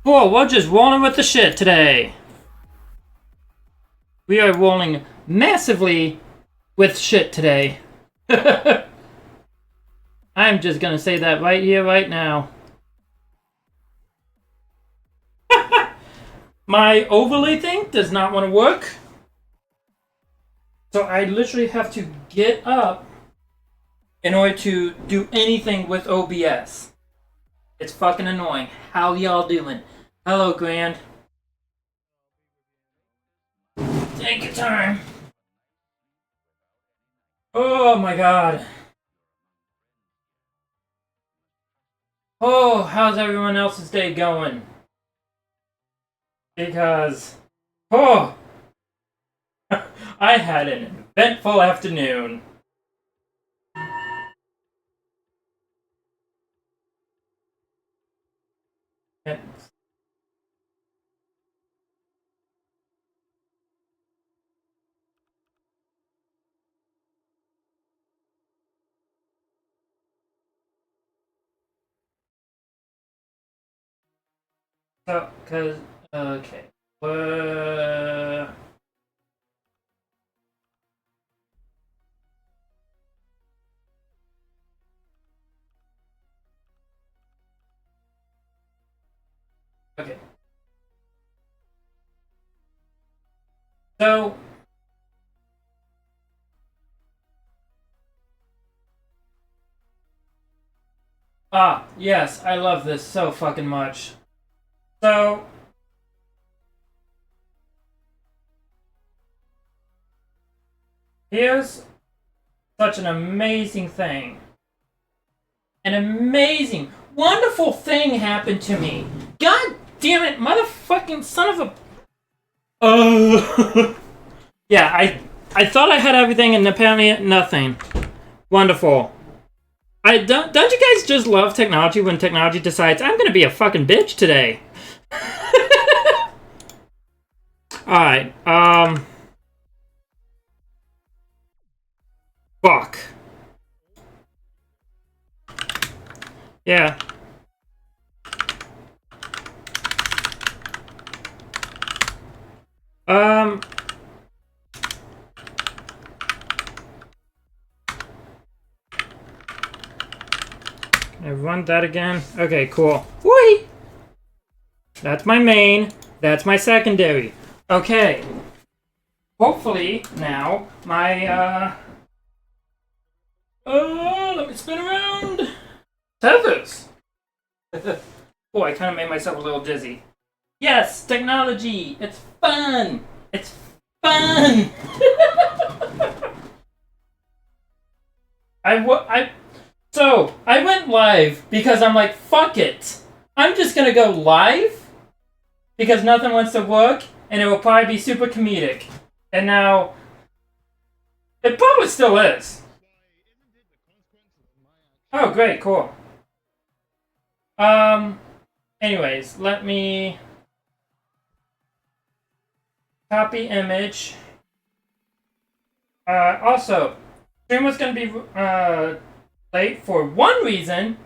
Cool, we're just rolling with the shit today. We are rolling massively with shit today. I'm just gonna say that right here, right now. My overlay thing does not want to work. So I literally have to get up in order to do anything with OBS. It's fucking annoying. How y'all doing? Hello, Grand. Take your time. Oh my god. Oh, how's everyone else's day going? Because, oh, I had an eventful afternoon. So, cause, okay. Okay. So, yes, I love this so fucking much. So, here's such an amazing thing. An amazing, wonderful thing happened to me. God damn it, motherfucking son of a... Yeah, I thought I had everything and apparently nothing. Wonderful. Don't you guys just love technology when technology decides I'm gonna be a fucking bitch today? Alright, fuck. Yeah. I run that again. Okay, cool. Whee! That's my main. That's my secondary. Okay. Hopefully, now, my, let me spin around. Tethers! Oh, I kind of made myself a little dizzy. Yes, technology! It's fun! It's fun! So, I went live because I'm like, fuck it. I'm just gonna go live because nothing wants to work and it will probably be super comedic. And now, it probably still is. Oh, great, cool. Anyways, let me copy image. Also, stream was gonna be, late for one reason,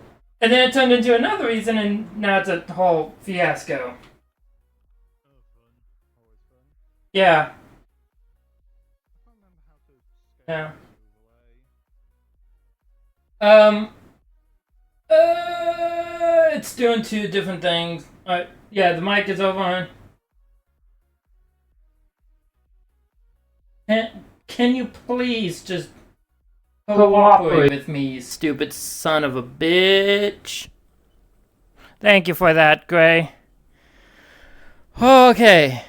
and then it turned into another reason, and now it's a whole fiasco. Yeah. Yeah. Um. It's doing two different things. Yeah, the mic is over on. Can you please just cooperate with me, you stupid son of a bitch? Thank you for that, Gray. Okay,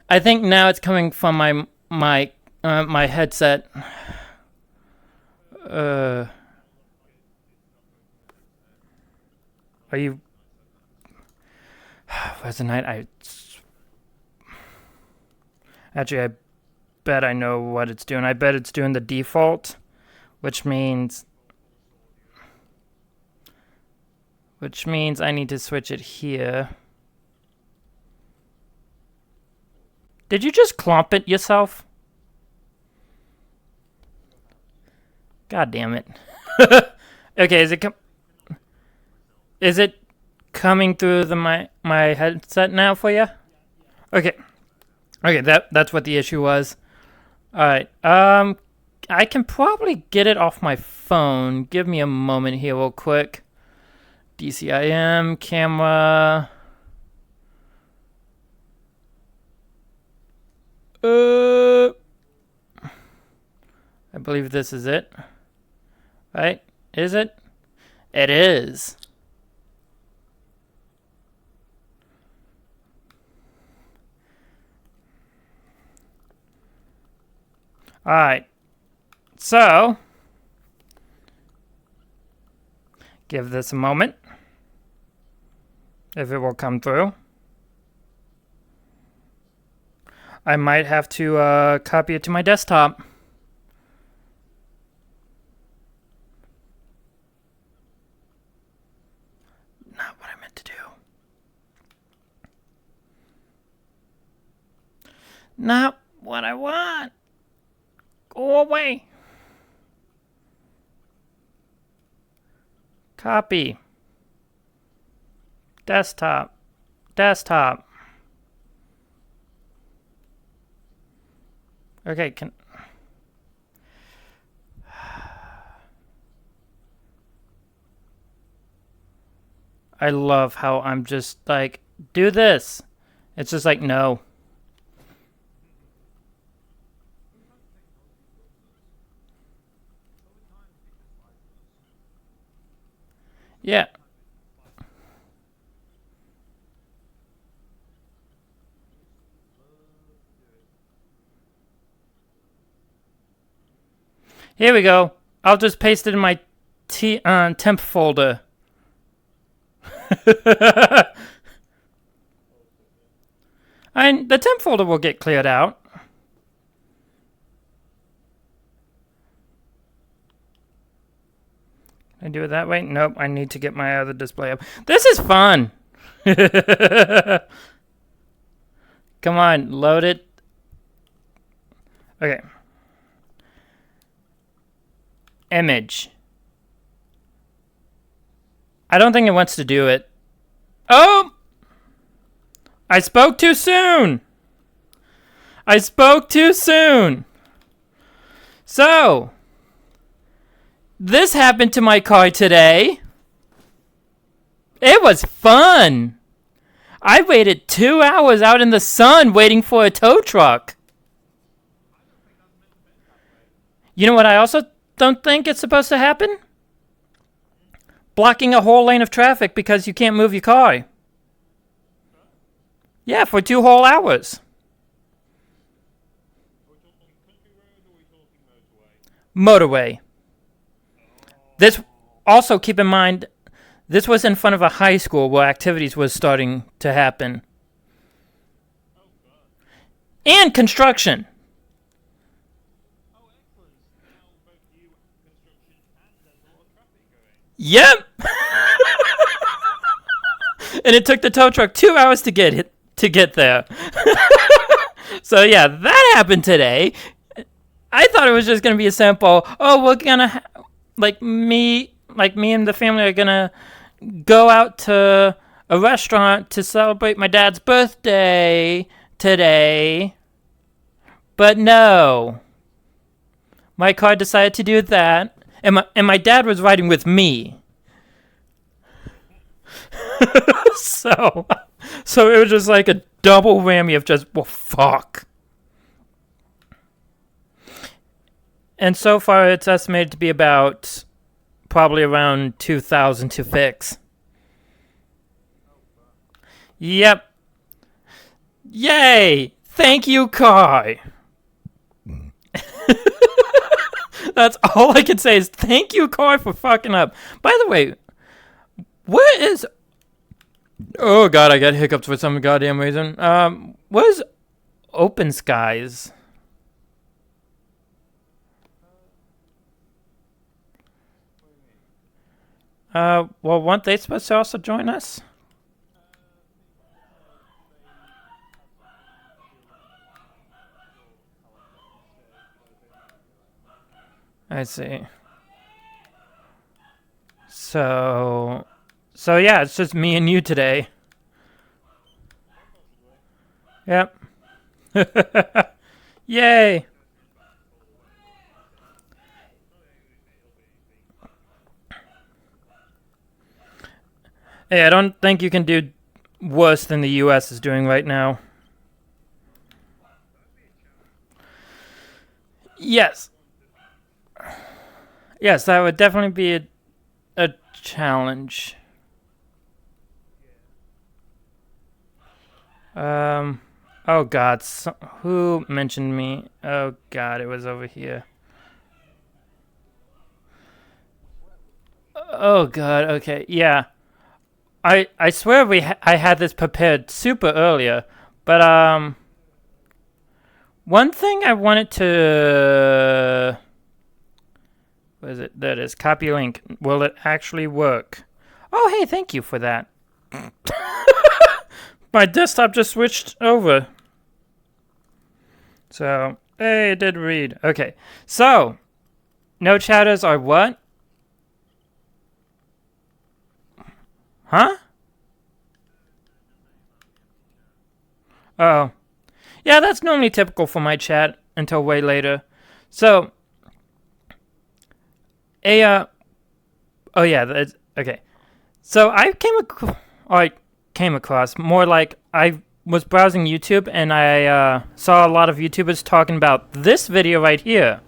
I think now it's coming from my headset. Are you? Where's the night? Actually, I bet I know what it's doing. I bet it's doing the default, which means I need to switch it here. Did you just clomp it yourself? God damn it. Okay, is it coming through my headset now for you? Okay. Okay, that's what the issue was. All right. I can probably get it off my phone. Give me a moment here, real quick. DCIM camera. I believe this is it. Right? Is it? It is. Alright. So, give this a moment. If it will come through. I might have to copy it to my desktop. Not what I meant to do. Not what I want. Go away. Copy. Desktop. Desktop. Okay, can... I love how I'm just like, do this. It's just like, no. Yeah. Here we go. I'll just paste it in my temp folder. And the temp folder will get cleared out. Can I do it that way? Nope, I need to get my other display up. This is fun! Come on, load it. Okay. Image. I don't think it wants to do it. Oh! I spoke too soon! I spoke too soon! So, this happened to my car today. It was fun! I waited 2 hours out in the sun waiting for a tow truck. You know what I also don't think it's supposed to happen? Blocking a whole lane of traffic because you can't move your car. Yeah, for 2 whole hours. Motorway. This, also keep in mind, this was in front of a high school where activities was starting to happen. And construction. Yep. And it took the tow truck 2 hours to get there. So yeah, that happened today. I thought it was just gonna be a simple. Oh, we're gonna like me and the family are gonna go out to a restaurant to celebrate my dad's birthday today. But no, my car decided to do that, and my dad was riding with me. so it was just like a double whammy of just, well, fuck. And so far, it's estimated to be about probably around 2,000 to fix. Yep. Yay! Thank you, car. That's all I can say is thank you, car, for fucking up. By the way, what is... Oh, God, I got hiccups for some goddamn reason. What is Open Skies? Well, weren't they supposed to also join us? I see. So, So yeah, it's just me and you today. Yep. Yay! Hey, I don't think you can do worse than the US is doing right now. Yes. Yes, that would definitely be a challenge. Oh god, who mentioned me? Oh god, it was over here. Oh god, okay, yeah. I swear I had this prepared super earlier, but one thing I wanted to, what is it? There it is. Copy link. Will it actually work? Oh, hey, thank you for that. My desktop just switched over. So, hey, it did read. Okay, so no chatters are what? Huh? Oh. Yeah, that's normally typical for my chat until way later. So, oh yeah, that's, okay. So I came across more like I was browsing YouTube and I saw a lot of YouTubers talking about this video right here.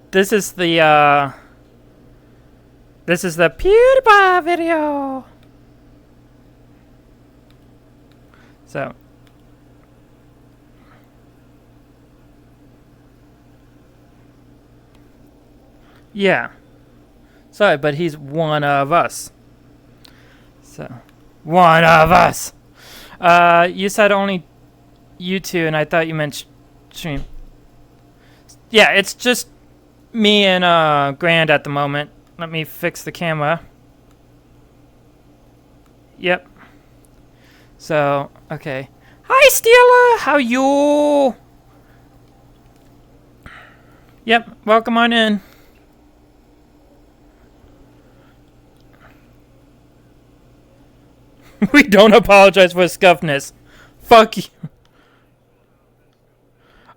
This is the PewDiePie video. So, yeah. Sorry, but he's one of us. So, one of us. You said only you two, and I thought you meant stream. Yeah, it's just me and Grand at the moment. Let me fix the camera. Yep. So, okay. Hi, Steeler! How you? Yep, welcome on in. We don't apologize for scuffness. Fuck you.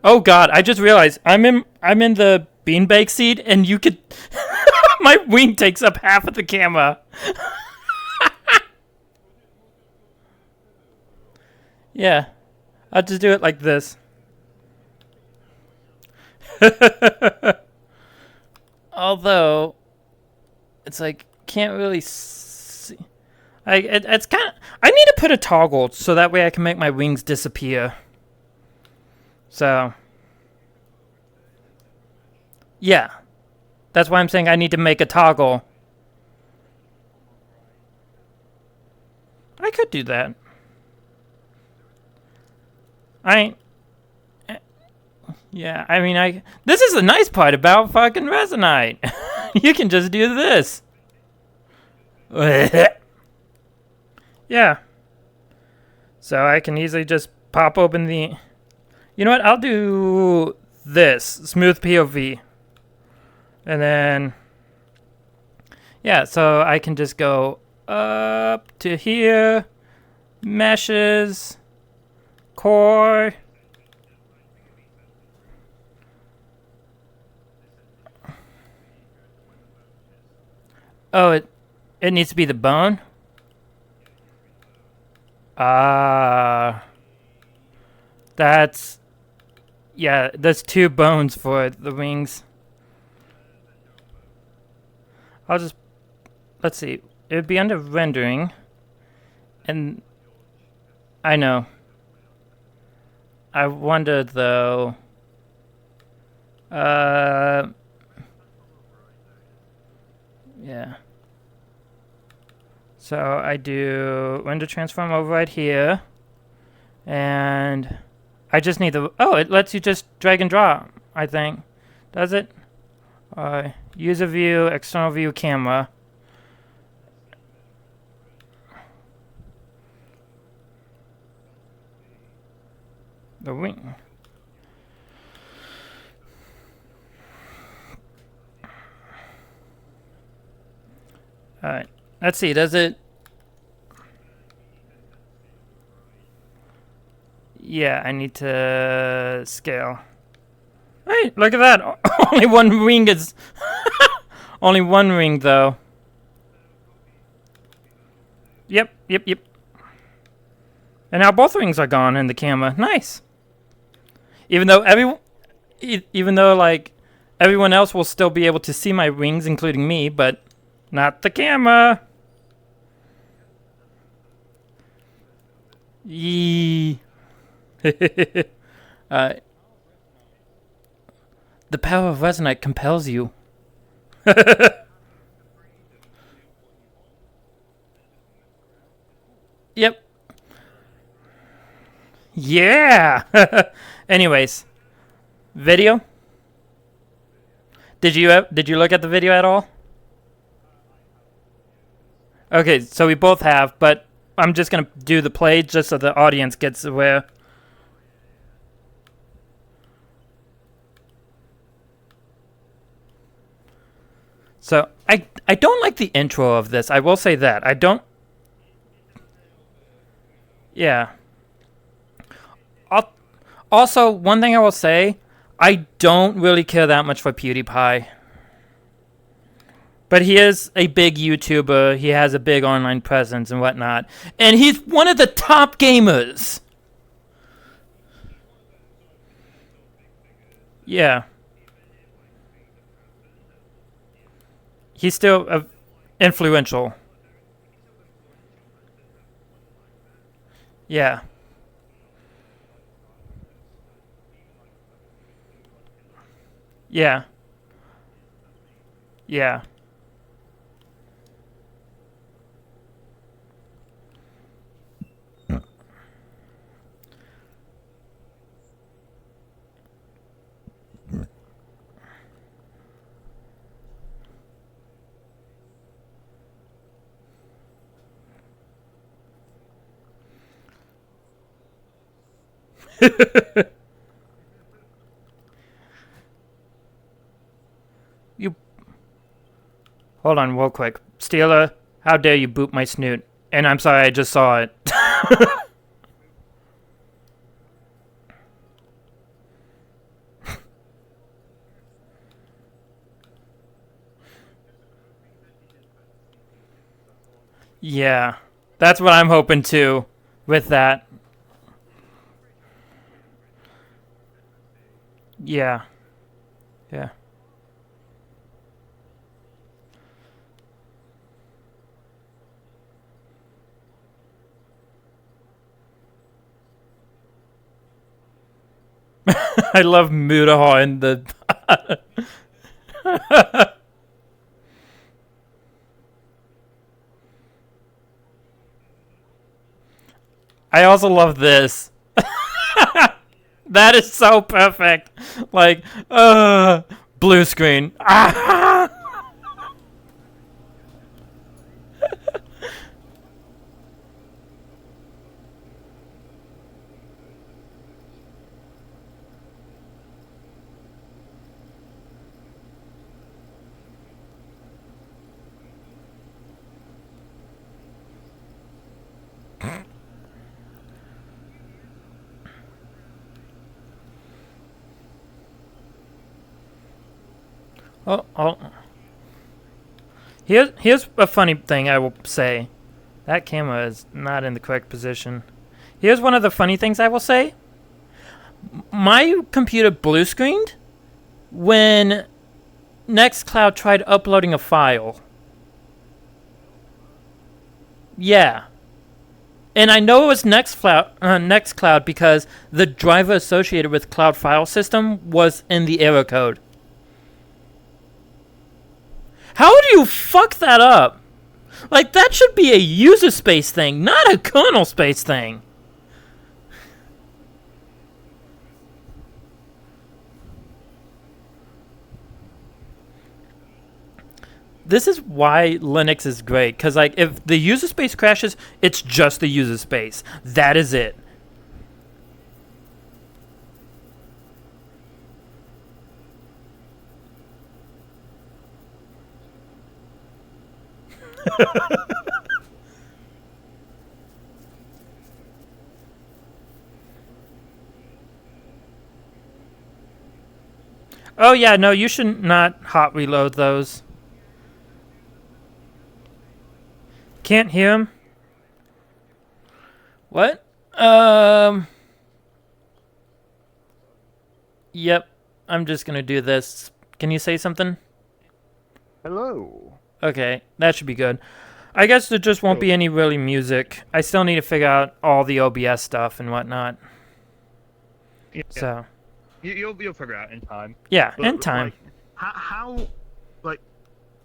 Oh god, I just realized I'm in the beanbag seat and you could my wing takes up half of the camera. Yeah. I'll just do it like this. Although it's like can't really see. It's kind of I need to put a toggle so that way I can make my wings disappear. So yeah. That's why I'm saying I need to make a toggle. I could do that. Yeah, I mean, this is the nice part about fucking Resonite. You can just do this. Yeah. So I can easily just pop open the... You know what? I'll do this. Smooth POV. And then... Yeah, so I can just go up to here. Meshes. Core. Oh, it needs to be the bone? That's... Yeah, there's two bones for the wings. I'll just... Let's see. It would be under rendering. And... I know. I wonder, though... Yeah. So I do render transform override here. And I just need the... Oh, it lets you just drag and drop, I think. Does it? User view, external view, camera. The wing. Alright. Let's see, does it... Yeah, I need to scale. Hey, look at that! Only one ring is... Only one ring, though. Yep. And now both rings are gone in the camera. Nice! Even though like, everyone else will still be able to see my rings, including me, but not the camera! Yee. The power of resonite compels you. Yep. Yeah. Anyways, video. Did you look at the video at all? Okay, so we both have, but I'm just gonna do the play just so the audience gets aware. So I don't like the intro of this. I will say that. I don't. Yeah. Also, one thing I will say, I don't really care that much for PewDiePie. But he is a big YouTuber. He has a big online presence and whatnot. And he's one of the top gamers. Yeah. He's still influential. Yeah. Yeah. Yeah. You hold on real quick. Steeler, how dare you boot my snoot? And I'm sorry, I just saw it. Yeah. That's what I'm hoping too with that. Yeah. Yeah. I love Mudaha in the I also love this. That is so perfect. Like, blue screen. Ah! Oh. Here's a funny thing I will say. That camera is not in the correct position. Here's one of the funny things I will say. My computer blue screened when Nextcloud tried uploading a file. Yeah. And I know it was Nextcloud because the driver associated with Cloud File System was in the error code. How do you fuck that up? Like, that should be a user space thing, not a kernel space thing. This is why Linux is great, because, like, if the user space crashes, it's just the user space. That is it. Oh yeah, no, you should not hot reload those. Can't hear him. What? Yep. I'm just gonna do this. Can you say something? Hello. Okay, that should be good. I guess there just won't be any really music. I still need to figure out all the OBS stuff and whatnot. Yeah. So. You'll figure it out in time. Yeah, But, in time. Like, how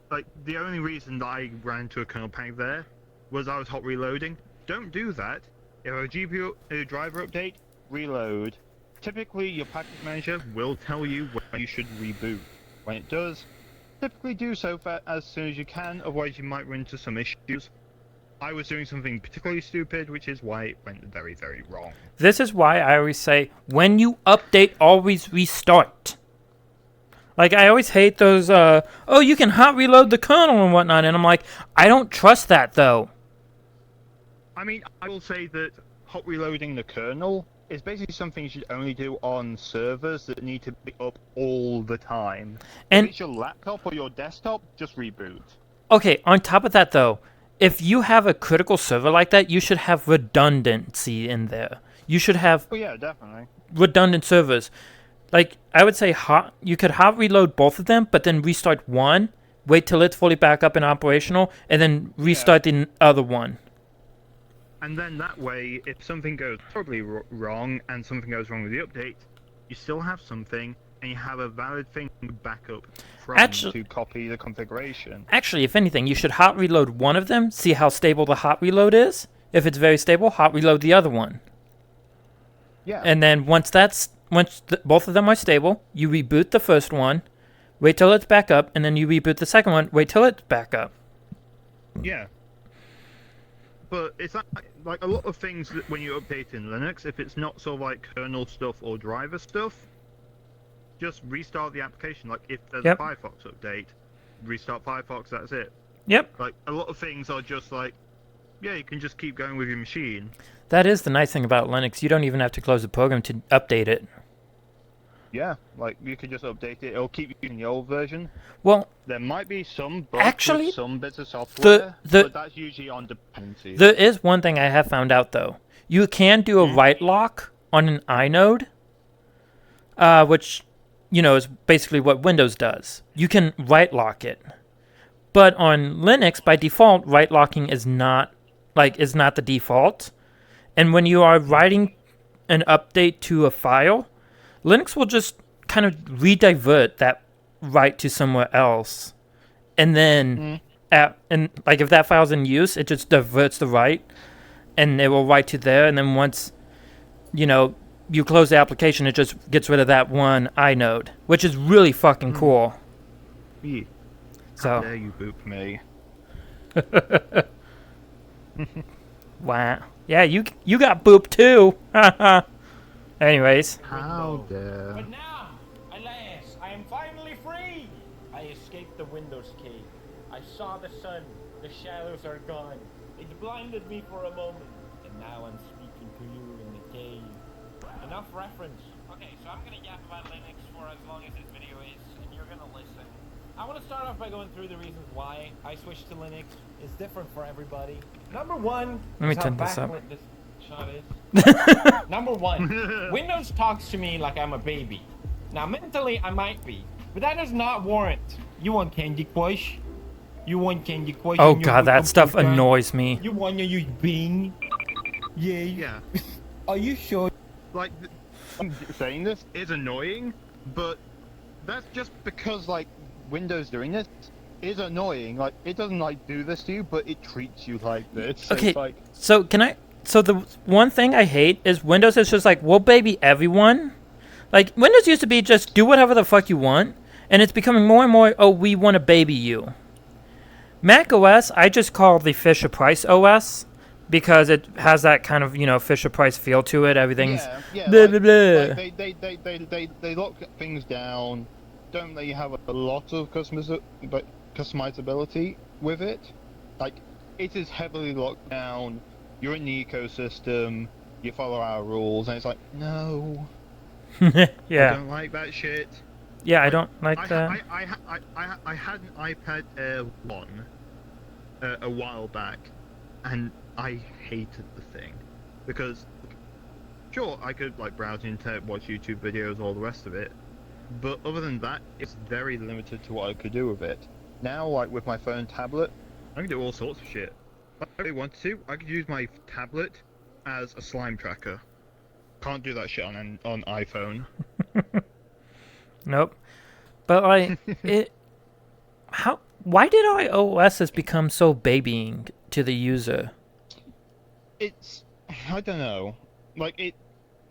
like the only reason that I ran into a kernel panic there was I was hot reloading. Don't do that. If a GPU driver update, reload. Typically, your package manager will tell you when you should reboot. When it does, typically do so as soon as you can, otherwise you might run into some issues. I was doing something particularly stupid, which is why it went very, very wrong. This is why I always say, when you update, always restart. Like, I always hate those, oh, you can hot reload the kernel and whatnot, and I'm like, I don't trust that, though. I mean, I will say that hot reloading the kernel is basically something you should only do on servers that need to be up all the time. And if it's your laptop or your desktop, just reboot. Okay, on top of that, though, if you have a critical server like that, you should have redundancy in there. You should have Oh yeah, definitely. redundant servers. Like, I would say you could hot reload both of them, but then restart one, wait till it's fully back up and operational, and then restart the other one. And then that way, if something goes horribly wrong and something goes wrong with the update, you still have something and you have a valid thing to back up from to copy the configuration. Actually, if anything, you should hot reload one of them, see how stable the hot reload is. If it's very stable, hot reload the other one. Yeah. And then once both of them are stable, you reboot the first one, wait till it's back up, and then you reboot the second one, wait till it's back up. Yeah. But it's like a lot of things that when you update in Linux, if it's not sort of like kernel stuff or driver stuff, just restart the application. Like if there's a Firefox update, restart Firefox, that's it. Yep. Like a lot of things are just like, yeah, you can just keep going with your machine. That is the nice thing about Linux. You don't even have to close the program to update it. Yeah, like you can just update it. It'll keep using the old version. Well, there might be some bugs actually, with some bits of software, but that's usually on dependencies. There is one thing I have found out though. You can do a write lock on an inode, which is basically what Windows does. You can write lock it, but on Linux by default, write locking is not the default. And when you are writing an update to a file, Linux will just kind of redivert that write to somewhere else, and then if that file's in use, it just diverts the write, and it will write to there. And then once you close the application, it just gets rid of that one inode, which is really fucking cool. Yeah. So how dare you boop me? Wow. Yeah, you got booped too. Anyways. How dare. But now, alas, I am finally free! I escaped the Windows cave. I saw the sun. The shadows are gone. It blinded me for a moment. And now I'm speaking to you in the cave. Enough reference. Okay, so I'm gonna yap about Linux for as long as this video is, and you're gonna listen. I want to start off by going through the reasons why I switched to Linux. It's different for everybody. Number one, let me turn this up. This shot is. Number one, Windows talks to me like I'm a baby. Now, mentally, I might be, but that does not warrant. You want Candy Crush? You want Candy Crush? Oh god, that stuff annoys me. You want to use Bing? Yeah. Are you sure? Like, I'm saying this is annoying, but that's just because like Windows doing this is annoying. Like, it doesn't do this to you, but it treats you like this. So okay, so the one thing I hate is Windows is just like, we'll baby everyone. Like, Windows used to be just do whatever the fuck you want, and it's becoming more and more, oh, we want to baby you. Mac OS, I just call the Fisher-Price OS, because it has that kind of, Fisher-Price feel to it. Everything's blah, blah, blah. Like they lock things down. Don't let you have a lot of customizability with it. like, it is heavily locked down. You're in the ecosystem. You follow our rules, and it's like, no, I Yeah. don't like that shit. Yeah, I Like, don't like I, that. I had an iPad Air 1 a while back, and I hated the thing because, sure, I could like browse the internet, watch YouTube videos, all the rest of it, but other than that, it's very limited to what I could do with it. Now, like with my phone and tablet, I can do all sorts of shit. If I really wanted to, I could use my tablet as a slime tracker. Can't do that shit on iPhone. Nope. But like it why did iOS become so babying to the user? It's I don't know. Like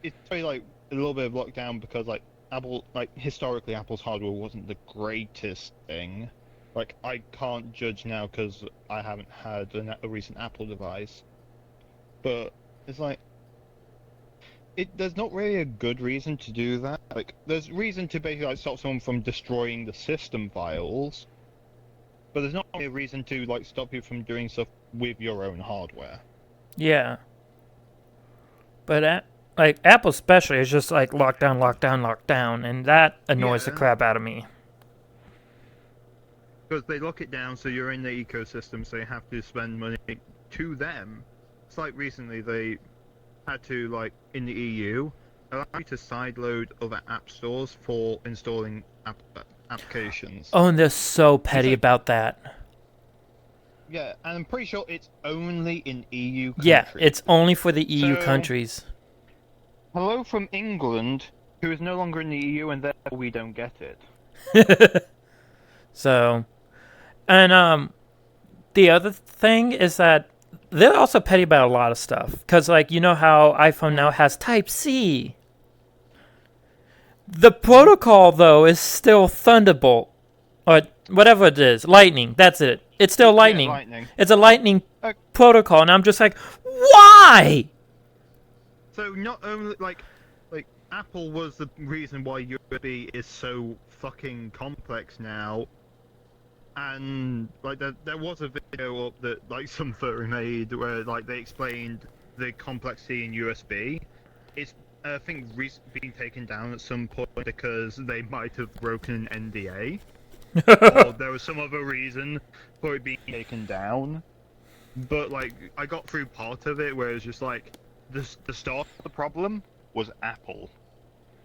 it's very like a little bit of lockdown because like Apple like historically Apple's hardware wasn't the greatest thing. Like I can't judge now because I haven't had a recent Apple device. But it's like there's not really a good reason to do that. Like there's reason to basically like stop someone from destroying the system files, but there's not really a reason to like stop you from doing stuff with your own hardware. Yeah. But like Apple especially is just like lockdown, lockdown, lockdown, and that annoys the Yeah. crap out of me. Because they lock it down, so you're in the ecosystem, so you have to spend money to them. It's like recently they had to, like, in the EU, allow you to sideload other app stores for installing applications. Oh, and they're so petty like- about that. Yeah, and I'm pretty sure it's only in EU countries. Yeah, it's only for the EU So- countries. Hello from England, who is no longer in the EU, and therefore we don't get it. So, and the other thing is that they're also petty about a lot of stuff. Because, like, you know how iPhone now has Type-C? The protocol, though, is still Thunderbolt. Or whatever it is. Lightning. That's it. It's still Lightning. Yeah, Lightning. It's a Lightning Okay. protocol. And I'm just like, why? So not only like Apple was the reason why USB is so fucking complex now, and like there was a video up that like some furry made where like they explained the complexity in USB. It's I think being taken down at some point because they might have broken an NDA, or there was some other reason for it being taken down. But like I got through part of it where it was just like the start of the problem was Apple,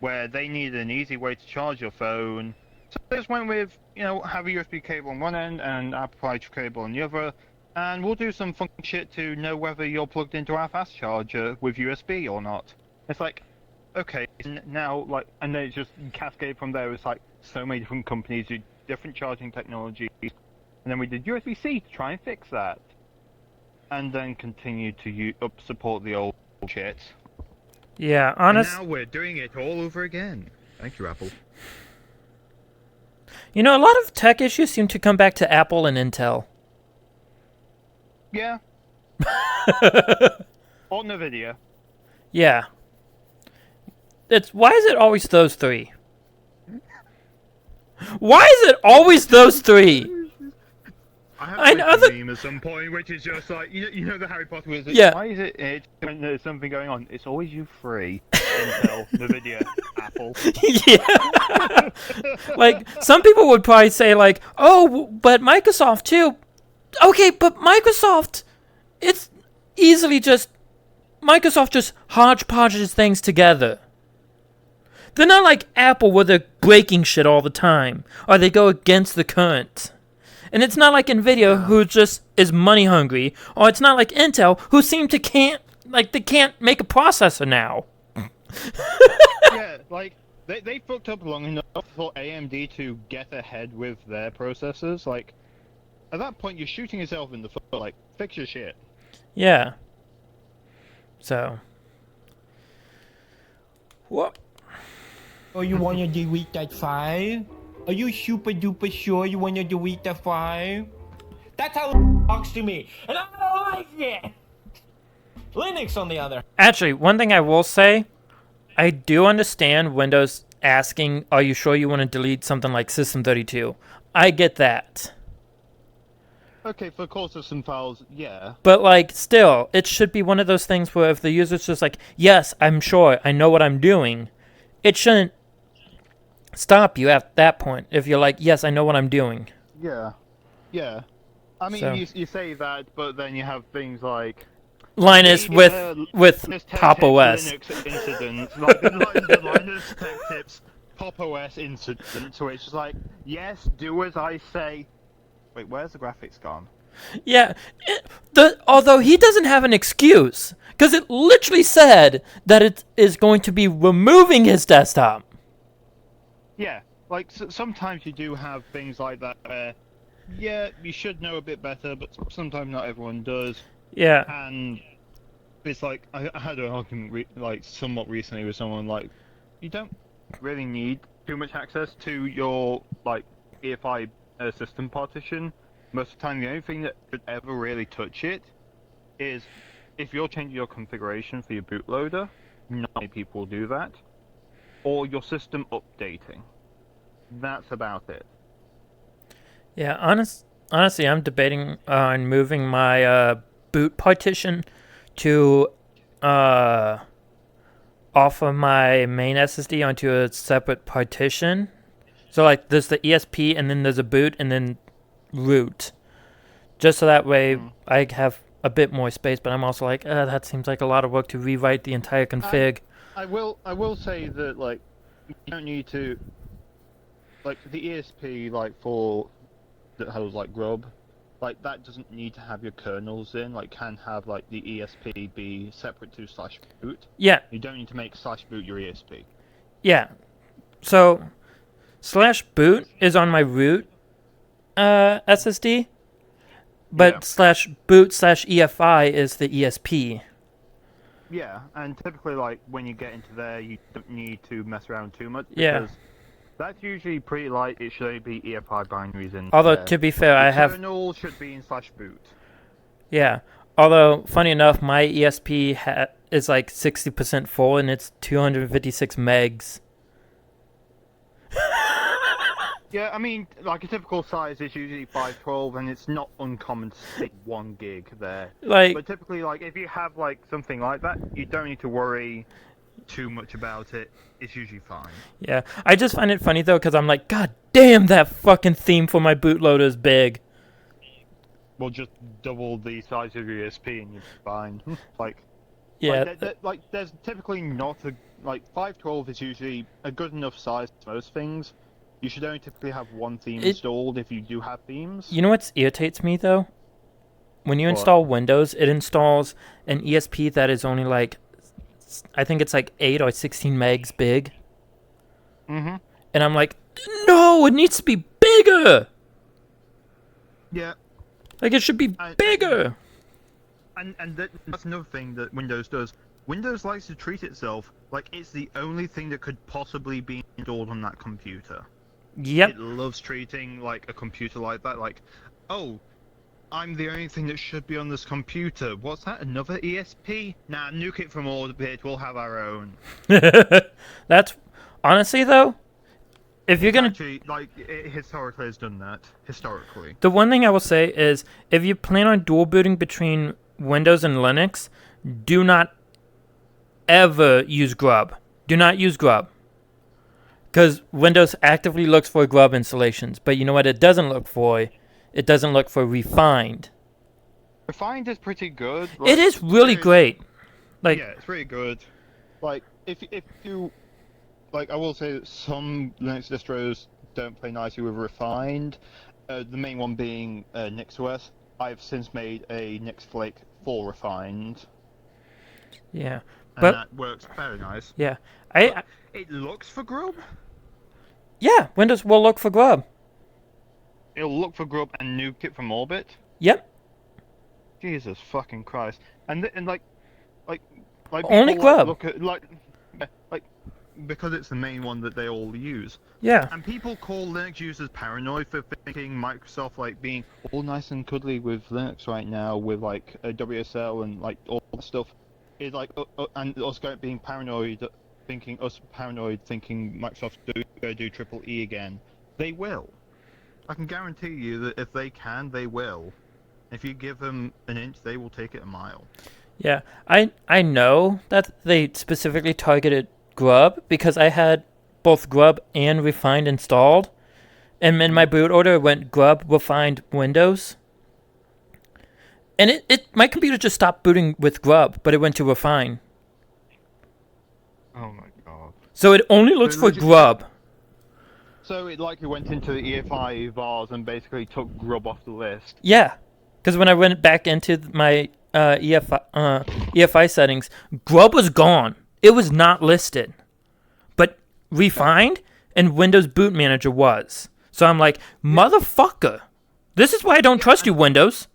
where they needed an easy way to charge your phone. So they just went with, you know, have a USB cable on one end and a proprietary cable on the other, and we'll do some funky shit to know whether you're plugged into our fast charger with USB or not. It's like, okay, now, like, and then it's just cascade from there. It's like so many different companies do different charging technologies, and then we did USB-C to try and fix that, and then continue to support the old shit. Yeah, And honest. now we're doing it all over again. Thank you, Apple. You know, a lot of tech issues seem to come back to Apple and Intel. Yeah. Or NVIDIA. Yeah. Why is it always those three? Why is it always those three? I have I a know that- meme at some point, which is just like you know the Harry Potter wizard. Yeah. Why is it when there's something going on? It's always you three. Intel, NVIDIA, Apple. Yeah. Like, some people would probably say, like, oh, but Microsoft, too. Okay, but Microsoft, it's easily just, Microsoft just hodgepodges things together. They're not like Apple where they're breaking shit all the time, or they go against the current. And it's not like Nvidia who just is money hungry, or it's not like Intel who seem to can't make a processor now. Yeah, like they fucked up long enough for AMD to get ahead with their processors. Like at that point, you're shooting yourself in the foot. Like fix your shit. Yeah. So. What? Oh, you wanna delete that file? Are you super duper sure you wanna delete that file? That's how it talks to me, and I don't like it! Linux, on the other. Actually, one thing I will say, I do understand Windows asking, are you sure you want to delete something like System32? I get that. Okay, for cause of some files, yeah. But like, still, it should be one of those things where if the user's just like, yes, I'm sure, I know what I'm doing, it shouldn't stop you at that point. If you're like, yes, I know what I'm doing. Yeah. Yeah. I mean, So you say that, but then you have things like Linus with Linus Tech Pop Tips OS. Linux incidents, like the Linus Tech Tips Pop OS incident, where it's just like, yes, do as I say. Wait, where's the graphics gone? Yeah, although he doesn't have an excuse, because it literally said that it is going to be removing his desktop. Yeah, like sometimes you do have things like that where, yeah, you should know a bit better, but sometimes not everyone does. Yeah, And it's like I had an argument like somewhat recently with someone like, you don't really need too much access to your like EFI system partition. Most of the time, the only thing that could ever really touch it is if you're changing your configuration for your bootloader. Not many people do that, or your system updating. That's about it. yeah. Honestly, I'm debating on moving my boot partition to off of my main SSD onto a separate partition. So like, there's the ESP, and then there's a boot, and then root. Just so that way I have a bit more space. But I'm also like, that seems like a lot of work to rewrite the entire config. I will say that like you don't need to like the ESP like for that has like grub, like that doesn't need to have your kernels in. Like can have like the ESP be separate to /boot. Yeah, You don't need to make /boot your ESP. yeah. So /boot is on my root SSD, but /boot/EFI is the ESP. Yeah, and typically like when you get into there, you don't need to mess around too much Yeah. because that's usually pretty light. It should only be EFI binaries in Although there. to be fair, I The have kernel should be in /boot. yeah. Although funny enough, my ESP is like 60% full, and it's 256 megs. Yeah, I mean, like a typical size is usually 512, and it's not uncommon to stick 1 gig there. Like, But typically, like if you have like something like that, you don't need to worry too much about it. It's usually fine. yeah. I just find it funny though, because I'm like, God damn, that fucking theme for my bootloader is big. Well, just double the size of your ESP and you're fine. Like, Yeah. like there's typically not a like 512 is usually a good enough size for most things. You should only typically have one theme installed if you do have themes. You know what irritates me though? When you What? install Windows, it installs an ESP that is only like, I think it's like 8 or 16 megs big. Mm-hmm. And I'm like, no, it needs to be bigger. Yeah. Like, it should be bigger. And that's another thing that Windows does. Windows likes to treat itself like it's the only thing that could possibly be installed on that computer. Yep. It loves treating like a computer like that. Like, oh, I'm the only thing that should be on this computer. What's that? Another ESP? Nah, nuke it from orbit. We'll have our own. That's honestly though, if you're gonna, Actually, like, it historically has done that. Historically. the one thing I will say is, if you plan on dual booting between Windows and Linux, do not ever use grub. Do not use grub. Because Windows actively looks for grub installations, but you know what it doesn't look for? It doesn't look for refined. Refined is pretty good. It is really great. Like, yeah, it's really good. Like, if you, like, I will say that some Linux distros don't play nicely with refined. The main one being NixOS. I've since made a NixFlake for refined, yeah. and But that works very nice. yeah, It looks for grub. yeah, Windows will look for grub. It'll look for grub and nuke it from orbit. Yep. Jesus fucking Christ! And like Only people, like, grub. look at like because it's the main one that they all use. Yeah. And people call Linux users paranoid for thinking Microsoft like being all nice and cuddly with Linux right now, with like WSL and like all that stuff. Is like and us being paranoid, thinking Microsoft do triple E again. They will. I can guarantee you that if they can, they will. If you give them an inch, they will take it a mile. Yeah, I know that they specifically targeted Grub because I had both Grub and Refined installed, and in my boot order it went Grub, Refined, Windows. And my computer just stopped booting with Grub, but it went to Refine. Oh my god. So it only looks for Grub. So it likely went into the EFI vars and basically took Grub off the list. Yeah, because when I went back into my EFI settings, Grub was gone. It was not listed. But Refined and Windows Boot Manager was. So I'm like, motherfucker. This is why I don't trust you, Windows.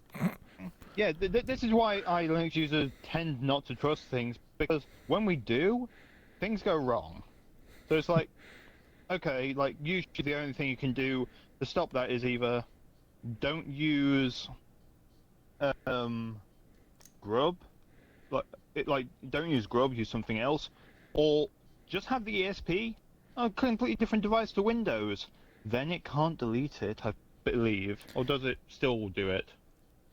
Yeah, this is why I Linux users tend not to trust things, because when we do, things go wrong. So it's like, okay, like usually the only thing you can do to stop that is either don't use Grub, like don't use Grub, use something else, or just have the ESP on a completely different device to Windows. Then it can't delete it, I believe, or does it still do it?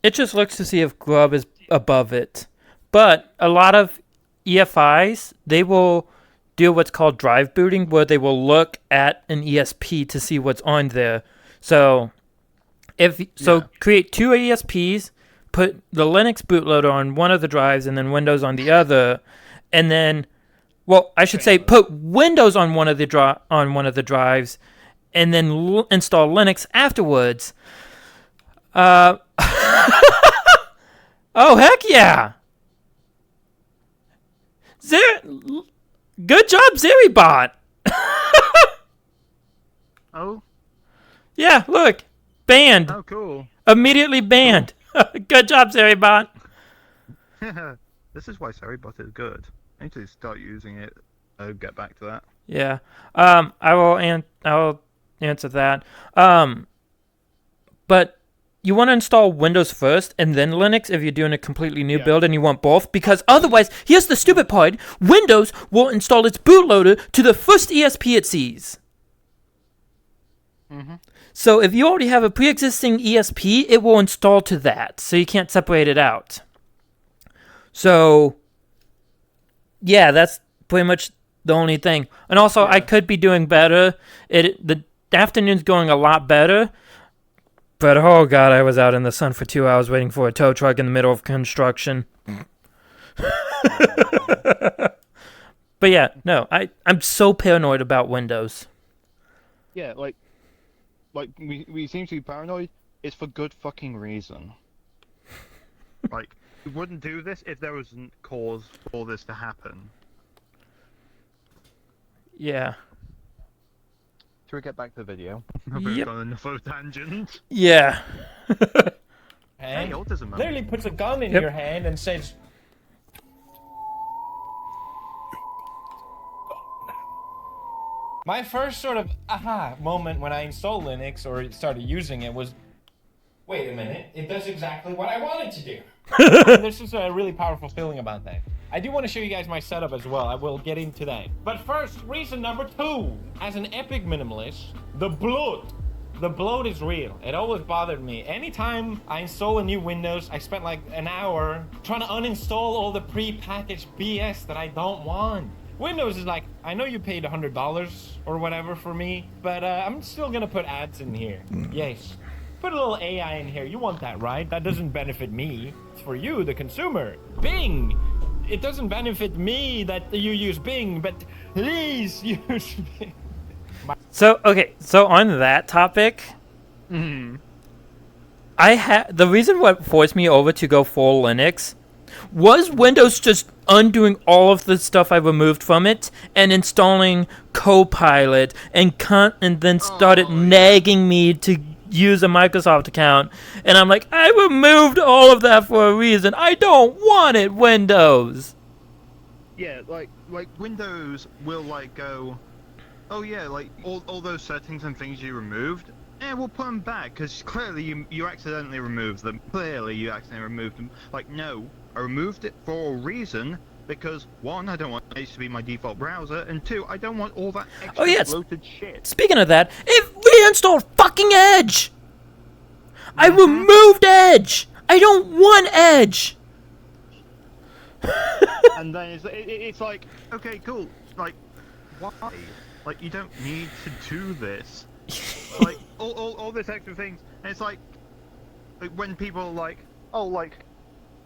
It just looks to see if Grub is above it. But a lot of EFIs, they will do what's called drive booting, where they will look at an ESP to see what's on there. So create two ESPs, put the Linux bootloader on one of the drives and then Windows on the other, and then, well, I should say put Windows on one of the drives, and then install Linux afterwards. Oh, heck yeah! Good job, Zeribot! Oh? Yeah, look. Banned. Oh, cool. Immediately banned. Good job, Zeribot. This is why Seribot is good. I need to start using it. I'll get back to that. Yeah. I will answer that. But you want to install Windows first and then Linux if you're doing a completely new build and you want both, because otherwise, here's the stupid part, Windows will install its bootloader to the first ESP it sees. Mm-hmm. So if you already have a pre-existing ESP, it will install to that, so you can't separate it out. So, yeah, that's pretty much the only thing. And also, I could be doing better. The afternoon's going a lot better. But, oh, God, I was out in the sun for 2 hours waiting for a tow truck in the middle of construction. But, yeah, no, I'm so paranoid about Windows. Yeah, like we seem to be paranoid. It's for good fucking reason. Like, we wouldn't do this if there wasn't cause for this to happen. Yeah. Should we get back to the video? Yep. On another tangent. Yeah. Hey, autism man. literally puts a gun in Yep. your hand and says, my first sort of aha moment when I installed Linux or started using it was, wait a minute, it does exactly what I wanted to do. And there's just a really powerful feeling about that. I do want to show you guys my setup as well. I will get into that. But first, reason number 2. As an epic minimalist, the bloat. The bloat is real. It always bothered me. Anytime I install a new Windows, I spent like an hour trying to uninstall all the pre-packaged BS that I don't want. Windows is like, I know you paid $100 or whatever for me, but I'm still gonna put ads in here. Yes. Put a little AI in here. You want that, right? That doesn't benefit me. It's for you, the consumer. Bing! It doesn't benefit me that you use Bing, but please use Bing. So on that topic, the reason what forced me over to go full Linux was Windows just undoing all of the stuff I removed from it and installing Copilot and then started nagging me to use a Microsoft account, and I'm like, I removed all of that for a reason. I don't want it, Windows. Yeah, like Windows will like go, oh yeah, like all those settings and things you removed, we'll put them back because clearly you accidentally removed them. Clearly you accidentally removed them. Like, no, I removed it for a reason. Because, 1, I don't want Edge to be my default browser, and 2, I don't want all that extra bloated shit. Speaking of that, it reinstalled fucking Edge! I removed Edge! I don't want Edge. And then it's like, okay, cool. Like, why? Like, you don't need to do this. Like, all this extra things. And it's like when people are like, oh, like,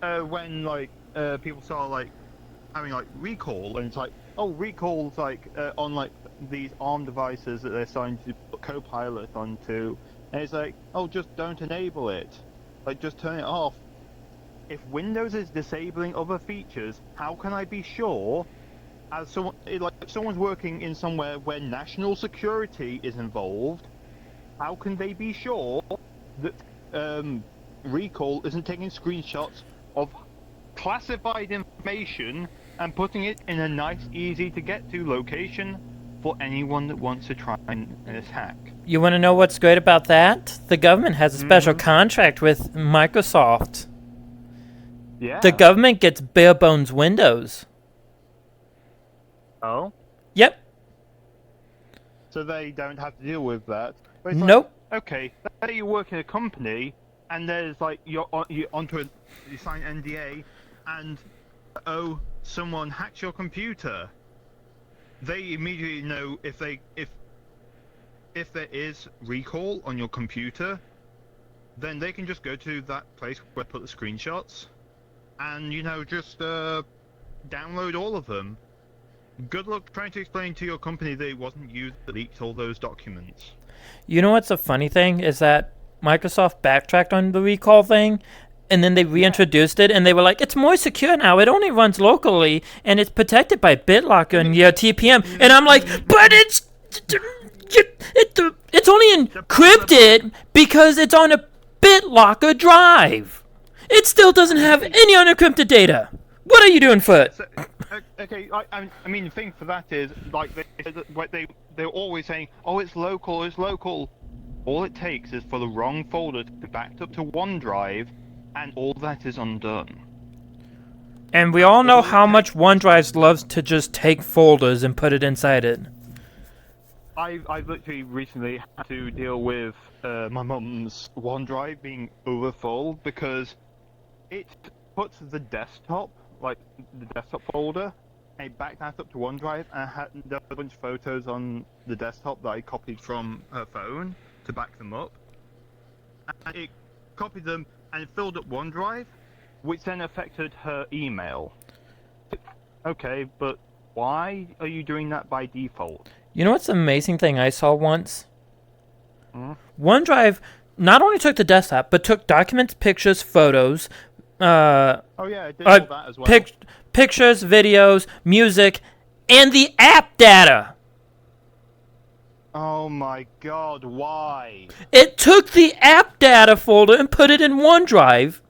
when, like, people start, like, having, like, recall, and it's like, oh, recall's, like, on, like, these ARM devices that they're starting to put Copilot onto. And it's like, oh, just don't enable it. Like, just turn it off. If Windows is disabling other features, how can I be sure, as someone, like, if someone's working in somewhere where national security is involved, how can they be sure that Recall isn't taking screenshots of classified information and putting it in a nice, easy to get to location for anyone that wants to try and attack? You want to know what's great about that? The government has a special contract with Microsoft. Yeah. The government gets bare bones Windows. Oh? Yep. So they don't have to deal with that. But it's Nope. Like, okay, say you work in a company and there's like you sign NDA and someone hacks your computer. They immediately know if there is recall on your computer, then they can just go to that place where I put the screenshots and just download all of them. Good luck trying to explain to your company that it wasn't you that leaked all those documents. You know what's the funny thing is that Microsoft backtracked on the recall thing, and then they reintroduced it, and they were like, it's more secure now. It only runs locally, and it's protected by BitLocker and your TPM. And I'm like, but it's only encrypted because it's on a BitLocker drive. It still doesn't have any unencrypted data. What are you doing for it? So, okay, I mean, the thing for that is, like, they're always saying, oh, it's local, it's local. All it takes is for the wrong folder to be backed up to OneDrive, and all that is undone. And we all know how much OneDrive loves to just take folders and put it inside it. I've literally recently had to deal with my mum's OneDrive being overfull because it puts the desktop, like the desktop folder, and it backed that up to OneDrive, and there were a bunch of photos on the desktop that I copied from her phone to back them up. And it copied them and it filled up OneDrive, which then affected her email. Okay, but why are you doing that by default? You know what's the amazing thing I saw once? OneDrive not only took the desktop, but took documents, pictures, photos, oh yeah, it did all that as well. Pictures, videos, music, and the app data. Oh my god, why? It took the app data folder and put it in OneDrive,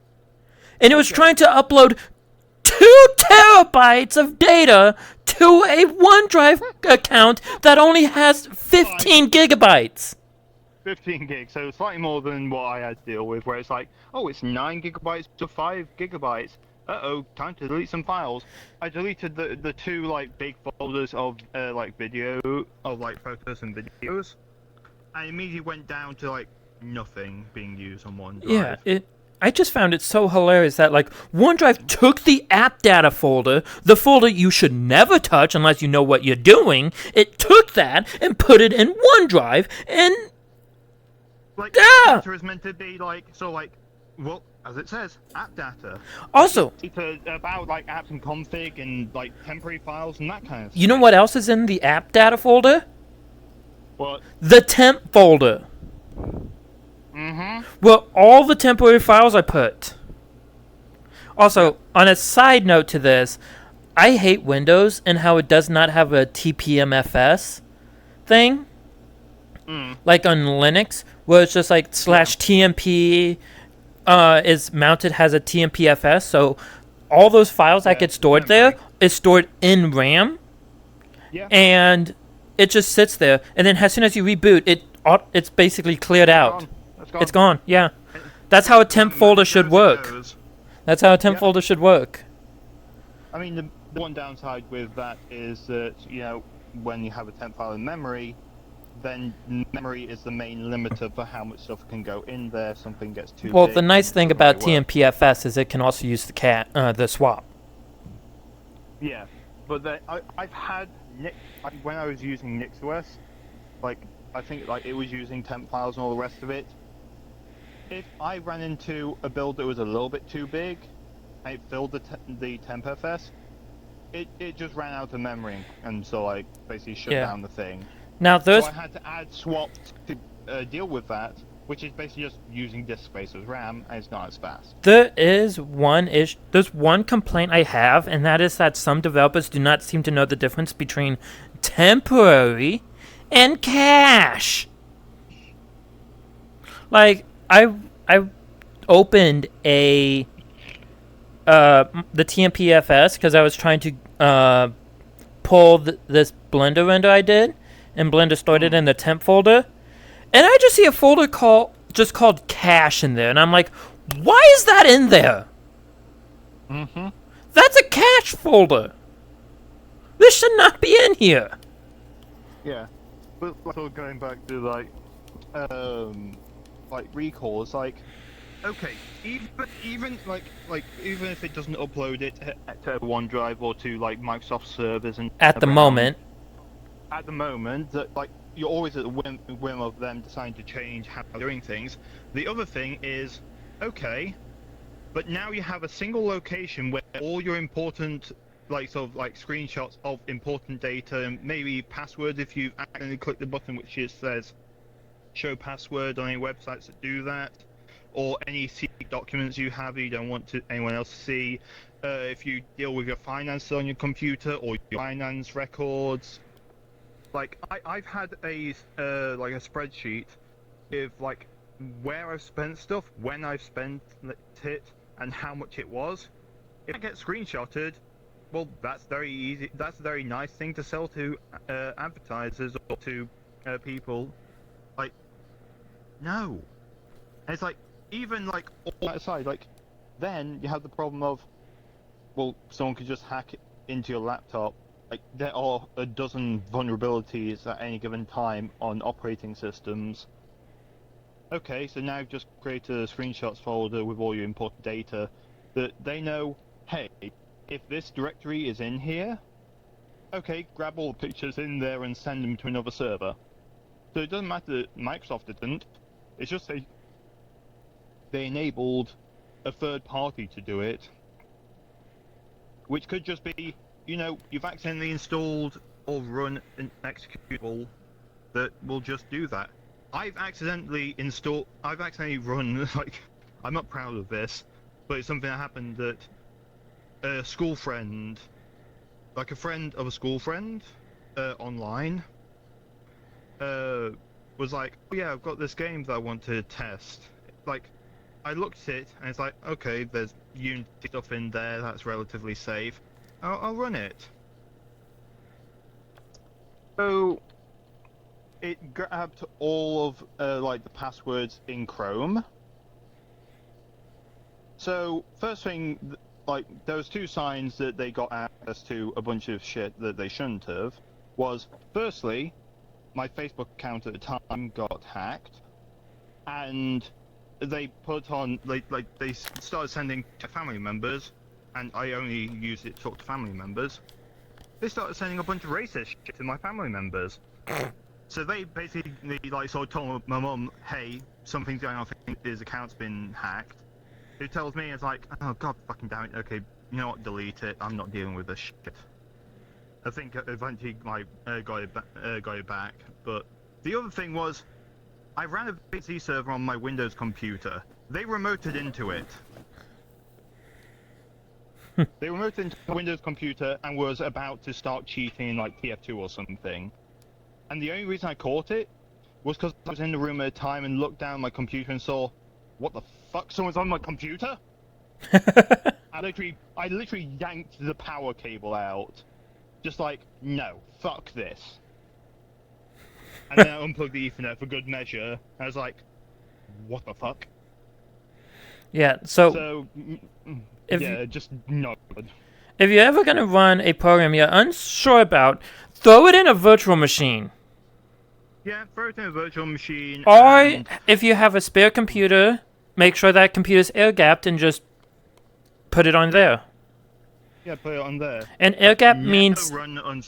and it was trying to upload 2 terabytes of data to a OneDrive account that only has 15 gigabytes. 15 gigs, so slightly more than what I had to deal with, where it's like, oh, it's 9 gigabytes to 5 gigabytes. Uh-oh, time to delete some files. I deleted the 2, like, big folders of, like, video, of, like, photos and videos. I immediately went down to, like, nothing being used on OneDrive. Yeah, I just found it so hilarious that, like, OneDrive took the app data folder, the folder you should never touch unless you know what you're doing. It took that and put it in OneDrive, and Like, yeah. data is meant to be, like, so, like, well, as it says, app data. Also, It's about, like, apps and config and, like, temporary files and that kind of stuff. you know what else is in the app data folder? What? The temp folder. Where all the temporary files I put. Also, on a side note to this, I hate Windows and how it does not have a TPMFS thing. Like on Linux, where it's just like /TMP is mounted, has a TMPFS, so all those files that get stored there is stored in RAM. Yeah. And it just sits there, and then as soon as you reboot, it's basically cleared out. It's gone. Yeah, that's how a temp folder should work. That's how a temp folder should work. I mean, the one downside with that is that, when you have a temp file in memory, then memory is the main limiter for how much stuff can go in there. If something gets too Well, big, the nice it thing doesn't about really work. TMPFS is it can also use the swap. Yeah, but then I've had when I was using NixOS, like I think like it was using temp files and all the rest of it. If I ran into a build that was a little bit too big, and it filled the TempFS, it just ran out of memory, and so like basically shut Yeah. down the thing. Now, So those I had to add swaps to deal with that, which is basically just using disk space as RAM, and it's not as fast. There's one complaint I have, and that is that some developers do not seem to know the difference between temporary and cache. Like I opened the TMPFS because I was trying to pull this Blender render I did, and Blender stored it in the temp folder, and I just see a folder called cache in there, and I'm like, why is that in there? Mm-hmm. That's a cache folder. This should not be in here. Yeah, but so going back to like recall, it's like, okay, even even if it doesn't upload it to OneDrive or to like Microsoft servers and At the moment, that like you're always at the whim of them deciding to change how they're doing things. The other thing is, okay, but now you have a single location where all your important screenshots of important data, and maybe passwords if you accidentally click the button which just says show password on any websites that do that, or any secret documents you have you don't want anyone else to see. If you deal with your finances on your computer or your finance records, like I've had a spreadsheet of like where I've spent stuff, when I've spent it, and how much it was. If I get screenshotted, well, that's very easy. That's a very nice thing to sell to advertisers or to people. Like, no. And it's like, even like all that aside, like, then you have the problem of, well, someone could just hack into your laptop. Like, there are a dozen vulnerabilities at any given time on operating systems. Okay, so now just create a screenshots folder with all your important data that they know, hey, if this directory is in here, okay, grab all the pictures in there and send them to another server. So it doesn't matter that Microsoft didn't, it's just they enabled a third party to do it, which could just be, you know, you've accidentally installed or run an executable that will just do that. I've accidentally run, like, I'm not proud of this, but it's something that happened that a school friend, like a friend of a school friend, online, was like, oh yeah, I've got this game that I want to test. Like, I looked at it, and it's like, okay, there's Unity stuff in there, that's relatively safe. I'll run it. So it grabbed all of like the passwords in Chrome. So first thing, like there was two signs that they got access to a bunch of shit that they shouldn't have. Was firstly, my Facebook account at the time got hacked, and they put on they started sending to family members, and I only used it to talk to family members. They started sending a bunch of racist shit to my family members. So they basically like sort of told my mum, hey, something's going on, I think his account's been hacked. Who tells me, it's like, oh god fucking damn it, okay, you know what, delete it, I'm not dealing with this shit. I think eventually got it back, but the other thing was, I ran a PC server on my Windows computer. They remoted into it. They remoted into the Windows computer and was about to start cheating in like TF2 or something. And the only reason I caught it was because I was in the room at a time and looked down my computer and saw, what the fuck, someone's on my computer? I literally yanked the power cable out. Just like, no, fuck this. And then I unplugged the Ethernet for good measure. I was like, what the fuck? yeah. So just no. if you're ever gonna run a program you're unsure about, throw it in a virtual machine. Yeah, throw it in a virtual machine. Or and if you have a spare computer, make sure that computer's air gapped and just put it on there. yeah, put it on there. And air gap Never means run on.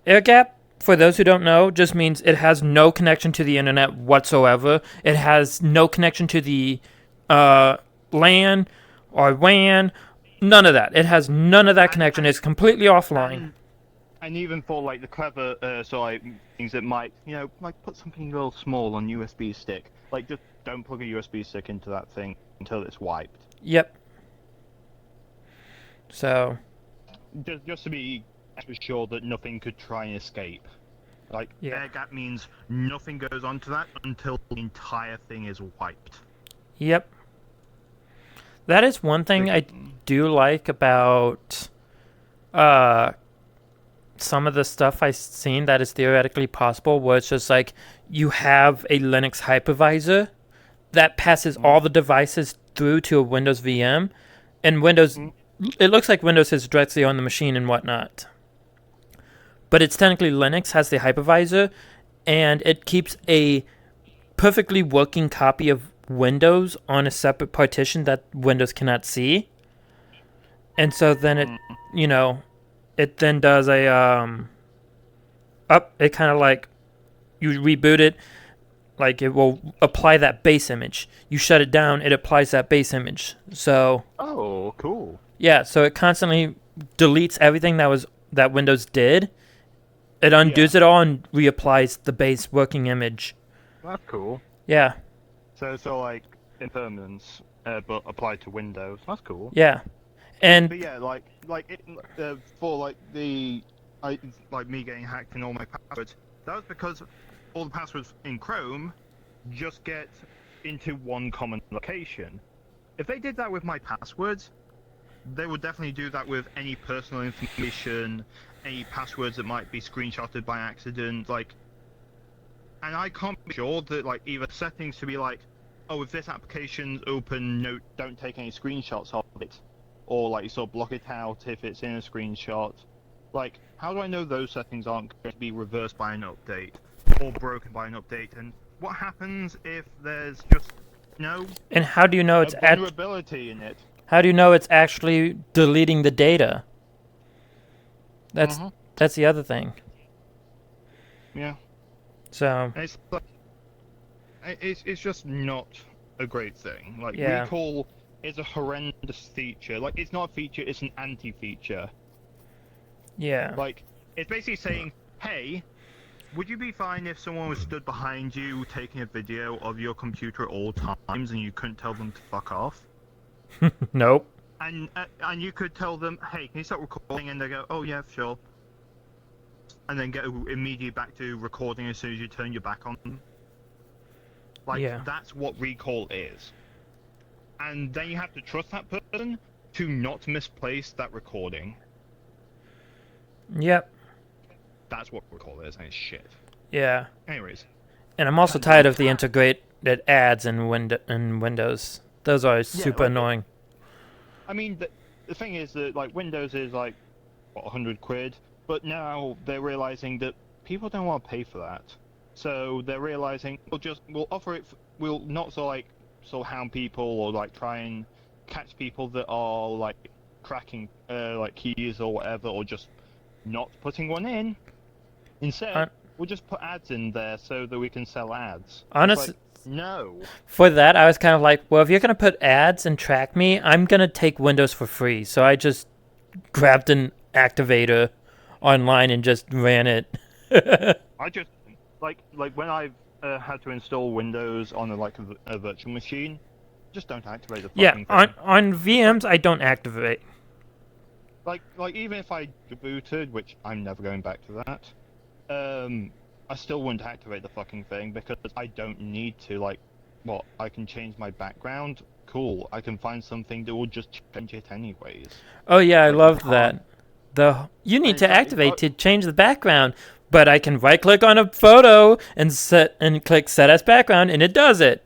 air gap. For those who don't know, just means it has no connection to the internet whatsoever. It has no connection to the LAN or WAN. None of that. It has none of that connection. It's completely offline. And even for like the clever things that might, like put something real small on USB stick. Like just don't plug a USB stick into that thing until it's wiped. Yep. So. Just to be sure that nothing could try and escape. Like Yeah. air gap means nothing goes onto that until the entire thing is wiped. Yep. That is one thing I do like about some of the stuff I've seen that is theoretically possible, where it's just like you have a Linux hypervisor that passes all the devices through to a Windows VM, and Windows, it looks like Windows is directly on the machine and whatnot. But it's technically Linux has the hypervisor, and it keeps a perfectly working copy of Windows on a separate partition that Windows cannot see. And so then it, it then does a, it kind of like, you reboot it, like it will apply that base image. You shut it down, it applies that base image. So. Oh, cool. Yeah, so it constantly deletes everything that Windows did. It undoes it all and reapplies the base working image. That's cool. Yeah. So like impermanence, but applied to Windows. That's cool. Yeah. And But yeah, for me getting hacked and all my passwords, that was because all the passwords in Chrome just get into one common location. If they did that with my passwords, they would definitely do that with any personal information, any passwords that might be screenshotted by accident, and I can't be sure that either settings to be like, oh, if this application's open, no, don't take any screenshots of it, or block it out if it's in a screenshot. How do I know those settings aren't going to be reversed by an update or broken by an update? And what happens if there's just and how do you know it's vulnerability in it? How do you know it's actually deleting the data? That's the other thing. Yeah. So it's just not a great thing. Recall is a horrendous feature. It's not a feature; it's an anti-feature. Yeah. It's basically saying, "Hey, would you be fine if someone was stood behind you taking a video of your computer at all times and you couldn't tell them to fuck off?" Nope. And you could tell them, "Hey, can you stop recording?" And they go, "Oh yeah, sure." And then go immediately back to recording as soon as you turn your back on them. That's what recall is. And then you have to trust that person to not misplace that recording. Yep. That's what recall is, and it's shit. Yeah. Anyways. And I'm also tired of the integrated ads in Windows. Those are super annoying. I mean, the thing is that Windows is what, 100 quid, but now they're realizing that people don't want to pay for that. So they're realizing we'll offer it. We'll not hound people or try and catch people that are cracking keys or whatever, or just not putting one in. Instead, we'll just put ads in there so that we can sell ads. Honestly, no. For that, I was kind of like, well, if you're gonna put ads and track me, I'm gonna take Windows for free. So I just grabbed an activator online and just ran it. I just when I've had to install Windows on a virtual machine, just don't activate the fucking thing. on VMs I don't activate. Even if I booted, which I'm never going back to that, I still wouldn't activate the fucking thing because I don't need to. I can change my background. Cool. I can find something that will just change it anyways. Oh yeah, I love that. You need to activate to change the background, but I can right click on a photo and click set as background and it does it.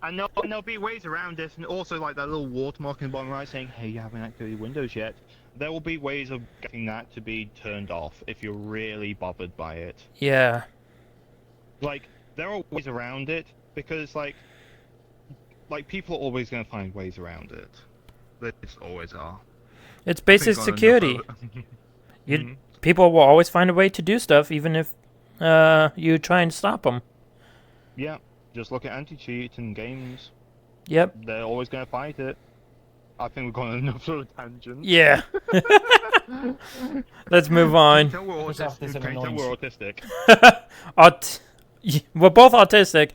And there'll be ways around it, and also that little watermark in the bottom right saying, "Hey, you haven't activated Windows yet." There will be ways of getting that to be turned off if you're really bothered by it. Yeah. Like, there are ways around it because, like people are always going to find ways around it. They just always are. It's basic security. People will always find a way to do stuff, even if you try and stop them. Yeah, just look at anti-cheat in games. Yep. They're always going to fight it. I think we've gone on enough sort of tangent. Yeah. Let's move on. Can you tell we're autistic? We're both autistic.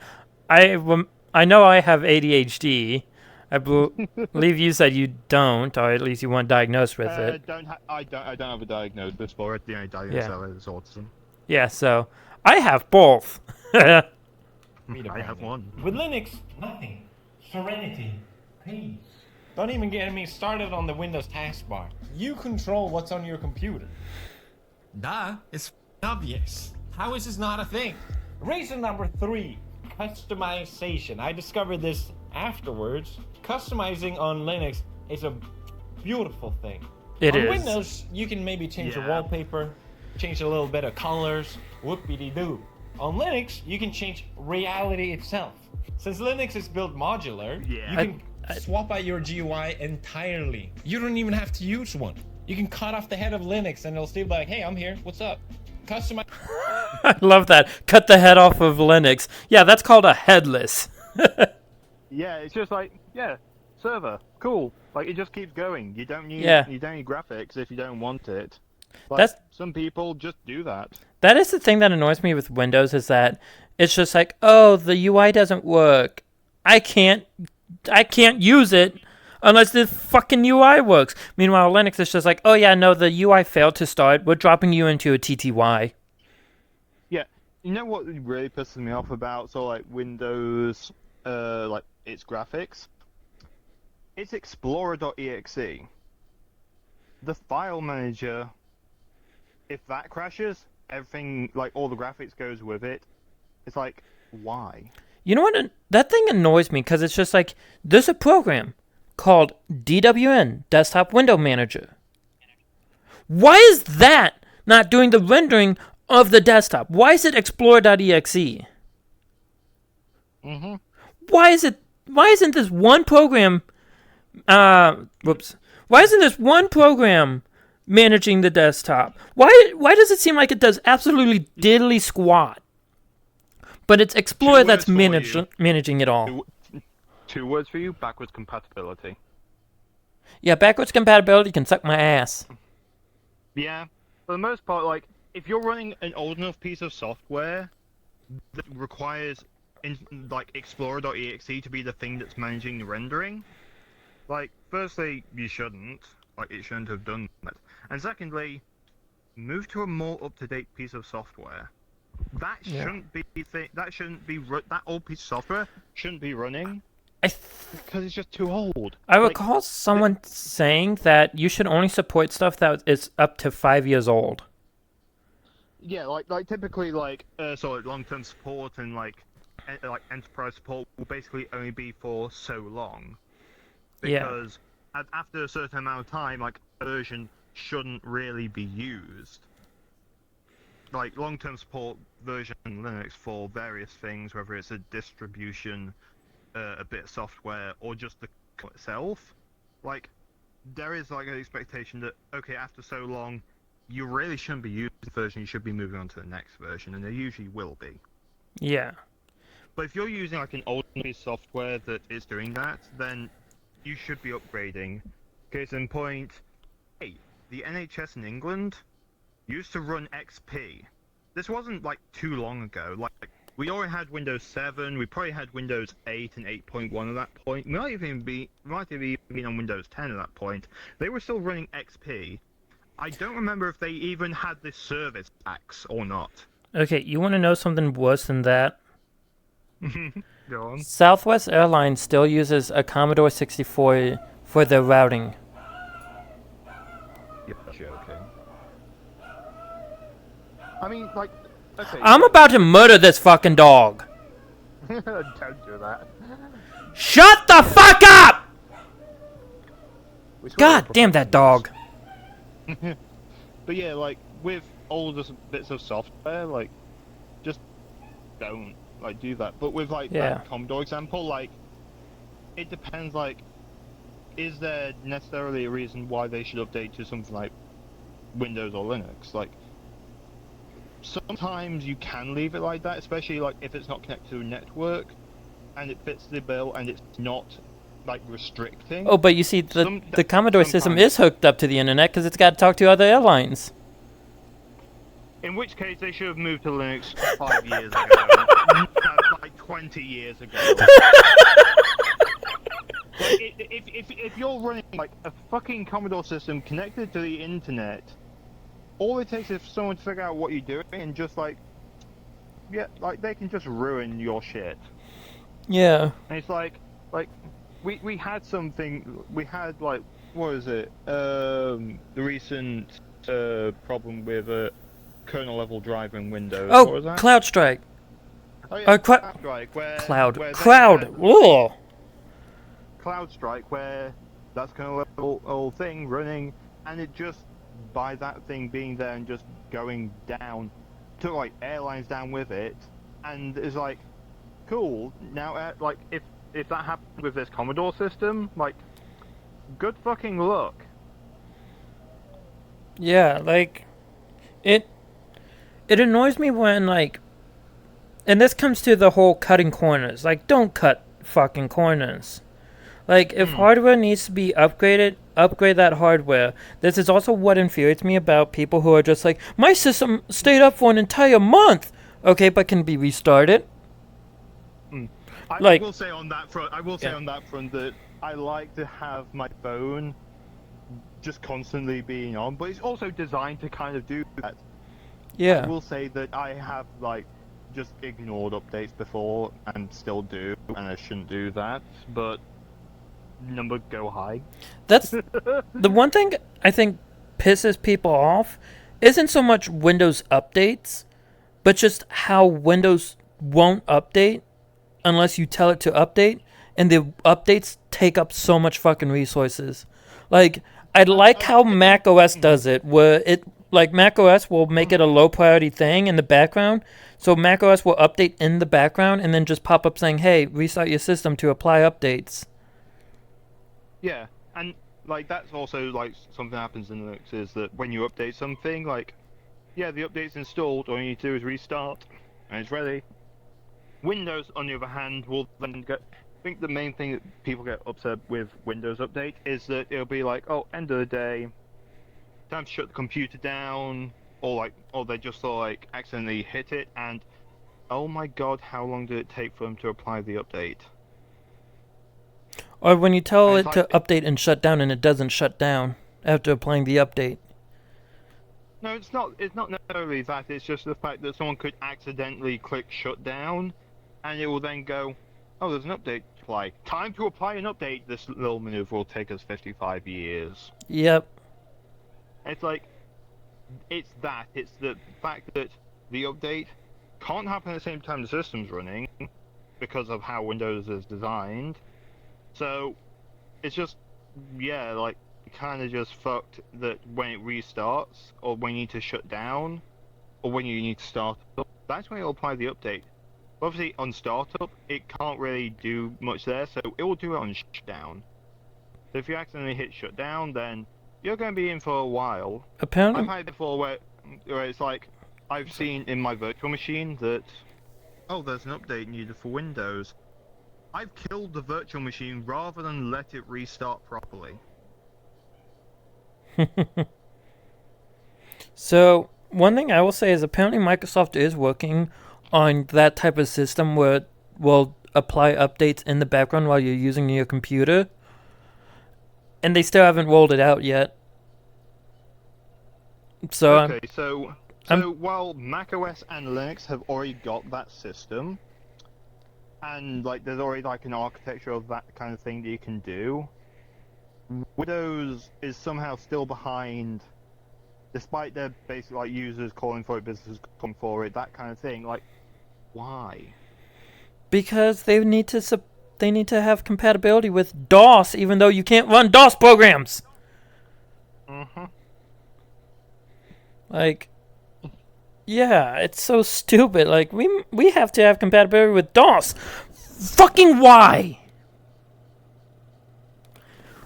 I know I have ADHD. I believe you said you don't, or at least you weren't diagnosed with it. I don't have a diagnosis for it. The only diagnosis I have is autism. Yeah, so I have both. I have one. With Linux, nothing. Serenity. Peace. Don't even get me started on the Windows taskbar. You control what's on your computer. Duh, it's obvious. How is this not a thing? Reason number 3, customization. I discovered this afterwards. Customizing on Linux is a beautiful thing. It is. On Windows, you can maybe change the wallpaper, change a little bit of colors, whoop-de-doo. On Linux, you can change reality itself. Since Linux is built modular, you can swap out your GUI entirely. You don't even have to use one. You can cut off the head of Linux and it'll still be like, hey, I'm here, what's up? Customize. I love that. Cut the head off of Linux. Yeah, that's called a headless. Yeah, it's just like, server, cool. Like, it just keeps going. You don't need graphics if you don't want it. Like, some people just do that. That is the thing that annoys me with Windows, is that it's just like, oh, the UI doesn't work. I can't use it unless the fucking UI works. Meanwhile, Linux is just like, oh yeah, no, the UI failed to start. We're dropping you into a TTY. Yeah, you know what really pisses me off about like Windows, like its graphics? It's Explorer.exe. The file manager, if that crashes, everything, like all the graphics goes with it. It's like, why? You know what? That thing annoys me because it's just like, there's a program called DWN, Desktop Window Manager. Why is that not doing the rendering of the desktop? Why is it Explorer.exe? Mm-hmm. Why isn't this one program, why isn't this one program managing the desktop? Why does it seem like it does absolutely diddly squat? But it's Explorer that's managing it all. Two words for you: backwards compatibility. Yeah, backwards compatibility can suck my ass. Yeah, for the most part, like, if you're running an old enough piece of software that requires, like, Explorer.exe to be the thing that's managing the rendering, like, firstly, you shouldn't. Like, it shouldn't have done that. And secondly, move to a more up-to-date piece of software. That shouldn't be that old piece of software shouldn't be running because it's just too old. I recall someone saying that you should only support stuff that is up to 5 years old. Yeah, like typically long-term support and like enterprise support will basically only be for so long. Because after a certain amount of time, like, a version shouldn't really be used. Like, long-term support version Linux for various things, whether it's a distribution, a bit of software, or just the kernel itself. Like, there is like an expectation that, okay, after so long, you really shouldn't be using the version, you should be moving on to the next version, and there usually will be. Yeah. But if you're using like an old piece of software that is doing that, then you should be upgrading. Case in point, hey, the NHS in England used to run XP. This wasn't like too long ago. Like, we already had Windows 7. We probably had Windows 8 and 8.1 at that point. We might have even been on Windows 10 at that point. They were still running XP. I don't remember if they even had this service packs or not. Okay, you want to know something worse than that? Go on. Southwest Airlines still uses a Commodore 64 for their routing. You're joking. I mean, like, okay. I'm about to murder this fucking dog. Don't do that. Shut the fuck up! God damn that dog. But yeah, like, with older bits of software, like, just don't like do that. But with like Yeah. that Commodore example, like it depends. Like, is there necessarily a reason why they should update to something like Windows or Linux? Like, sometimes you can leave it like that, especially like if it's not connected to a network and it fits the bill and it's not like restricting. Oh, but you see, the Commodore system sometimes- is hooked up to the internet because it's got to talk to other airlines. In which case, they should have moved to Linux 5 years ago. Like 20 years ago. Like, if you're running like a fucking Commodore system connected to the internet, all it takes is for someone to figure out what you're doing and just like, yeah, like they can just ruin your shit. Yeah. And it's like we had something, we had like, what is it? The recent problem with kernel level driver in Windows. What was Oh, that? CloudStrike. Oh, yeah, CloudStrike, where Cloud. Ugh. CloudStrike, where that's kind of a little thing running, and it just, by that thing being there and just going down, took like airlines down with it, and it's like, cool. Now, like if that happened with this Commodore system, like, good fucking luck. Yeah, like, it annoys me when, like, and this comes to the whole cutting corners. Like, don't cut fucking corners. Like, if hardware needs to be upgraded, upgrade that hardware. This is also what infuriates me about people who are just like, my system stayed up for an entire month. Okay, but can be restarted. I will say on that front, that I like to have my phone just constantly being on, but it's also designed to kind of do that. Yeah. I will say that I have like just ignored updates before and still do, and I shouldn't do that, but number go high. That's the one thing I think pisses people off isn't so much Windows updates, but just how Windows won't update unless you tell it to update, and the updates take up so much fucking resources. Like, I like how Mac OS does it, where it, like, Mac OS will make it a low priority thing in the background, so Mac OS will update in the background and then just pop up saying, hey, restart your system to apply updates. Yeah, and like that's also like something that happens in Linux is that when you update something, like, yeah, the update's installed, all you need to do is restart, and it's ready. Windows, on the other hand, will then get. I think the main thing that people get upset with Windows Update is that it'll be like, oh, end of the day, time to shut the computer down, or they just like accidentally hit it, and oh my god, how long did it take for them to apply the update? Or when you tell And it it's to like- update and shut down and it doesn't shut down after applying the update. No, it's not. It's not necessarily that. It's just the fact that someone could accidentally click shut down, and it will then go, "Oh, there's an update to apply. Time to apply an update." This little maneuver will take us 55 years. Yep. It's like, it's that. It's the fact that the update can't happen at the same time the system's running because of how Windows is designed. So, it's just, yeah, like, kind of just fucked that when it restarts, or when you need to shut down, or when you need to start up, that's when it'll apply the update. Obviously, on startup, it can't really do much there, so it will do it on shutdown. So if you accidentally hit shutdown, then you're going to be in for a while. Apparently, I've had it before where it's like, I've seen in my virtual machine that, oh, there's an update needed for Windows. I've killed the virtual machine rather than let it restart properly. So, one thing I will say is apparently Microsoft is working on that type of system where it will apply updates in the background while you're using your computer. And they still haven't rolled it out yet. So, Okay, so while macOS and Linux have already got that system, and like there's already like an architecture of that kind of thing that you can do, Windows is somehow still behind, despite their basic like users calling for it, businesses calling for it, that kind of thing. Like, why? because they need to have compatibility with DOS, even though you can't run DOS programs. Mm-hmm. Like, Yeah, it's so stupid. Like, we have to have compatibility with DOS. Fucking why?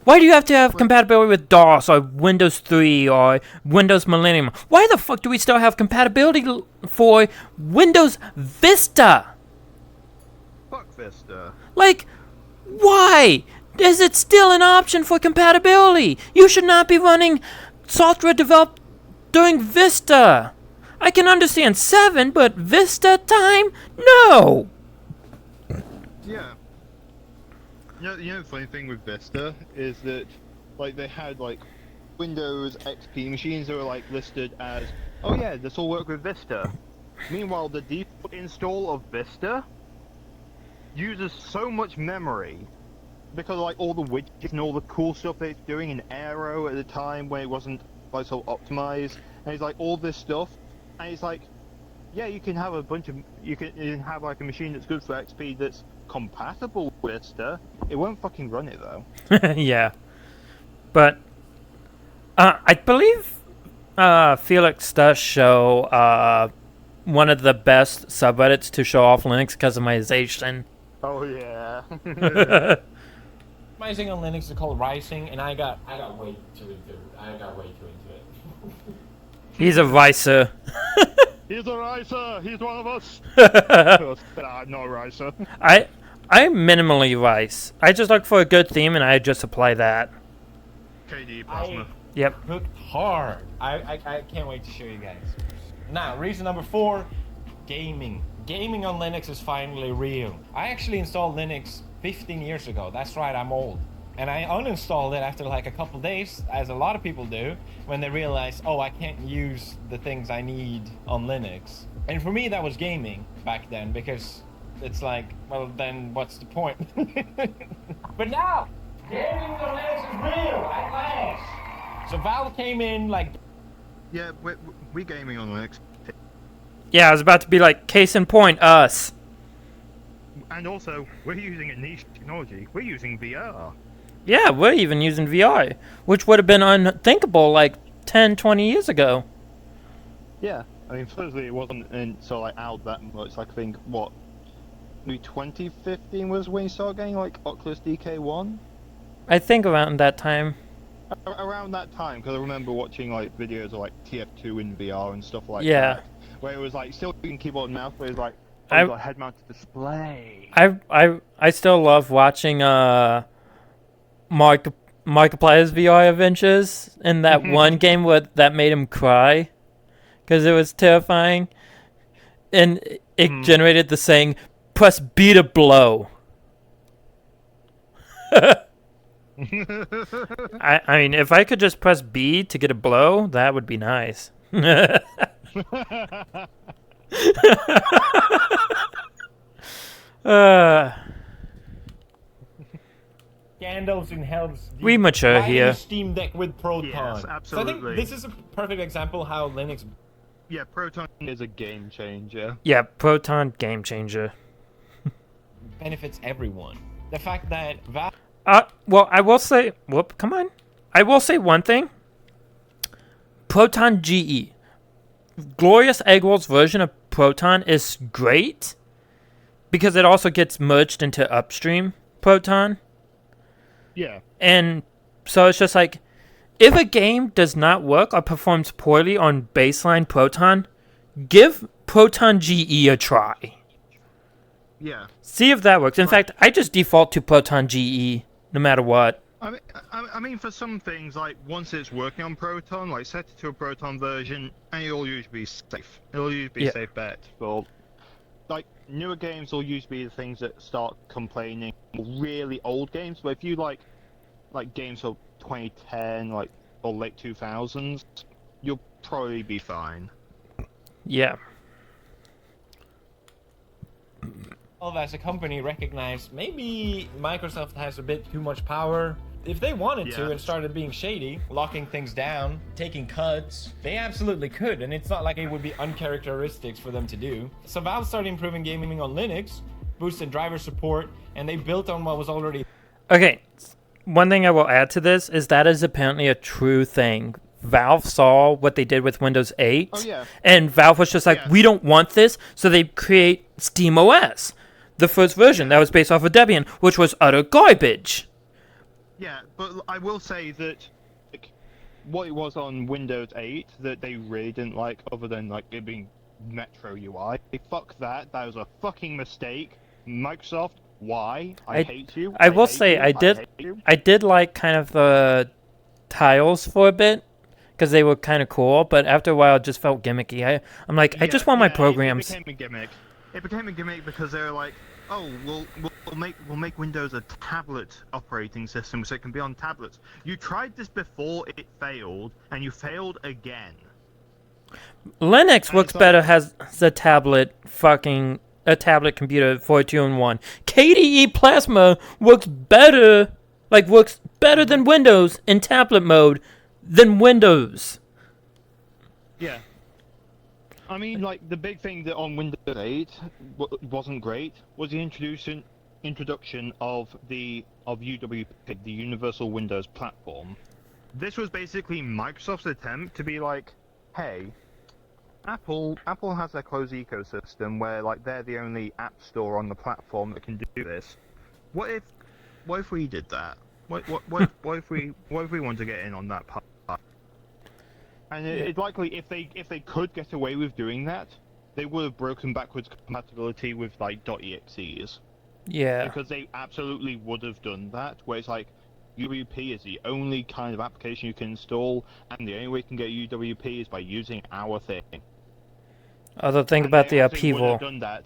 Why do you have to have compatibility with DOS or Windows 3 or Windows Millennium? Why the fuck do we still have compatibility for Windows Vista? Fuck Vista. Like, why? Is it still an option for compatibility? You should not be running software developed during Vista. I can understand 7, but Vista time? No! Yeah. You know the funny thing with Vista is that, like, they had, like, Windows XP machines that were, like, listed as, oh yeah, this will work with Vista. Meanwhile, the default install of Vista uses so much memory because, like, all the widgets and all the cool stuff that it's doing in Aero at the time when it wasn't, like, so optimized, and it's, like, all this stuff, and it's like, yeah, you can have you can have, like, a machine that's good for XP that's compatible with Vista. It won't fucking run it though. Yeah. But I believe Felix does show one of the best subreddits to show off Linux customization. Oh yeah. Customizing on Linux is called Rising, and I got way too into it. He's a ricer. He's a ricer. He's one of us. I'm not a ricer. I minimally rice. I just look for a good theme and I just apply that. KD plasma. Yep. Hooked hard. I can't wait to show you guys. Now, reason number 4, gaming. Gaming on Linux is finally real. I actually installed Linux 15 years ago. That's right, I'm old. And I uninstalled it after like a couple days, as a lot of people do, when they realize, oh, I can't use the things I need on Linux. And for me, that was gaming back then, because it's like, well, then what's the point? But now, gaming on Linux is real, at last. So Valve came in like... Yeah, we gaming on Linux. Yeah, I was about to be like, case in point, us. And also, we're using a niche technology. We're using VR. Yeah, we're even using VR, which would have been unthinkable like 10, 20 years ago. Yeah, I mean, firstly, it wasn't like out that much. Like, I think what, maybe 2015 was when you started getting like Oculus DK1. I think around that time. Around that time, because I remember watching like videos of like TF2 in VR and stuff like Yeah. that, where it was like still using keyboard and mouse, but it was like a head-mounted display. I still love watching Markiplier's VR adventures and that one game that made him cry because it was terrifying, and it generated the saying, "Press B to blow." I mean, if I could just press B to get a blow, that would be nice. Candles in Hell's Deep. We mature Why here. Steam Deck with Proton. Yes, So I think absolutely. this is a perfect example how Linux Yeah, Proton is a game changer. Yeah, Proton game changer. benefits everyone. The fact that Valve Well, I will say, come on. I will say one thing. Proton GE. Glorious Eggwell's version of Proton is great because it also gets merged into upstream Proton. Yeah. And so it's just like, if a game does not work or performs poorly on baseline Proton, give Proton GE a try. Yeah. See if that works. In fact, I just default to Proton GE no matter what. I mean, for some things, like, once it's working on Proton, like, set it to a Proton version, and it'll usually be safe. It'll usually be a safe bet. But, like, newer games will usually be the things that start complaining. Really old games, but if you, like games of 2010, like, or late 2000s, you'll probably be fine. Yeah. as a company recognized maybe Microsoft has a bit too much power. If they wanted to and started being shady, locking things down, taking cuts, they absolutely could, and it's not like it would be uncharacteristics for them to do. So Valve started improving gaming on Linux, boosted driver support, and they built on what was already... Okay, one thing I will add to this is that is apparently a true thing Valve saw what they did with Windows 8, Oh yeah. and Valve was just like, Yeah. we don't want this, so they create SteamOS, the first version that was based off of Debian, which was utter garbage. Yeah, but I will say that like, what it was on Windows 8 that they really didn't like, other than like it being Metro UI. Fuck that. That was a fucking mistake. Microsoft, why? I hate you. I will hate say you, I did hate you. I did like kind of the tiles for a bit because they were kind of cool, but after a while it just felt gimmicky. I'm like, I just want my programs. It became a gimmick. It became a gimmick because they were like, oh, we'll make Windows a tablet operating system so it can be on tablets. You tried this before, it failed, and you failed again. Linux And works it's like- better has a tablet computer for a 2-in-1. KDE Plasma works better than Windows in tablet mode than Windows. Yeah. I mean, like, the big thing that on Windows 8 wasn't great was the introduction of UWP, the Universal Windows Platform. This was basically Microsoft's attempt to be like, hey, Apple has their closed ecosystem where like they're the only app store on the platform that can do this. What if we did that? What if we want to get in on that part? And it's likely if they could get away with doing that, they would have broken backwards compatibility with like .exes. Yeah. Because they absolutely would have done that, where it's like UWP is the only kind of application you can install, and the only way you can get UWP is by using our thing. Other thing And about they the absolutely would upheaval. have done that,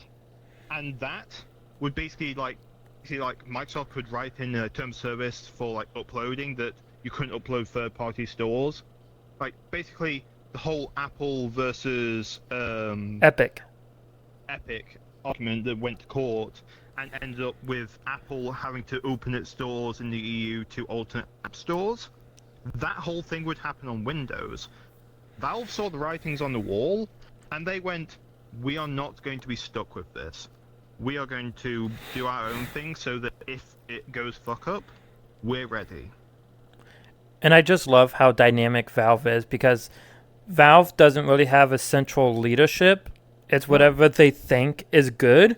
and that would basically like Microsoft could write in a term of service for like uploading that you couldn't upload third-party stores. Like basically the whole Apple versus Epic. Epic argument that went to court and ended up with Apple having to open its stores in the EU to alternate app stores. That whole thing would happen on Windows. Valve saw the writings on the wall, and they went, we are not going to be stuck with this. We are going to do our own thing so that if it goes fuck up, we're ready. And I just love how dynamic Valve is because Valve doesn't really have a central leadership. It's whatever they think is good.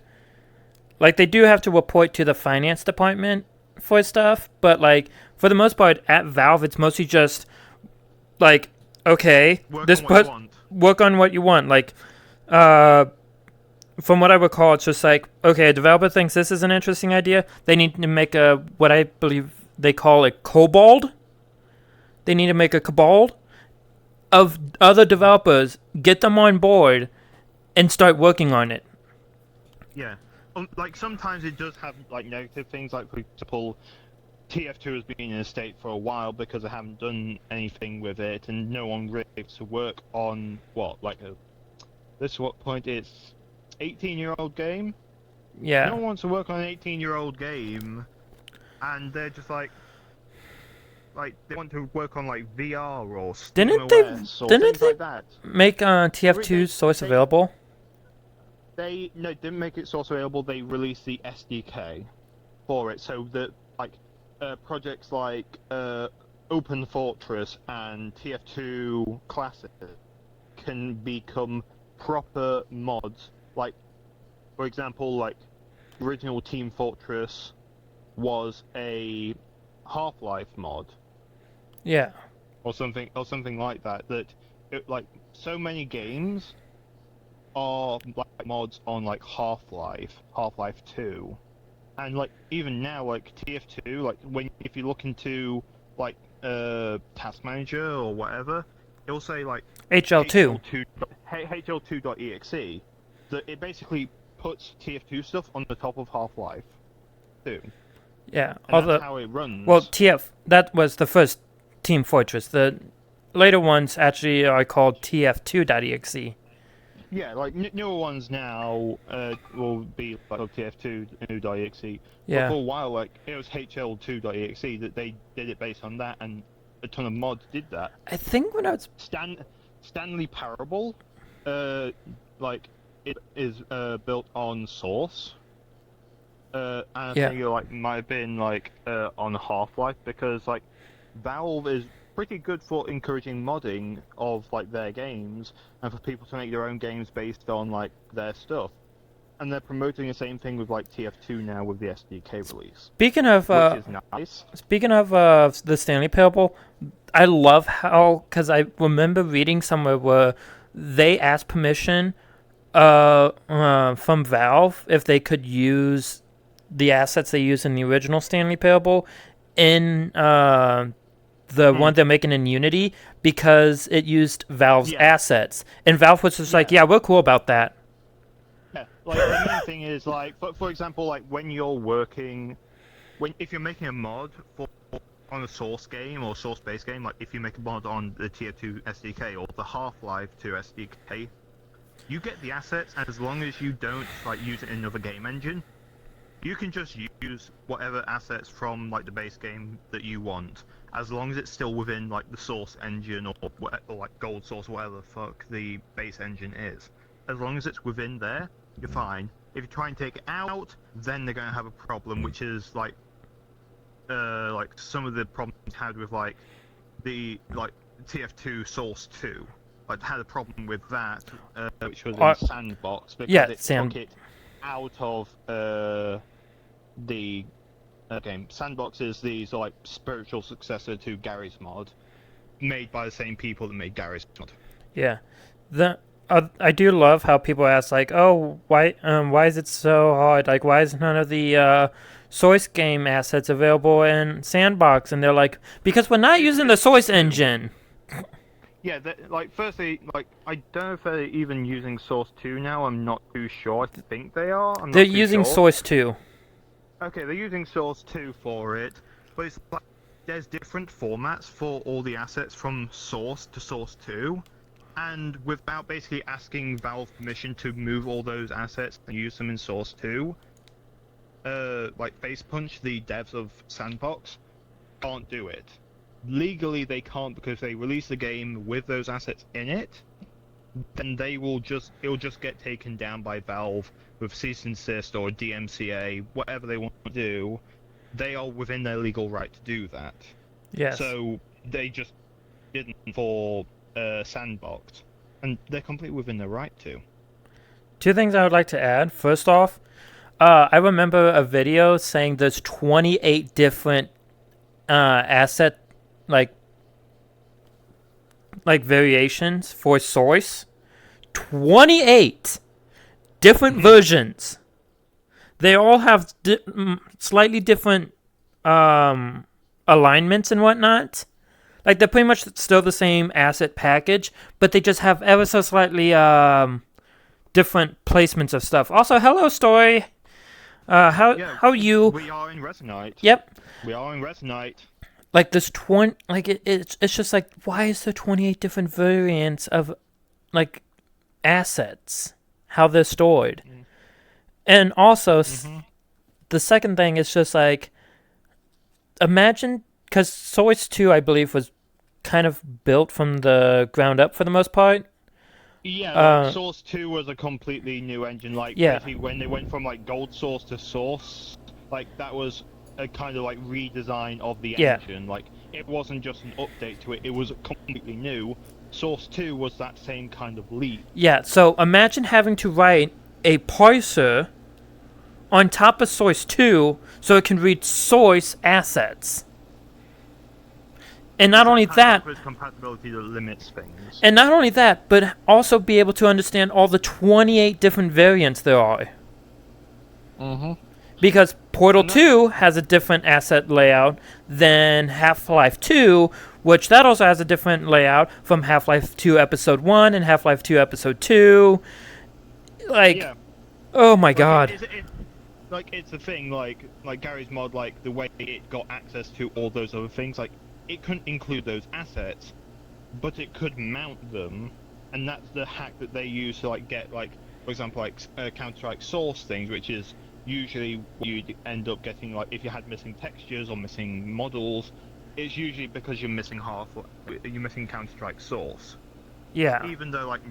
Like, they do have to report to the finance department for stuff, but, like, for the most part, at Valve, it's mostly just, like, okay, work on what you want. Like, from what I recall, it's just like, okay, a developer thinks this is an interesting idea. They need to make what I believe they call a kobold. They need to make a cabal of other developers, get them on board, and start working on it. Yeah. Like, sometimes it does have, like, negative things, like, for example, TF2 has been in a state for a while because they haven't done anything with it, and no one really gets to work on, point it's 18-year-old game? Yeah. No one wants to work on an 18-year-old game, and they're just like, they want to work on, like, VR or Didn't SteamOS or they things like that. make TF2 source available? They didn't make it source available. They released the SDK for it, so that like projects like Open Fortress and TF2 Classic can become proper mods. Like, for example, like original Team Fortress was a Half-Life mod. Yeah. Or something like that. Like so many games are like mods on like Half-Life 2, and like even now like TF2, like if you look into like Task Manager or whatever, it'll say like HL2. HL2.exe. That it basically puts TF2 stuff on the top of Half-Life 2. Yeah. And that's how it runs. Well, that was the first Team Fortress. The later ones actually are called TF2.exe. Yeah, like newer ones now will be like TF2.exe. Yeah. But for a while, like it was HL2.exe that they did it based on that, and a ton of mods did that. I think when I was Stanley Parable, like it is built on Source. And I think it like might have been like on Half-Life because like Valve is pretty good for encouraging modding of like their games and for people to make their own games based on like their stuff. And they're promoting the same thing with like TF2 now with the SDK release, Speaking of which is nice. the Stanley Parable, I love how, because I remember reading somewhere where they asked permission from Valve if they could use the assets they used in the original Stanley Parable in the one they're making in Unity, because it used Valve's assets. And Valve was just like, yeah, we're cool about that. Yeah, like the main thing is like, for example, like when you're working, if you're making a mod on a source game or source-based game, like if you make a mod on the Tier 2 SDK or the Half-Life 2 SDK, you get the assets, and as long as you don't like use it in another game engine, you can just use whatever assets from like the base game that you want, as long as it's still within like the source engine or like Gold Source or whatever the fuck the base engine is. As long as it's within there, you're fine. If you try and take it out, then they're gonna have a problem, which is like some of the problems had with like the TF2 Source 2. Like had a problem with that, which was in Sandbox because it took it out of the game. Sandbox is the like spiritual successor to Garry's Mod, made by the same people that made Garry's Mod. Yeah, I do love how people ask like, oh, why is it so hard? Like, why is none of the Source game assets available in Sandbox? And they're like, because we're not using the Source engine. Yeah, like firstly, like I don't know if they're even using Source 2 now. I'm not too sure. I think they are. They're using Source 2. Okay, they're using Source 2 for it, but it's like there's different formats for all the assets from Source to Source 2, and without basically asking Valve permission to move all those assets and use them in Source 2, like Facepunch, the devs of Sandbox, can't do it. Legally they can't, because they release the game with those assets in it, then it'll just get taken down by Valve with cease and desist or DMCA, whatever they want to do. They are within their legal right to do that. Yes. So they just didn't for Sandbox, and they're completely within their right to. Two things I would like to add. First off, I remember a video saying there's 28 different asset like variations for Source. 28 different versions. They all have slightly different alignments and whatnot. Like they're pretty much still the same asset package, but they just have ever so slightly different placements of stuff. Also, hello, Story. How are you? We are in Resonite. Yep. We are in Resonite. Like this it's just like, why is there 28 different variants of like assets, how they're stored? And also the second thing is just like, imagine, because Source 2 I believe was kind of built from the ground up for the most part. Yeah, like Source 2 was a completely new engine. Like basically when they went from like Gold Source to Source, like that was a kind of like redesign of the engine. Like it wasn't just an update to it, it was completely new. Source 2 was that same kind of leap. Yeah, so imagine having to write a parser on top of Source 2 so it can read Source assets. And not only that, compatibility that limits things. And not only that, but also be able to understand all the 28 different variants there are. Because Portal 2 has a different asset layout than Half-Life 2, which that also has a different layout from Half-Life 2 Episode 1 and Half-Life 2 Episode 2. Like, oh my god. It's a thing, like Garry's Mod, like, the way it got access to all those other things, like, it couldn't include those assets, but it could mount them, and that's the hack that they use to, like, get, like, for example, like, Counter-Strike Source things, which is usually you'd end up getting, like, if you had missing textures or missing models, it's usually because you're missing Counter-Strike Source. Yeah. Even though, like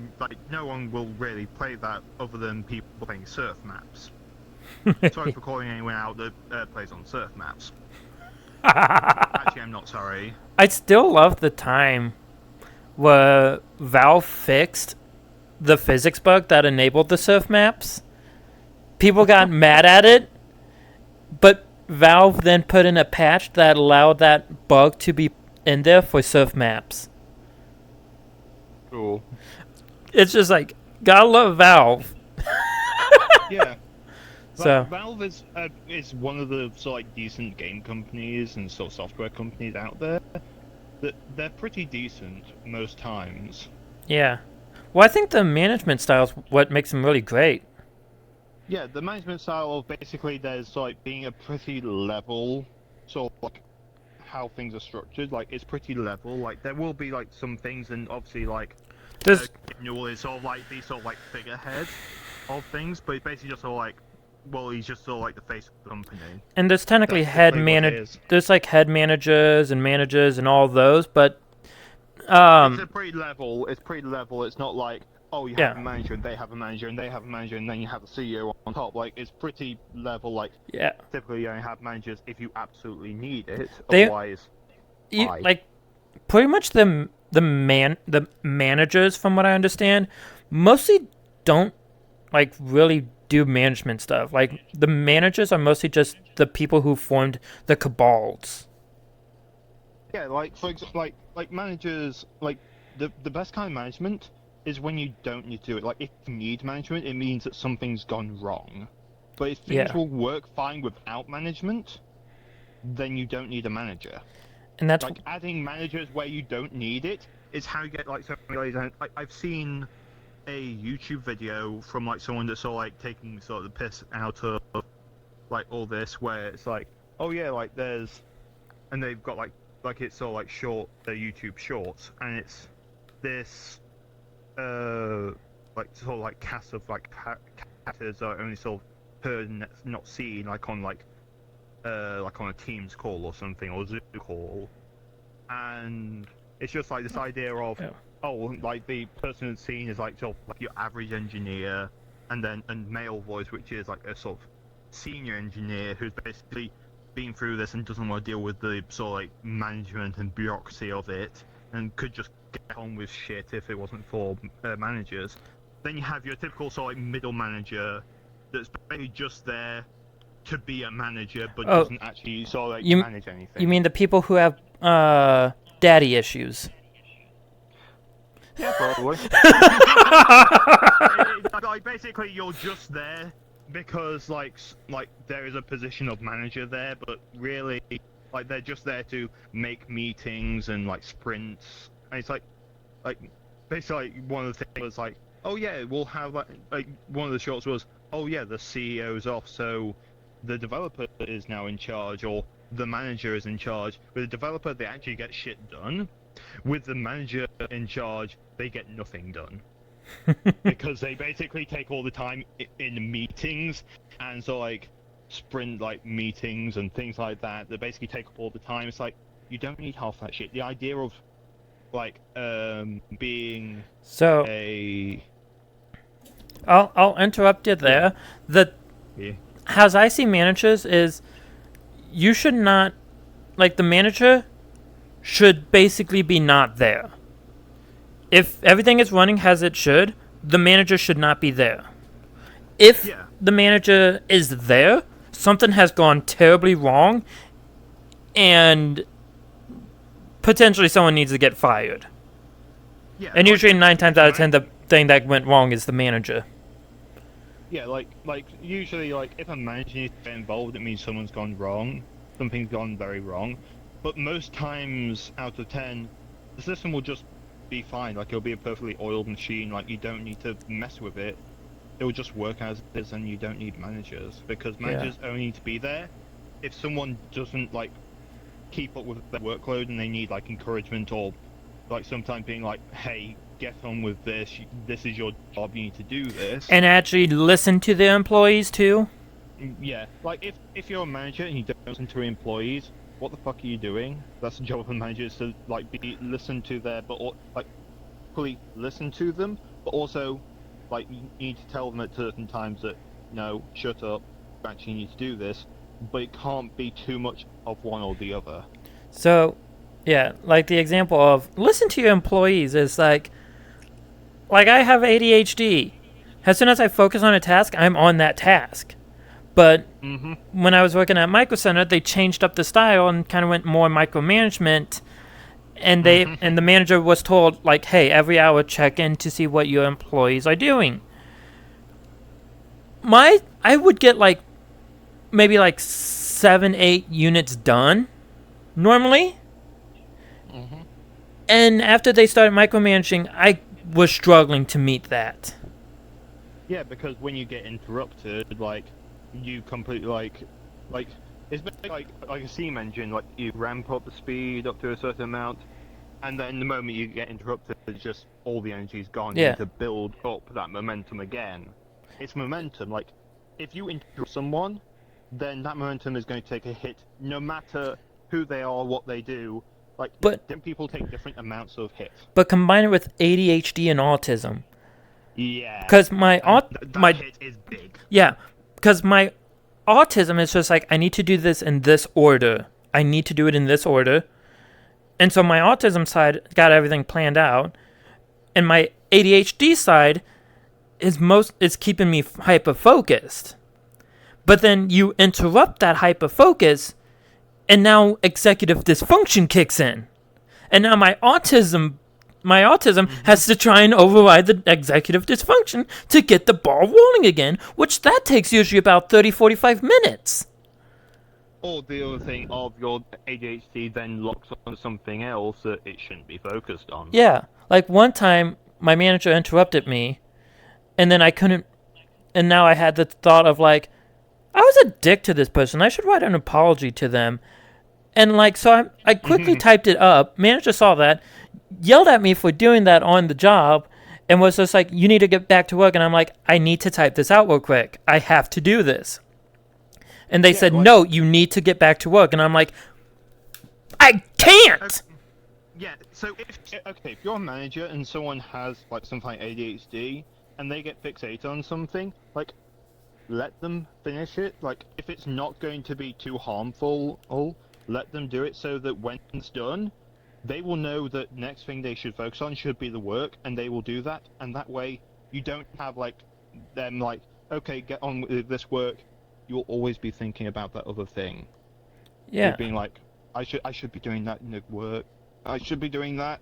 no one will really play that other than people playing surf maps. Sorry for calling anyone out that plays on surf maps. Actually, I'm not sorry. I still love the time where Valve fixed the physics bug that enabled the surf maps. People got mad at it, but Valve then put in a patch that allowed that bug to be in there for surf maps. Cool. It's just like, gotta love Valve. Yeah. So Valve is one of the sort of like decent game companies and sort of software companies out there. That they're pretty decent most times. yeah. Well, I think the management style is what makes them really great. Yeah, the management style of basically there's like being a pretty level sort of like how things are structured. Like it's pretty level. Like there will be like some things, and obviously like There's Newell is sort of like these sort of like figurehead of things, but it's basically just sort of like, well, he's just sort of like the face of the company. and there's technically That's head typically what it managers. is. There's like head managers and all those, but It's a pretty level. It's pretty level. It's not like, oh, you have Yeah. a manager and they have a manager and they have a manager and then you have a CEO on top. Like it's pretty level. Like yeah. typically you only have managers if you absolutely need it. They- Otherwise, Why? Like pretty much the managers, from what I understand, mostly don't like really do management stuff. Like the managers are mostly just the people who formed the cabals. yeah, like for example, like managers, like the best kind of management is when you don't need to do it. Like if you need management, it means that something's gone wrong. But if things Yeah. will work fine without management, then you don't need a manager. And that's Like adding managers where you don't need it is how you get like so many guys. I've seen a YouTube video from like someone that's sort of like taking sort of the piss out of like all this, where it's like, oh yeah, like there's, and they've got like it's sort of like short, YouTube shorts, and it's this like sort of like cast of like characters that are only sort of heard and not seen, like on a Teams call or something, or Zoom call, and it's just like this idea of, Yeah. oh, like the person that's seen is like sort of like your average engineer, and male voice, which is like a sort of senior engineer who's basically been through this and doesn't want to deal with the sort of like management and bureaucracy of it, and could just get on with shit if it wasn't for managers. Then you have your typical sort of like middle manager that's basically just there to be a manager, but Oh, doesn't actually sort of like you- manage anything. You mean the people who have daddy issues? Yeah, probably. Like basically, you're just there because like there is a position of manager there, but really, like they're just there to make meetings and like sprints. And it's like basically like, one of the things was like, oh yeah, we'll have like one of the shorts was, oh yeah, the CEO's off, so the developer is now in charge, or the manager is in charge. With the developer, they actually get shit done. With the manager in charge, they get nothing done. Because they basically take all the time in meetings, and so like sprint like meetings and things like that. They basically take up all the time. It's like, you don't need half that shit. The idea of like being So a I'll interrupt you there. The yeah. As I see managers is, you should not, like the manager should basically be not there. If everything is running as it should, the manager should not be there. If Yeah. the manager is there, something has gone terribly wrong, and potentially someone needs to get fired. Yeah, And like- usually 9 times out of 10, right? the thing that went wrong is the manager. Yeah, like usually, like if a manager needs to get involved, it means someone's gone wrong, something's gone very wrong. But most times out of 10, the system will just be fine. Like it'll be a perfectly oiled machine. Like you don't need to mess with it. It will just work as it is, and you don't need managers, because managers only need to be there if someone doesn't like keep up with their workload and they need like encouragement, or like sometimes being like, hey, get on with this. This is your job. You need to do this. And actually listen to their employees too. Yeah, like if you're a manager and you don't listen to your employees, what the fuck are you doing? That's the job of a manager, is to like listen to their, like fully listen to them, but also like you need to tell them at certain times that no, shut up, you actually need to do this, but it can't be too much of one or the other. So, yeah, like the example of listen to your employees is like I have ADHD. As soon as I focus on a task, I'm on that task. But Mm-hmm. when I was working at Micro Center, they changed up the style and kind of went more micromanagement. And and the manager was told like, "Hey, every hour check in to see what your employees are doing." I would get like maybe like 7-8 units done normally. Mm-hmm. And after they started micromanaging, I was struggling to meet that. Yeah, because when you get interrupted, like you completely like it's basically like a steam engine. Like you ramp up the speed up to a certain amount, and then the moment you get interrupted, it's just all the energy's gone. You Yeah. need to build up that momentum again. It's momentum. Like if you interrupt someone, then that momentum is going to take a hit, no matter who they are, what they do. Like But different people take different amounts of hits. but combine it with ADHD and autism, Yeah. because my That hit is big. yeah, because my autism is just like I need to do this in this order. I need to do it in this order, and so my autism side got everything planned out, and my ADHD side is keeping me hyper focused. But then you interrupt that hyper focus, and now executive dysfunction kicks in. And now my autism has to try and override the executive dysfunction to get the ball rolling again, which that takes usually about 30-45 minutes. Or the other thing of your ADHD then locks on something else that it shouldn't be focused on. Yeah, like one time my manager interrupted me, and then I couldn't, and now I had the thought of like, I was a dick to this person. I should write an apology to them. And like, so I quickly typed it up. Manager saw that, yelled at me for doing that on the job, and was just like, "You need to get back to work." And I'm like, "I need to type this out real quick. I have to do this." And they said, like- "No, you need to get back to work." And I'm like, "I can't." Yeah, so if you're a manager and someone has like something like ADHD and they get fixated on something, like let them finish it. Like if it's not going to be too harmful, let them do it so that when it's done, they will know that next thing they should focus on should be the work, and they will do that. And that way, you don't have like them like, okay, get on with this work. You'll always be thinking about that other thing. Yeah. You're being like, I should be doing that in the work. I should be doing that.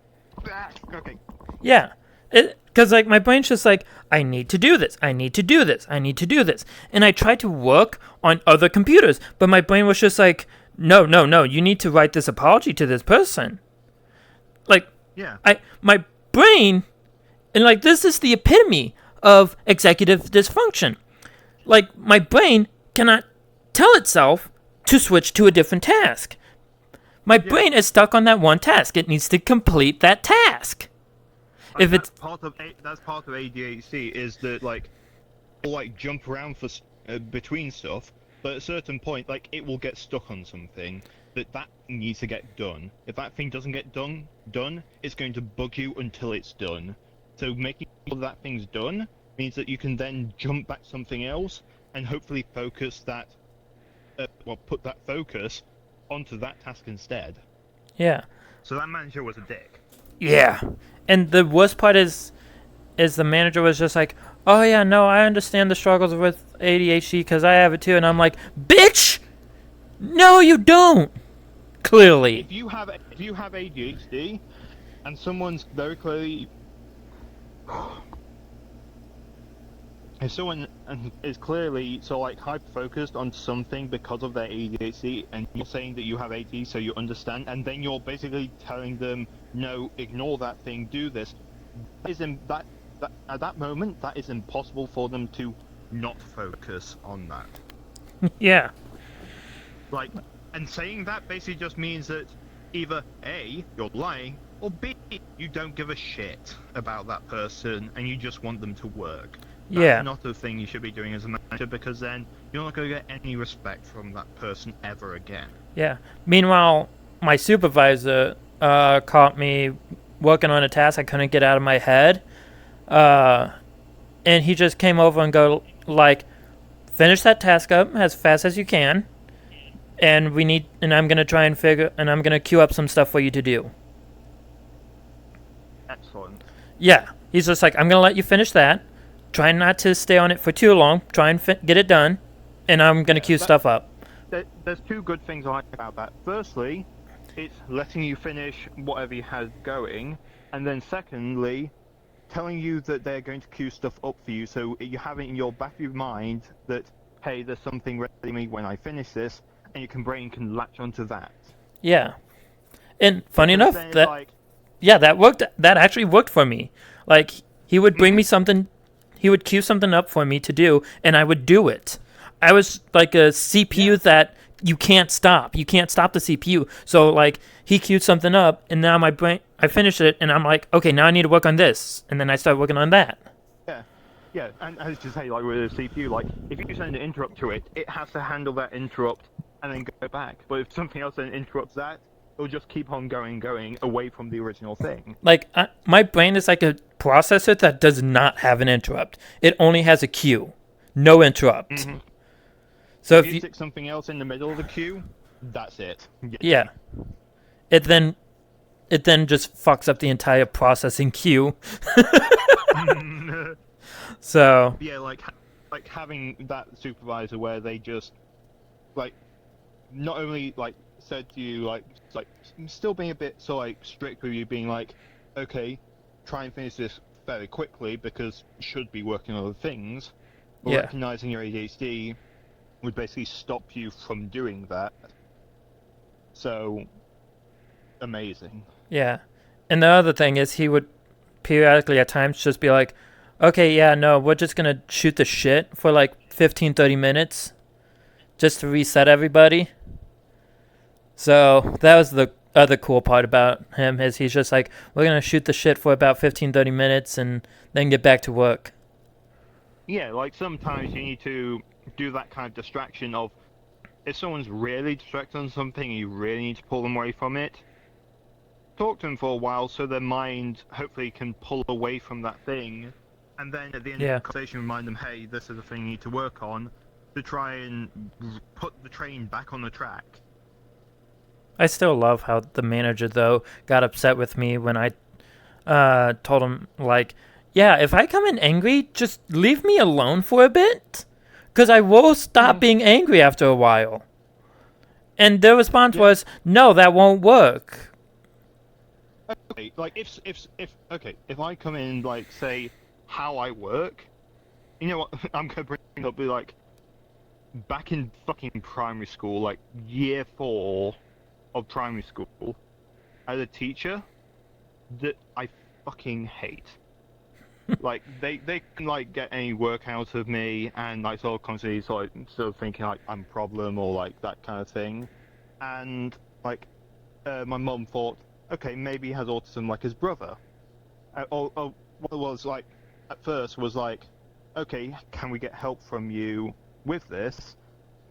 Okay. Yeah. Because, like, my brain's just like, I need to do this. I need to do this. I need to do this. And I tried to work on other computers, but my brain was just like, no. You need to write this apology to this person. Like, Yeah. my brain, and, like, this is the epitome of executive dysfunction. Like, my brain cannot tell itself to switch to a different task. My brain is stuck on that one task. It needs to complete that task. If it's That's part of ADHD is that like, it'll, like jump around for between stuff, but at a certain point, like it will get stuck on something that thing needs to get done. If that thing doesn't get done, it's going to bug you until it's done. So making sure that thing's done means that you can then jump back to something else and hopefully focus that, put that focus onto that task instead. yeah. So that manager was a dick. Yeah. And the worst part is the manager was just like, "Oh yeah, no, I understand the struggles with ADHD because I have it too." And I'm like, "Bitch, no, you don't." Clearly. If you have ADHD, and someone's very clearly, if someone is clearly so like hyper focused on something because of their ADHD, and you're saying that you have ADHD so you understand, and then you're basically telling them, no, ignore that thing, do this, that at that moment that is impossible for them to not focus on that. Yeah. Like, and saying that basically just means that either A, you're lying, or B, you don't give a shit about that person and you just want them to work. That's Yeah. not a thing you should be doing as a manager, because then you're not going to get any respect from that person ever again. Yeah. Meanwhile, my supervisor caught me working on a task I couldn't get out of my head. And he just came over and go like, finish that task up as fast as you can. and I'm gonna try and I'm gonna queue up some stuff for you to do. Excellent. Yeah, he's just like, I'm gonna let you finish that. Try not to stay on it for too long. Try and get it done, and I'm gonna queue stuff up. There's two good things I like about that. Firstly, it's letting you finish whatever you had going, and then secondly, telling you that they're going to queue stuff up for you, so you have it in your back of your mind that, hey, there's something ready for me when I finish this, and your brain can latch onto that. Yeah, and funny enough, Then it's that like, yeah, that worked. That actually worked for me. Like he would bring me something, he would queue something up for me to do, and I would do it. I was like a CPU that you can't stop. You can't stop the CPU. So like he queued something up, and now my brain, I finished it, and I'm like, okay, now I need to work on this, and then I start working on that. yeah, and as you say, like with a CPU, like if you send an interrupt to it, it has to handle that interrupt and then go back. But if something else then interrupts that, it'll just keep on going away from the original thing. Like my brain is like a processor that does not have an interrupt. It only has a queue, no interrupt. Mm-hmm. So if you stick something else in the middle of the queue, that's it. Yeah. It then just fucks up the entire processing queue. So yeah, like having that supervisor where they just like not only like said to you like still being a bit so like strict with you, being like, okay, try and finish this fairly quickly because you should be working on other things. But recognizing your ADHD would basically stop you from doing that. So amazing. Yeah. And the other thing is he would periodically at times just be like, okay, yeah, no, we're just going to shoot the shit for like 15-30 minutes just to reset everybody. So that was the other cool part about him, is he's just like, we're going to shoot the shit for about 15-30 minutes and then get back to work. Yeah, like sometimes you need to do that kind of distraction of, if someone's really distracted on something and you really need to pull them away from it, talk to them for a while so their mind hopefully can pull away from that thing, and then at the end of the conversation remind them, hey, this is the thing you need to work on, to try and put the train back on the track. I still love how the manager, though, got upset with me when I told him, like, yeah, if I come in angry, just leave me alone for a bit, because I will stop being angry after a while. And their response was, no, that won't work. Okay, like if I come in like say how I work, you know what I'm gonna bring up, be like back in fucking primary school, like year 4 of primary school, as a teacher that I fucking hate. Like they can like get any work out of me and like sort of constantly sort of thinking like I'm a problem or like that kind of thing, and like my mum thought, okay, maybe he has autism like his brother. Or what it was like at first was like, okay, can we get help from you with this?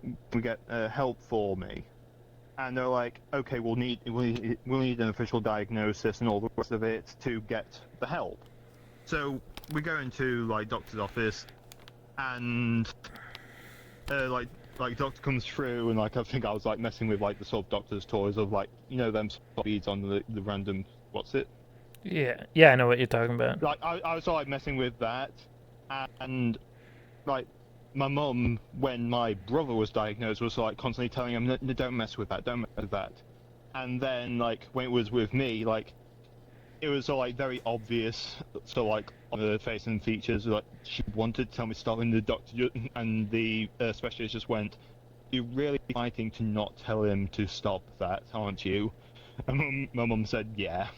Can we get help for me? And they're like, okay, we'll need an official diagnosis and all the rest of it to get the help. So we go into like doctor's office, and like doctor comes through, and like I think I was like messing with like the sort of doctor's toys of like, you know, them beads on the random, what's it? Yeah, I know what you're talking about. Like I was like messing with that, and like my mum, when my brother was diagnosed, was like constantly telling him, no, don't mess with that, don't mess with that. And then like when it was with me, like it was like very obvious, so like on the face and features, like she wanted to tell me to stop, and the doctor and the specialist just went, "You're really fighting to not tell him to stop that, aren't you?" And my mum said, "Yeah."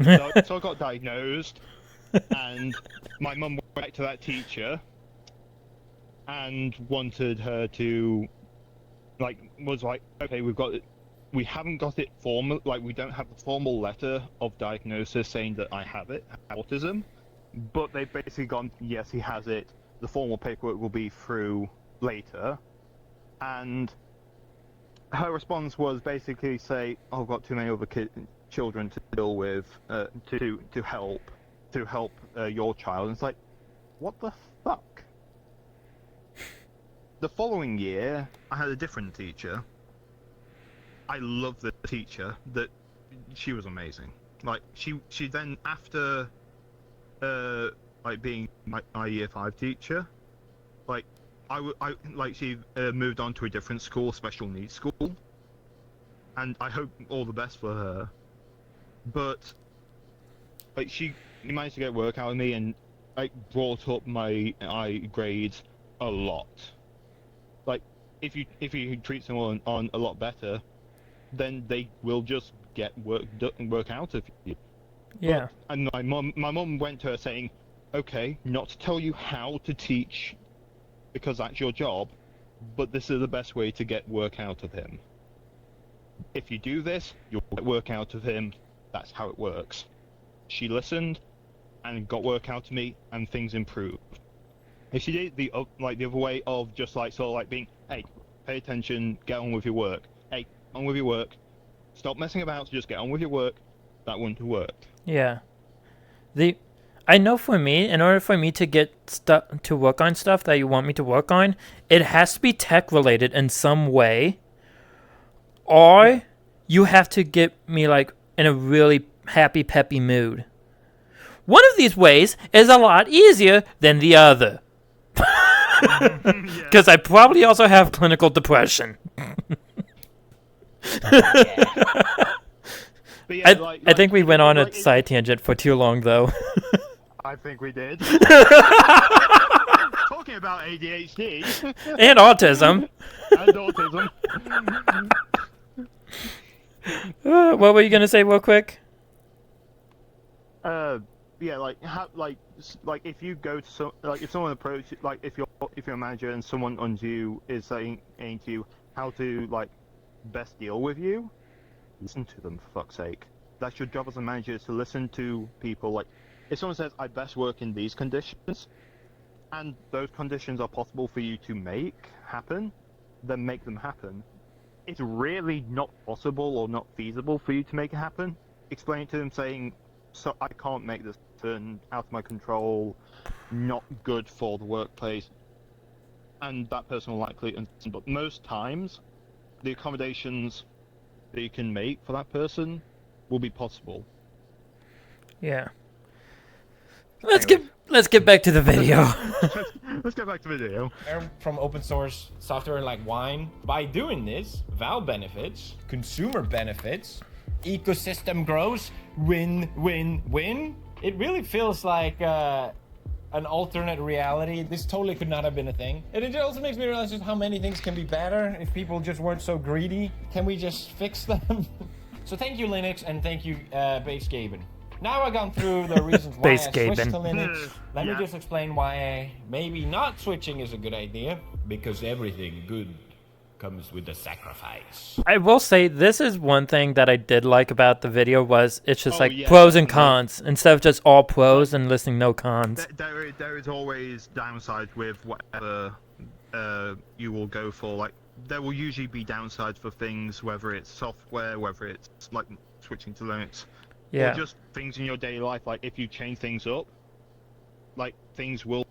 So I got diagnosed, and my mum went back to that teacher and wanted her to, like, was like, okay, we haven't got it formal, like we don't have the formal letter of diagnosis saying that I have autism, but they've basically gone, yes, he has it. The formal paperwork will be through later, and her response was basically say, "Oh, I've got too many other children to deal with to help your child." And it's like, what the fuck? The following year, I had a different teacher I love the teacher. That she was amazing. Like she then after like being my year 5 teacher, like she moved on to a different school, special needs school, and I hope all the best for her. But like she managed to get work out of me and like brought up my grades a lot. Like if you treat someone on a lot better, then they will just get work out of you. Yeah. But, and my mum went to her saying, "Okay, not to tell you how to teach, because that's your job, but this is the best way to get work out of him. If you do this, you'll get work out of him. That's how it works." She listened and got work out of me, and things improved. If she did the other way of just like sort of like being, "Hey, pay attention, get on with your work. Hey, on with your work. Stop messing about, just get on with your work," that wouldn't have worked. Yeah. I know for me, in order for me to get stuff to work on stuff that you want me to work on, it has to be tech related in some way, or you have to get me like in a really happy, peppy mood. One of these ways is a lot easier than the other. Because I probably also have clinical depression. But yeah, I think we went on a side tangent for too long, though. I think we did. Talking about ADHD And autism. and autism. What were you gonna say, real quick? Yeah, like if you go to if someone approaches, like if you're a manager and someone under you is saying to you how to like best deal with you, listen to them, for fuck's sake. That's your job as a manager, is to listen to people. Like if someone says, "I best work in these conditions," and those conditions are possible for you to make happen, then make them happen. It's really not possible or not feasible for you to make it happen. Explain it to them, saying, "So I can't make this turn, out of my control, not good for the workplace," and that person will likely understand. But most times, the accommodations that you can make for that person will be possible. Yeah. Let's get back to the video. Let's get back to the video. From open source software like Wine. By doing this, Valve benefits, consumer benefits, ecosystem grows, win, win, win. It really feels like an alternate reality. This totally could not have been a thing. And it also makes me realize just how many things can be better if people just weren't so greedy. Can we just fix them? So thank you, Linux, and thank you, Base Gaben. Now I've gone through the reasons why I switched to Linux. Let me just explain why maybe not switching is a good idea. Because everything good comes with a sacrifice. I will say this is one thing that I did like about the video was it's just pros and cons instead of just all pros and listing no cons. There is always downsides with whatever you will go for. Like there will usually be downsides for things, whether it's software, whether it's like switching to Linux. Yeah. Or just things in your daily life, like if you change things up, like things will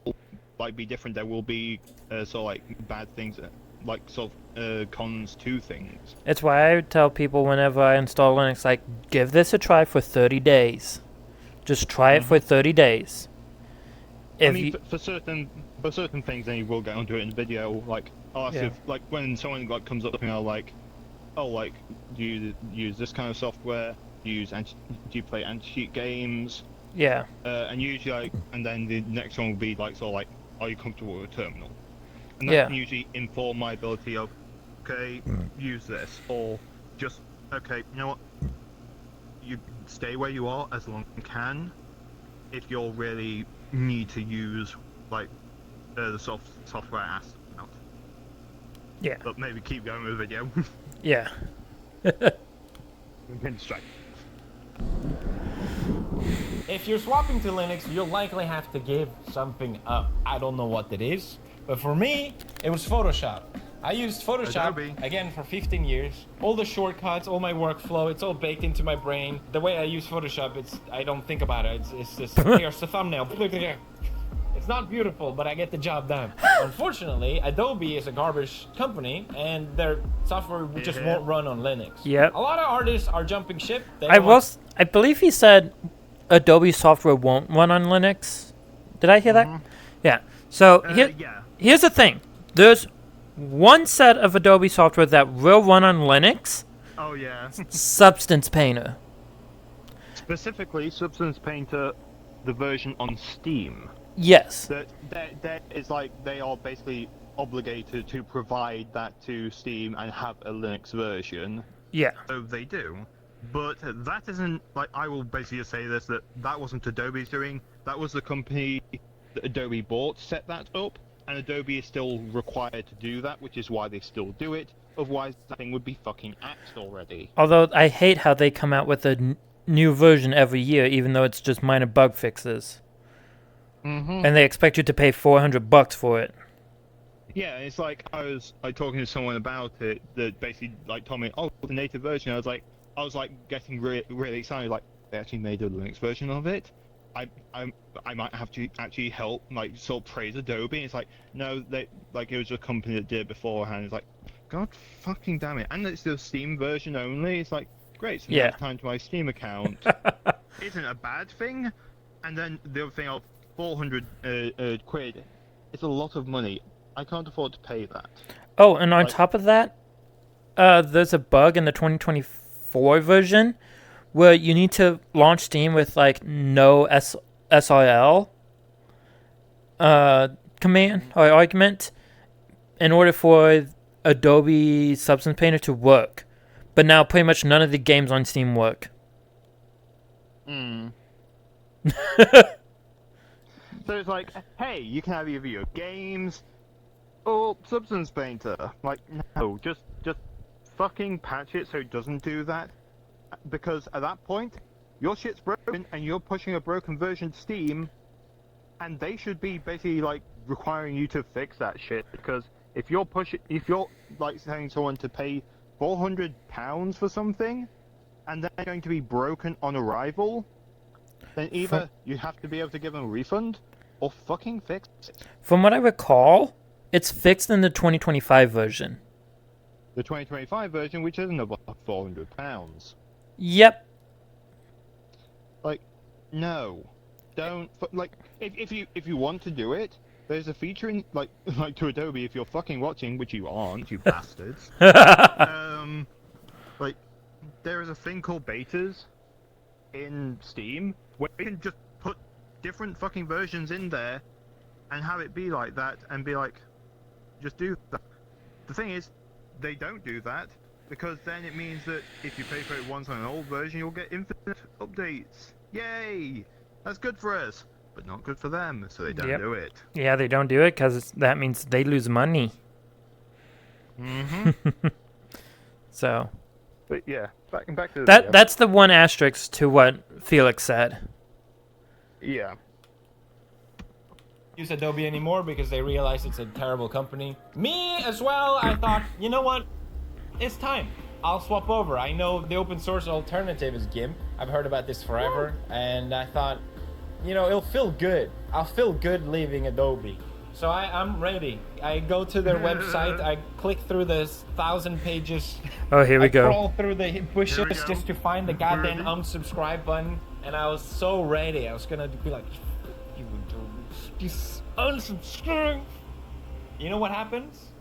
like be different. There will be sort of like bad things, like sort of cons to things. It's why I tell people whenever I install Linux, like, give this a try for 30 days. Just try it for 30 days. I mean, for certain things, then you will get onto it in the video. Like, ask if, like, when someone like comes up to me, I'll like, "Oh, like, do you use this kind of software? Do you play anti-cheat games?" Yeah. And usually, like, and then the next one will be like, sort of like, "Are you comfortable with a terminal?" And that can usually inform my ability of, okay, use this, or just, okay, you know what, you stay where you are as long as you can. If you really need to use like the software aspect. Yeah. But maybe keep going with the video. Yeah. I'm getting distracted. If you're swapping to Linux, you'll likely have to give something up. I don't know what it is, but for me, it was Photoshop. I used Photoshop, Adobe. again, for 15 years. All the shortcuts, all my workflow, it's all baked into my brain. The way I use Photoshop, I don't think about it. It's just, here's the thumbnail. It's It's not beautiful, but I get the job done. Unfortunately, Adobe is a garbage company, and their software just won't run on Linux. Yep. A lot of artists are jumping ship. I believe he said Adobe software won't run on Linux. Did I hear that? Yeah. So here's the thing. There's one set of Adobe software that will run on Linux. Oh yeah. Substance Painter. Specifically, Substance Painter, the version on Steam. Yes. That is like they are basically obligated to provide that to Steam and have a Linux version. Yeah. So they do. But that isn't, like, I will basically just say this, that wasn't Adobe's doing. That was the company that Adobe bought set that up, and Adobe is still required to do that, which is why they still do it. Otherwise, that thing would be fucking axed already. Although I hate how they come out with a new version every year, even though it's just minor bug fixes. Mm-hmm. And they expect you to pay $400 for it. Yeah, it's like I was talking to someone about it that basically like told me, oh, the native version. I was like getting really excited. Like they actually made a Linux version of it. I might have to actually help, like, sort of praise Adobe. It's like, no, it was a company that did it beforehand. It's like, God fucking damn it. And it's the Steam version only. It's like, great, so now it's time to my Steam account. Isn't a bad thing. And then the other thing, 400 quid. It's a lot of money. I can't afford to pay that. Oh, and on top of that, there's a bug in the 2024 version where you need to launch Steam with like no SRL command or argument in order for Adobe Substance Painter to work. But now pretty much none of the games on Steam work. So it's like, hey, you can have either your games or Substance Painter. Like, no, just fucking patch it so it doesn't do that. Because at that point, your shit's broken and you're pushing a broken version to Steam, and they should be basically like requiring you to fix that shit. Because if you're like telling someone to pay £400 for something, and they're going to be broken on arrival, then either you have to be able to give them a refund, or fucking fix it. From what I recall, it's fixed in the 2025 version. The 2025 version, which isn't about £400. Yep. Like, no, don't. Like, if you want to do it, there's a feature in like to Adobe. If you're fucking watching, which you aren't, you bastards. Like, there is a thing called betas in Steam where you can just put different fucking versions in there and have it be like that and be like, just do that. The thing is, they don't do that because then it means that if you pay for it once on an old version, you'll get infinite updates. Yay! That's good for us, but not good for them, so they don't do it. Yeah, they don't do it because that means they lose money. Mm-hmm. So. But yeah, back to that's the one asterisk to what Felix said. Yeah. Use Adobe anymore because they realize it's a terrible company. Me as well. I thought, you know what? It's time. I'll swap over. I know the open source alternative is GIMP. I've heard about this forever, and I thought, you know, it'll feel good. I'll feel good leaving Adobe. So I'm ready. I go to their website. I click through the 1,000 pages. Oh, here we go. I crawl through the bushes just to find the goddamn unsubscribe button, and I was so ready. I was gonna be like, you just unsubscribe. You know what happens?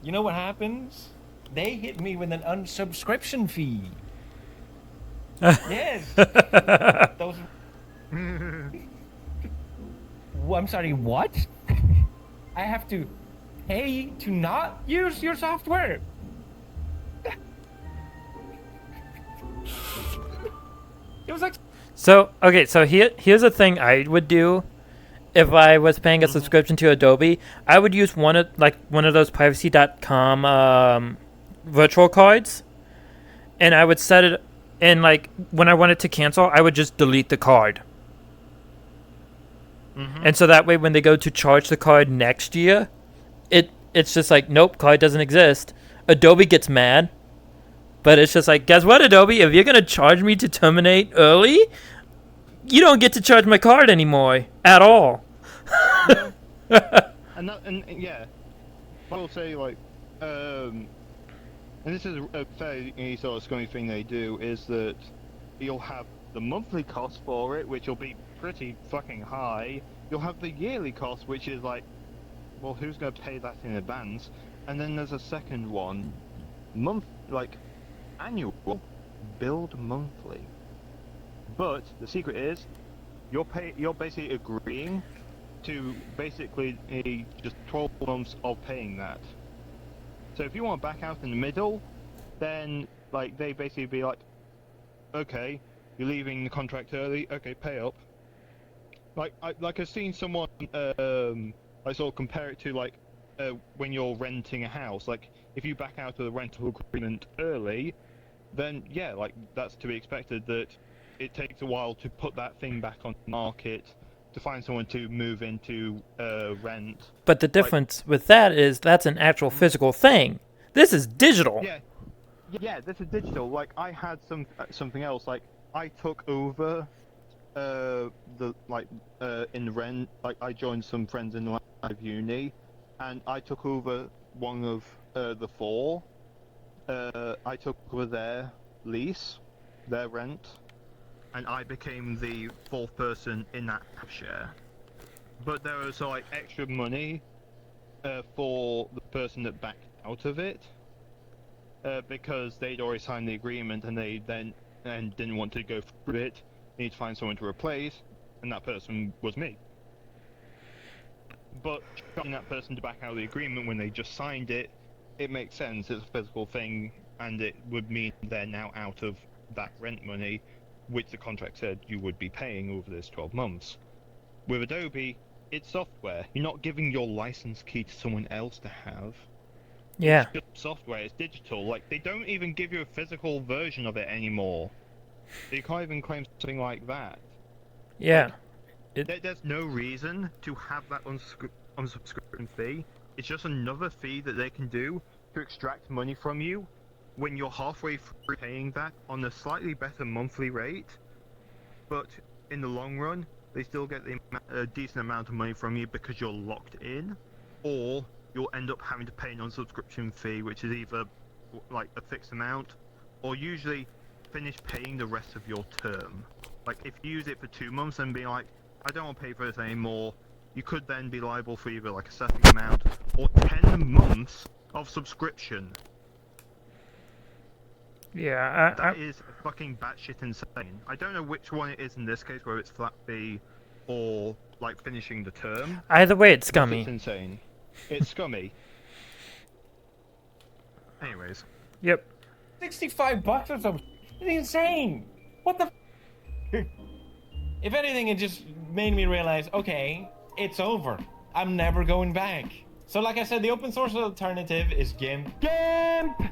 They hit me with an unsubscription fee. Yes. Those. I'm sorry. What? I have to pay to not use your software. It was like. So here's a thing I would do if I was paying a subscription to Adobe. I would use one of those privacy.com virtual cards, and I would set it. And like when I wanted to cancel, I would just delete the card. And so that way, when they go to charge the card next year, it's just like, nope, card doesn't exist. Adobe gets mad, but it's just like, guess what, Adobe? If you're gonna charge me to terminate early, you don't get to charge my card anymore at all. And yeah, I will say like, and this is a fairly sort of scummy thing they do is that you'll have the monthly cost for it, which will be pretty fucking high. You'll have the yearly cost, which is like, well, who's going to pay that in advance? And then there's a second one, annual, billed monthly. But the secret is, you're basically agreeing to basically just 12 months of paying that. So if you want to back out in the middle, then like they basically be like, okay, you're leaving the contract early, okay, pay up. I've seen someone I sort of compare it to like when you're renting a house. Like if you back out of the rental agreement early, then yeah, like that's to be expected that it takes a while to put that thing back on the market, to find someone to move into rent. But the difference with that is that's an actual physical thing. This is digital. Yeah, this is digital. Like I had something else. Like I took over in rent. Like I joined some friends in live uni, and I took over one of the four. I took over their lease, their rent, and I became the fourth person in that share. But there was like extra money for the person that backed out of it because they'd already signed the agreement and they then didn't want to go through it. They need to find someone to replace, and that person was me. But getting that person to back out of the agreement when they just signed it, it makes sense. It's a physical thing, and it would mean they're now out of that rent money, which the contract said you would be paying over this 12 months. With Adobe, it's software. You're not giving your license key to someone else to have. Yeah. It's just software, it's digital. Like, they don't even give you a physical version of it anymore. You can't even claim something like that. Yeah. There's no reason to have that unsubscription fee. It's just another fee that they can do to extract money from you when you're halfway through paying that on a slightly better monthly rate. But in the long run, they still get a decent amount of money from you because you're locked in, or you'll end up having to pay an unsubscription fee, which is either like a fixed amount, or usually finish paying the rest of your term. Like if you use it for 2 months and be like, I don't want to pay for this anymore, you could then be liable for either like a setting amount or 10 months of subscription. Yeah, That is fucking batshit insane. I don't know which one it is in this case, whether it's flat fee or like finishing the term. either way, it's scummy. It's insane. It's scummy. Anyways. Yep. $65 or something. It's insane. What the? If anything, it just made me realize, okay, it's over. I'm never going back. So like I said, the open source alternative is GIMP. GIMP!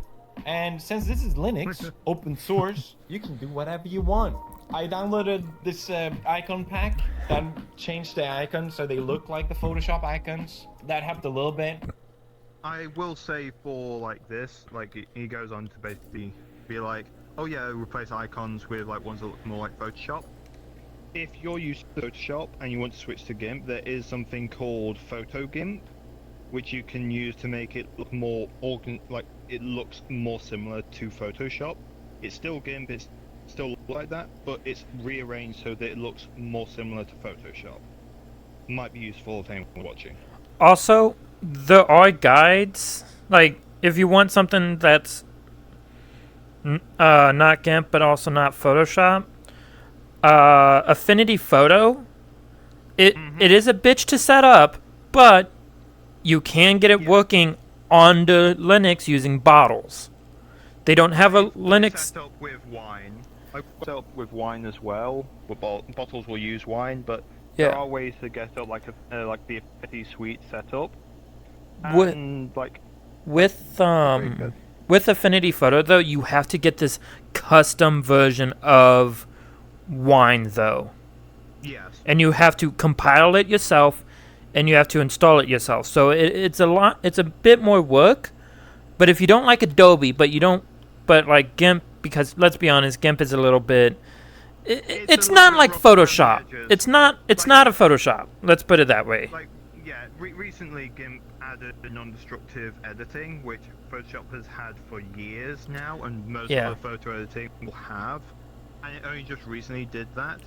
And since this is Linux, open source, you can do whatever you want. I downloaded this icon pack that changed the icons so they look like the Photoshop icons. That helped a little bit. I will say for like this, like he goes on to basically be like, oh yeah, replace icons with like ones that look more like Photoshop. If you're used to Photoshop and you want to switch to GIMP, there is something called PhotoGIMP, which you can use to make it look more it looks more similar to Photoshop. It's still GIMP, it's still like that, but it's rearranged so that it looks more similar to Photoshop. Might be useful if anyone's watching. Also, there are guides. Like, if you want something that's not GIMP but also not Photoshop, Affinity Photo, it is a bitch to set up, but you can get it working on the Linux using bottles. They don't have a Linux. Set up with Wine. I set up with Wine as well. Bottles will use Wine, but there are ways to get up like the Affinity Suite setup. And with Affinity Photo though, you have to get this custom version of Wine though. Yes. And you have to compile it yourself, and you have to install it yourself. So it's a bit more work. But if you don't like Adobe, but like GIMP, because let's be honest, GIMP is a little bit. It's not like Photoshop. It's not a Photoshop. Let's put it that way. Like yeah, recently GIMP added the non-destructive editing, which Photoshop has had for years now, and most Yeah. other photo editing will have. And it only just recently did that.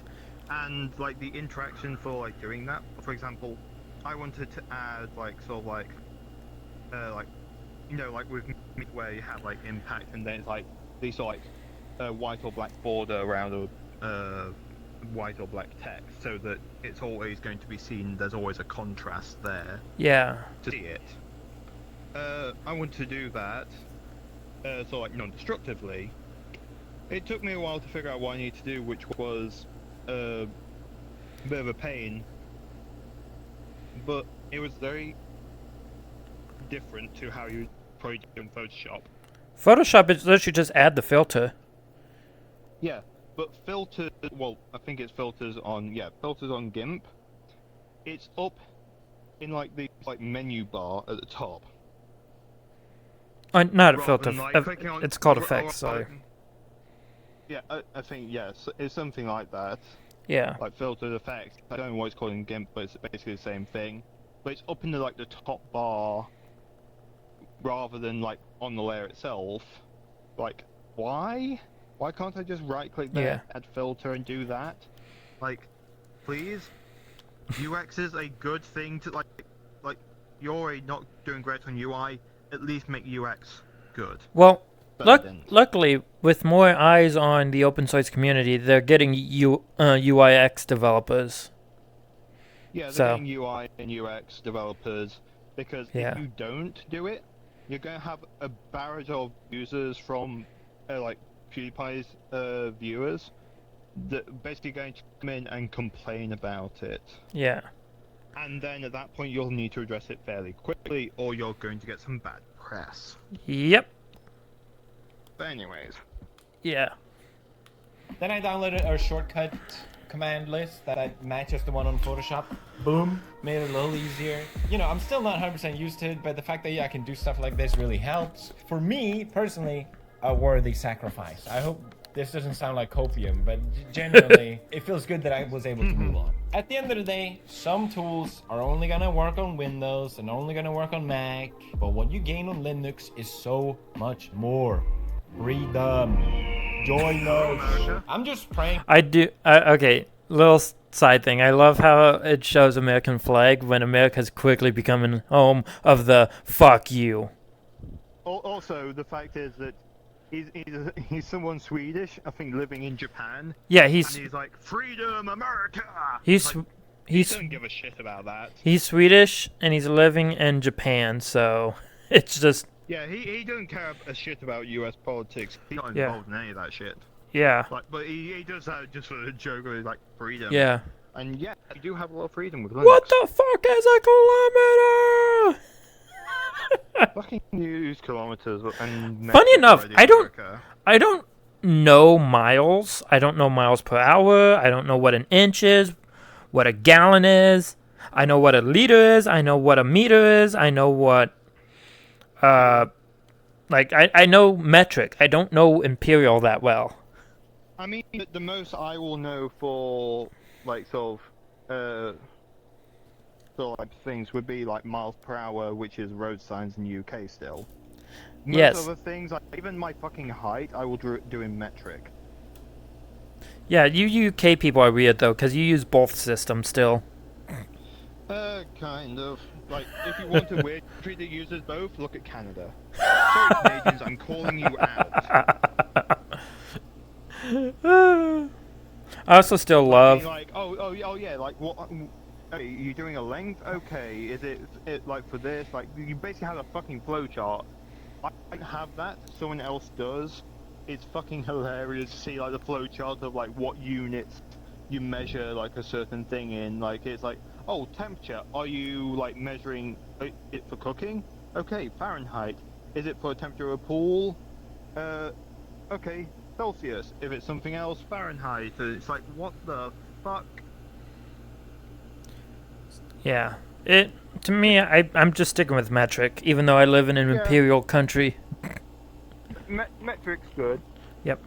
And like the interaction for like doing that, for example, I wanted to add like sort of like you know, like with me where you have like impact and then it's like these sort of like white or black border around a white or black text, so that it's always going to be seen. There's always a contrast there Yeah. to see it. I want to do that, so like non-destructively. It took me a while to figure out what I need to do, which was a bit of a pain, but it was very different to how you probably do in Photoshop. Photoshop is literally just add the filter. Yeah, but filters, well, I think it's filters on GIMP. It's up in like the menu bar at the top. Not a Rather filter. than, like, clicking on- It's called or- effects. or- Sorry. Yeah, I think yes, it's something like that. Yeah. Like filtered effects. I don't know what it's called in GIMP, but it's basically the same thing. But it's up in the the top bar, rather than like on the layer itself. Like, why? Why can't I just right-click there, Yeah. add filter, and do that? Like, please. UX is a good thing to like. You're already not doing great on UI. At least make UX good. Well, But I didn't. luckily, with more eyes on the open source community, they're getting UIX developers. Yeah, they're So- getting UI and UX developers, because Yeah. if you don't do it, you're going to have a barrage of users from like PewDiePie's viewers that basically going to come in and complain about it. Yeah. And then at that point you'll need to address it fairly quickly, or you're going to get some bad press. Yep. But anyways, Yeah. Then I downloaded a shortcut command list that matches the one on Photoshop. Boom, made it a little easier. You know, I'm still not 100% used to it, but the fact that I can do stuff like this really helps. For me, personally, a worthy sacrifice. I hope this doesn't sound like copium, but genuinely, it feels good that I was able to move on. At the end of the day, some tools are only gonna work on Windows and only gonna work on Mac, but what you gain on Linux is so much more. Freedom. Join us. America. I'm just praying. I do. Okay, little side thing. I love how it shows American flag when America's quickly becoming home of the fuck you. Also, the fact is that he's someone Swedish, I think, living in Japan, Yeah, and he's he's like, "Freedom, America!" he's Like, he's don't give a shit about that. he's Swedish and he's living in Japan, so it's just Yeah, he don't care a shit about U.S. politics. He's not Yeah. involved in any of that shit. yeah, Like, but he does that just for a joke of like freedom. yeah. And yeah, you do have a lot of freedom with Linux. What the fuck is a kilometer? Fucking use kilometers and. Funny enough, Radio I don't- America. I don't know miles. I don't know miles per hour. I don't know what an inch is, what a gallon is. I know what a liter is. I know what a meter is. I know what, I know metric. I don't know imperial that well. I mean, the most I will know for like sort of things would be like miles per hour, which is road signs in the UK still. Most Yes. other things, like even my fucking height, I will do in metric. Yeah, you UK people are weird though, because you use both systems still. Kind of. Like, if you want a weird country that uses both, look at Canada. Sorry, Canadians, I'm calling you out. I also still love. Like, oh yeah, like what? Okay, you're doing a length. Okay, is it like for this? Like, you basically have a fucking flowchart. I don't have that. Someone else does. It's fucking hilarious to see like the flowchart of like what units you measure like a certain thing in. Like, it's like, oh, temperature. Are you like measuring it for cooking? Okay, Fahrenheit. Is it for a temperature of a pool? Okay, Celsius. If it's something else, Fahrenheit. It's like, what the fuck? Yeah, to me, I'm just sticking with metric, even though I live in an Yeah. imperial country. Metric's good. Yep.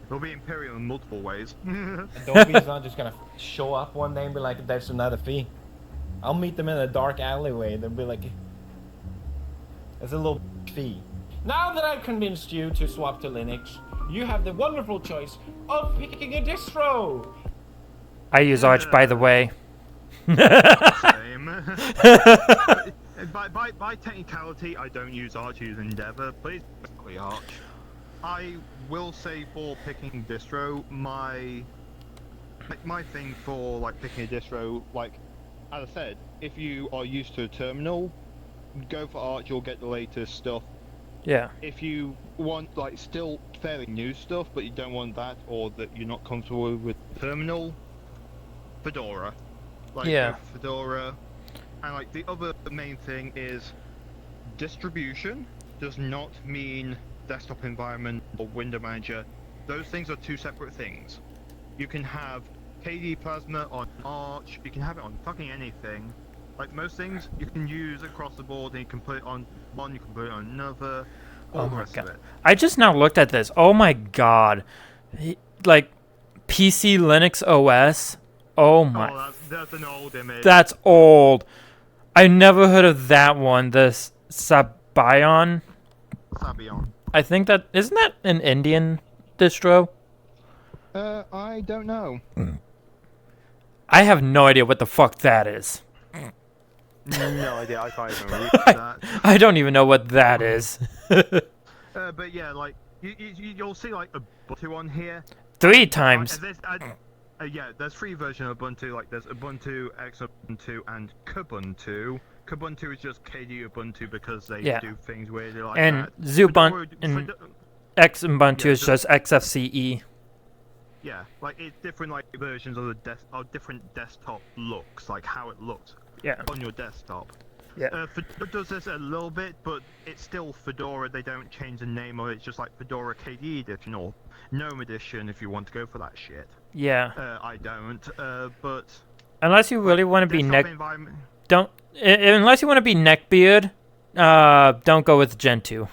It'll be imperial in multiple ways. Adobe's not just gonna show up one day and be like, there's another fee. I'll meet them in a dark alleyway. They'll be like, "It's a little fee." Now that I've convinced you to swap to Linux, you have the wonderful choice of picking a distro. I use Arch, by the way. Same. by technicality, I don't use Arch, I use Endeavour. Please, basically Arch. I will say for picking distro, my thing for like picking a distro, like as I said, if you are used to a terminal, go for Arch. You'll get the latest stuff. Yeah. If you want like still fairly new stuff, but you don't want that, or that you're not comfortable with terminal, Fedora. Like Yeah. Fedora, and like the other main thing is distribution does not mean desktop environment or window manager. Those things are two separate things. You can have KDE Plasma on Arch, you can have it on fucking anything. Like most things you can use across the board, and you can put it on one, you can put it on another, all Oh the my rest god. of it. I just now looked at this. Oh my god. Like, PC Linux OS. Oh my. Oh, that's an old image. That's old. I never heard of that one. The Sabayon. Sabian. I think that isn't that an Indian distro? I don't know. I have no idea what the fuck that is. No idea. I can't even read that. I don't even know what that is. But yeah, like you'll see like Ubuntu on here. 3 times. Yeah, there's 3 versions of Ubuntu. Like there's Ubuntu, Xubuntu, and Kubuntu. Kubuntu is just KDE Ubuntu because they Yeah. do things weirdly like And that. Zubuntu and Xubuntu Yeah, is just XFCE. yeah, like it's different like versions of different desktop looks, like how it looks Yeah. on your desktop. Yeah. Fedora does this a little bit, but it's still Fedora. They don't change the name of it. It's just like Fedora KDE Edition or GNOME Edition if you want to go for that shit. Yeah. I don't. But Unless you really want to be desktop environment. unless you want to be neckbeard, don't go with Gen 2.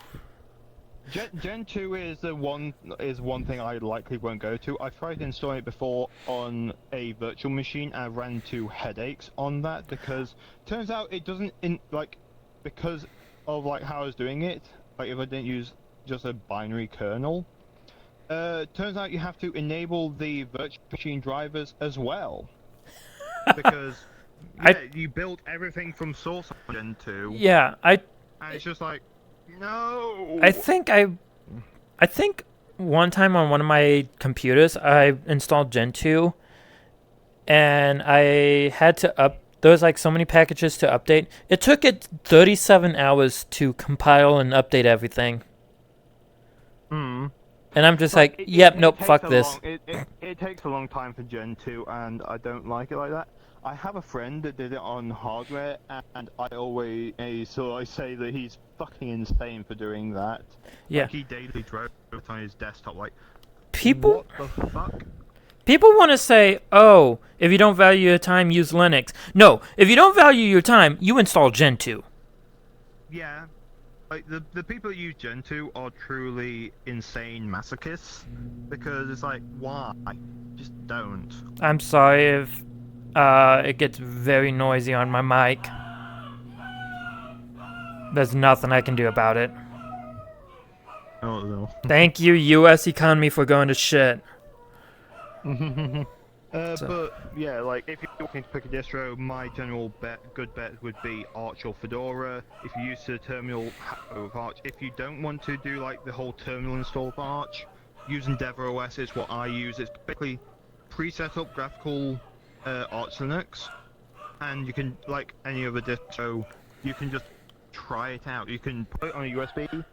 Gen 2 is one thing I likely won't go to. I've tried installing it before on a virtual machine and I ran into headaches on that because turns out it doesn't because of like how I was doing it, like if I didn't use just a binary kernel, turns out you have to enable the virtual machine drivers as well. Because you built everything from source on Gen 2. Yeah, And it's just like, no. I think one time on one of my computers I installed Gen 2 and I had to there was like so many packages to update. It took it 37 hours to compile and update everything. Hmm. And I'm just like, yep, nope, takes fuck a this. It takes a long time for Gen 2, and I don't like it like that. I have a friend that did it on hardware, and I say that he's fucking insane for doing that. Yeah. Like, he daily drove it on his desktop, like, People what the fuck? People want to say, oh, if you don't value your time, use Linux. No, if you don't value your time, you install Gen 2. Yeah. Like, the people that use Gen 2 are truly insane masochists, because it's like, why? Just don't. I'm sorry if it gets very noisy on my mic. There's nothing I can do about it. Oh, no. Thank you, U.S. economy, for going to shit. But yeah, like if you're looking to pick a distro, my general good bet would be Arch or Fedora. If you use the terminal with Arch, if you don't want to do like the whole terminal install of Arch, use Endeavour OS is what I use. It's basically pre-set up graphical Arch Linux, and you can, like any other distro, you can just try it out. You can put it on a USB, and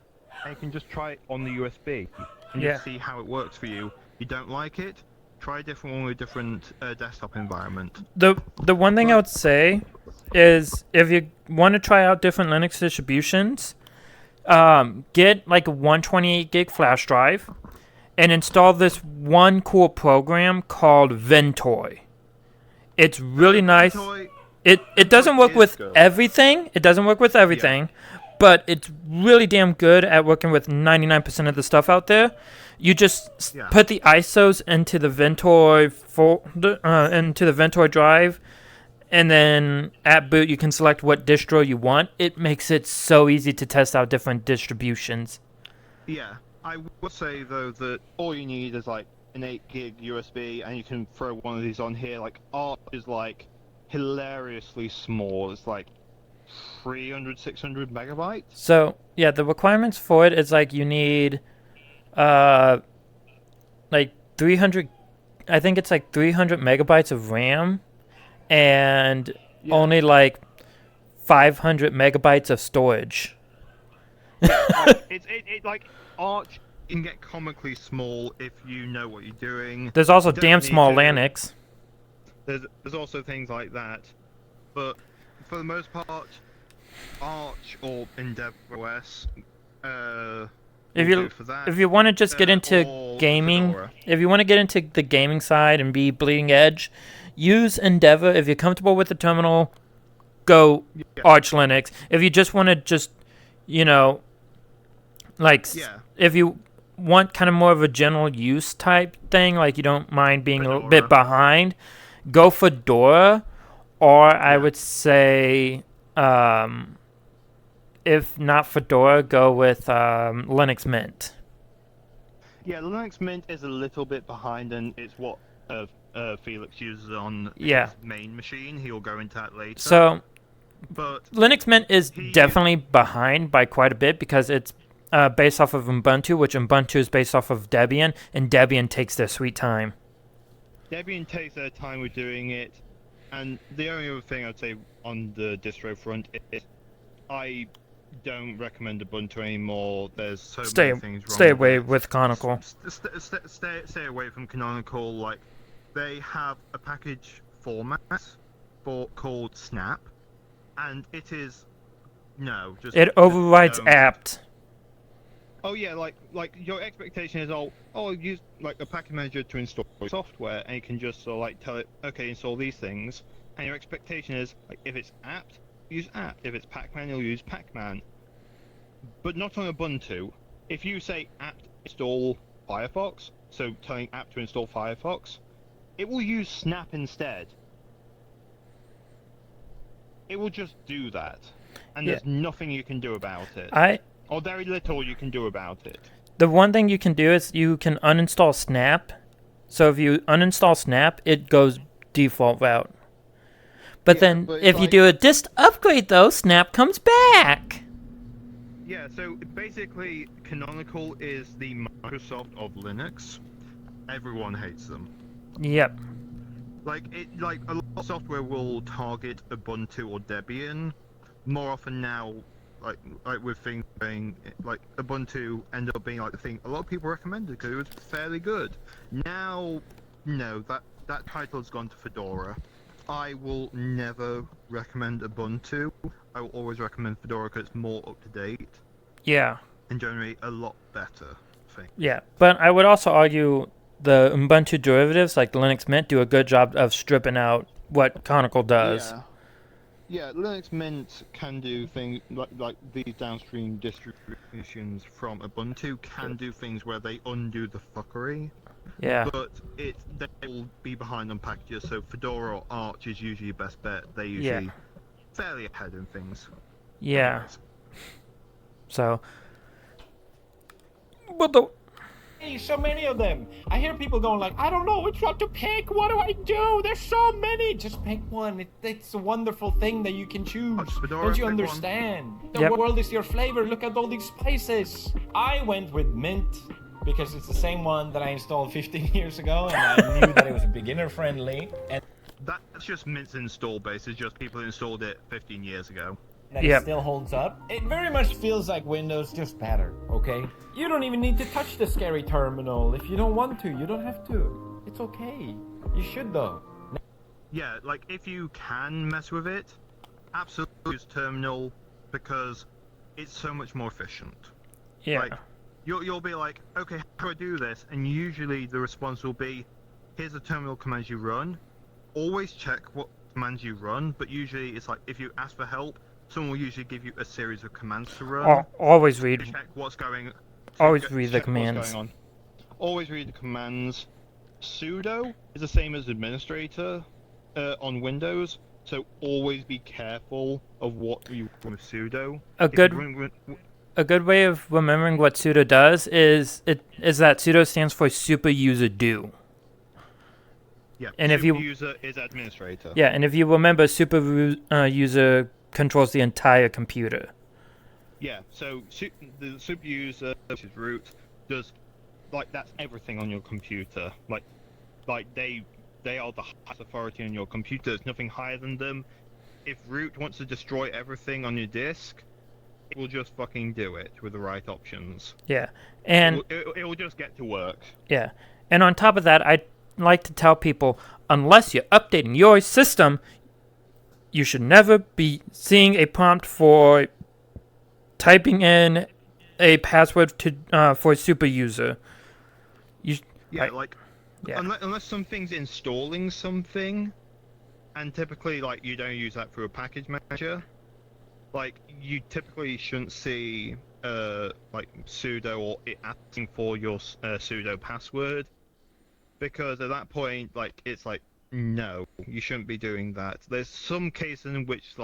you can just try it on the USB, and just see how it works for you. You don't like it? Try a different one with a different desktop environment. The one thing I would say is if you want to try out different Linux distributions, get like a 128 gig flash drive and install this one cool program called Ventoy. It's really nice. It doesn't work with everything. It doesn't work with everything, but it's really damn good at working with 99% of the stuff out there. You just put the ISOs into the Ventoy into the Ventoy drive, and then at boot you can select what distro you want. It makes it so easy to test out different distributions. Yeah, I would say though that all you need is like an 8 gig USB, and you can throw one of these on here. Like Arch is like hilariously small. It's like 300, 600 megabytes. So yeah, the requirements for it is like you need like 300, I think it's like 300 megabytes of RAM and Yeah. only like 500 megabytes of storage. Like, it like Arch can get comically small if you know what you're doing. There's also You don't damn need small to- Linux. There's also things like that, but for the most part, Arch or Endeavour OS. If will you do for that. if you want to just get into or gaming, Fedora. if you want to get into the gaming side and be bleeding edge, use Endeavor. If you're comfortable with the terminal, go Yeah. Arch Linux. If you just want to like Yeah. if you want kind of more of a general use type thing, like you don't mind being a little bit Fedora. behind, go Fedora, or I Yeah. would say, if not Fedora, go with Linux Mint. Yeah, Linux Mint is a little bit behind, and it's what Felix uses on Yeah. his main machine. He'll go into that later. So but Linux Mint is He- definitely behind by quite a bit because it's based off of Ubuntu, which Ubuntu is based off of Debian, and Debian takes their sweet time. Debian takes their time with doing it, and the only other thing I'd say on the distro front is I don't recommend Ubuntu anymore. There's so many things wrong. Stay with away it. with Canonical. Stay away from Canonical. Like, they have a package format called Snap, and it is just It overrides don't. apt. Oh yeah, like your expectation is use like a package manager to install software, and you can just sort of like tell it, okay, install these things, and your expectation is like if it's apt, use apt. If it's Pacman, you'll use Pacman. But not on Ubuntu. If you say apt install Firefox, so telling apt to install Firefox, it will use Snap instead. It will just do that, and Yeah. there's nothing you can do about it. Or very little you can do about it. The one thing you can do is you can uninstall Snap. So if you uninstall Snap, it goes default route. But Yeah, then but it's if you like- do a dist upgrade though, Snap comes back. Yeah, so basically, Canonical is the Microsoft of Linux. Everyone hates them. Yep. Like a lot of software will target Ubuntu or Debian. More often now, like with things being like Ubuntu ended up being like the thing a lot of people recommended because it was fairly good. Now, no, that title has gone to Fedora. I will never recommend Ubuntu. I will always recommend Fedora because it's more up to date Yeah. and generally a lot better thing. Yeah. But I would also argue the Ubuntu derivatives, like the Linux Mint, do a good job of stripping out what Canonical does. Yeah, Linux Mint can do things like these downstream distributions from Ubuntu can do things where they undo the fuckery, Yeah. but they will be behind on packages. So Fedora or Arch is usually your best bet. They're usually fairly ahead in things. Yeah. Anyways. So. But the. Hey, so many of them. I hear people going like, I don't know which one to pick. What do I do? There's so many. Just pick one. It's a wonderful thing that you can choose. Fedora, Don't you pick one. understand? The Yep. world is your flavor. Look at all these spices. I went with Mint because it's the same one that I installed 15 years ago, and I knew that it was beginner friendly and That's just Mint's install base. It's just people installed it 15 years ago. that Yep. it still holds up. It very much feels like Windows, just better, okay? You don't even need to touch the scary terminal. If you don't want to, you don't have to. It's okay. You should though. Yeah, like if you can mess with it, absolutely use Terminal because it's so much more efficient. Yeah. Like, you'll be like, okay, how do I do this? And usually the response will be, here's the terminal commands you run. Always check what commands you run, but usually it's like if you ask for help, someone will usually give you a series of commands to run. Always To read. check what's going. Always check read the what's commands. going on. Always read the commands. Sudo is the same as administrator on Windows, So always be careful of what you run with sudo. A If you good run- a good way of remembering what sudo does is that sudo stands for super user do. Yeah, And if super you- user is administrator. Yeah, and if you remember, super user controls the entire computer. Yeah, so the super user, which is root, does that's everything on your computer. Like they are the highest authority on your computer. There's nothing higher than them. If root wants to destroy everything on your disk, it will just fucking do it with the right options. Yeah, and It will just get to work. yeah, and on top of that, I like to tell people, unless you're updating your system, you should never be seeing a prompt for typing in a password to for a super user. Yeah, Yeah. unless something's installing something, and typically you don't use that through a package manager. You typically shouldn't see sudo or it asking for your sudo password, because at that point it's no, you shouldn't be doing that. There's some cases in which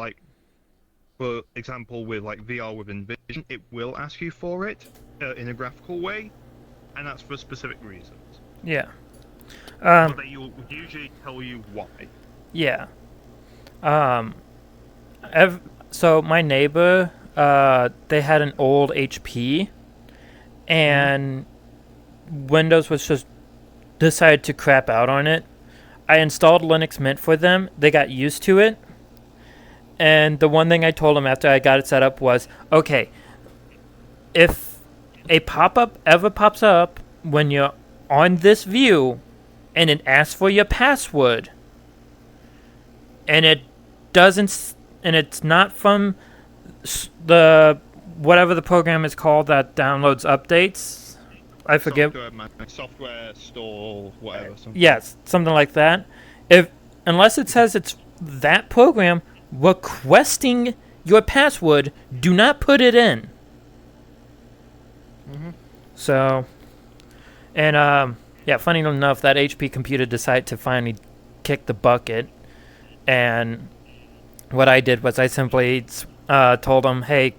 for example with VR with Envision, it will ask you for it in a graphical way, and that's for specific reasons. Yeah. But they will usually tell you why. Yeah. So my neighbor, they had an old HP, and Windows was just decided to crap out on it. I installed Linux Mint for them. They got used to it. And the one thing I told them after I got it set up was, okay, if a pop-up ever pops up when you're on this view and it asks for your password, and it doesn't, and it's not from the whatever the program is called that downloads updates. I forget. Software store, whatever. Yes, something like that. Unless it says it's that program requesting your password, do not put it in. Mm-hmm. So, and yeah, funny enough, that HP computer decided to finally kick the bucket, and what I did was I simply told them, "Hey,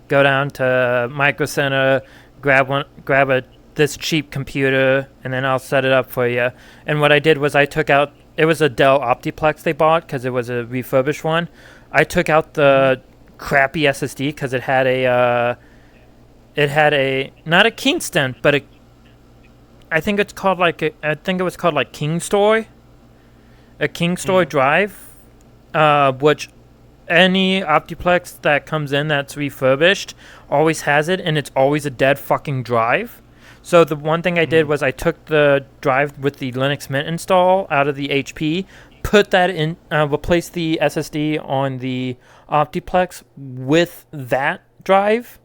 go down to Micro Center, grab this cheap computer, and then I'll set it up for you." And what I did was I took out. It was a Dell Optiplex they bought because it was a refurbished one. I took out the crappy SSD because it had a not a Kingston, but I think it was called like Kingstoy, a Kingstoy drive, which any Optiplex that comes in that's refurbished always has it, and it's always a dead fucking drive. So the one thing I did was I took the drive with the Linux Mint install out of the HP, put that in, replaced the SSD on the Optiplex with that drive,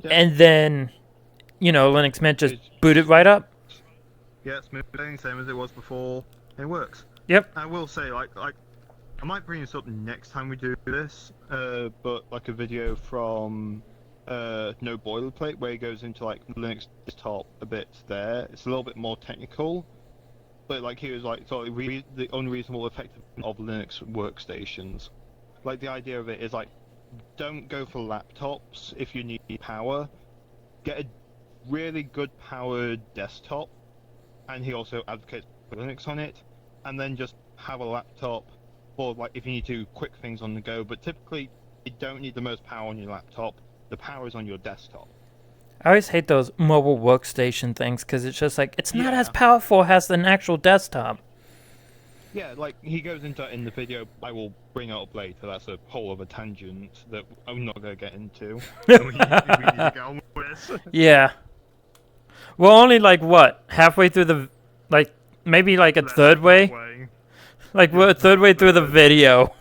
and then, Linux Mint just booted right up. Yeah, smooth thing, same as it was before. It works. Yep. I will say, I might bring this up next time we do this, but a video from No Boilerplate where he goes into Linux desktop a bit there. It's a little bit more technical, but he was the unreasonable effectiveness of Linux workstations. The idea of it is don't go for laptops if you need power. Get a really good powered desktop, and he also advocates for Linux on it, and then just have a laptop for if you need to quick things on the go. But typically, you don't need the most power on your laptop. The power is on your desktop. I always hate those mobile workstation things because it's just it's not as powerful as an actual desktop. Yeah, he goes into it in the video I will bring up later. That's a whole other tangent that I'm not going to get into. we need to get on with this. Yeah. We're only halfway through the maybe a third way. We're a third way through the video.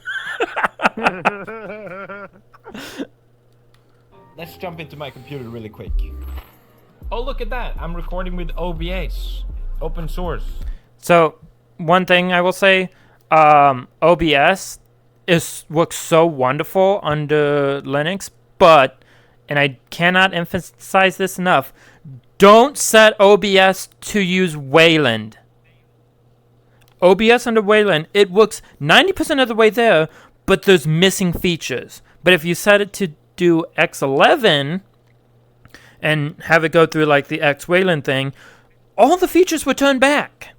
Let's jump into my computer really quick. Oh, look at that. I'm recording with OBS. Open source. So, one thing I will say, OBS works so wonderful under Linux, but, and I cannot emphasize this enough, don't set OBS to use Wayland. OBS under Wayland, it works 90% of the way there, but there's missing features. But if you set it to do X11 and have it go through like the X Wayland thing, all the features were turned back.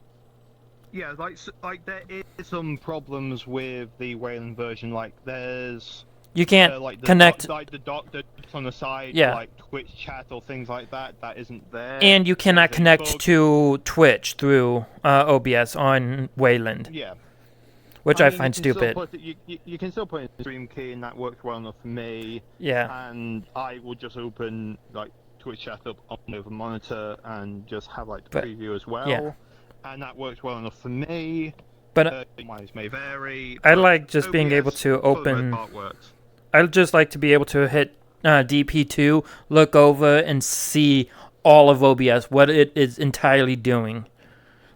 Yeah, like there is some problems with the Wayland version. Like there's You can't like the connect, the dots on the side, Yeah. like Twitch chat or things like that. That isn't there. and you cannot There's a connect bug. to Twitch through OBS on Wayland, Yeah. which I mean, find you can still stupid. put it- you can still put in the stream key, and that works well enough for me. Yeah, And I will just open like Twitch chat up on the monitor and just have like the But- preview as well. yeah. And that works well enough for me. but Mine may vary. I but like just being able OBS, to for the most open. part, works. I'd just like to be able to hit DP2, look over, and see all of OBS, what it is entirely doing.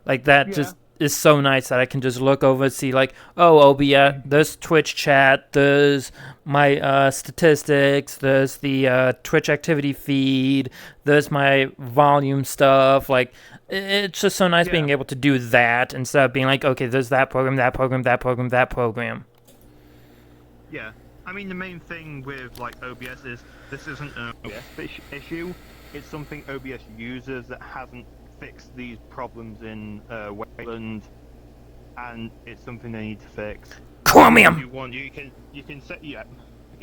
Like, that Yeah. just is so nice that I can just look over and see, like, oh, OBS, there's Twitch chat, there's my statistics, there's the Twitch activity feed, there's my volume stuff. Like, it's just so nice Yeah. being able to do that instead of being like, okay, there's that program, that program, that program, that program. Yeah. I mean, the main thing with like OBS is this isn't an OBS issue. It's something OBS uses that hasn't fixed these problems in Wayland, and it's something they need to fix. Chromium! If you want, you can set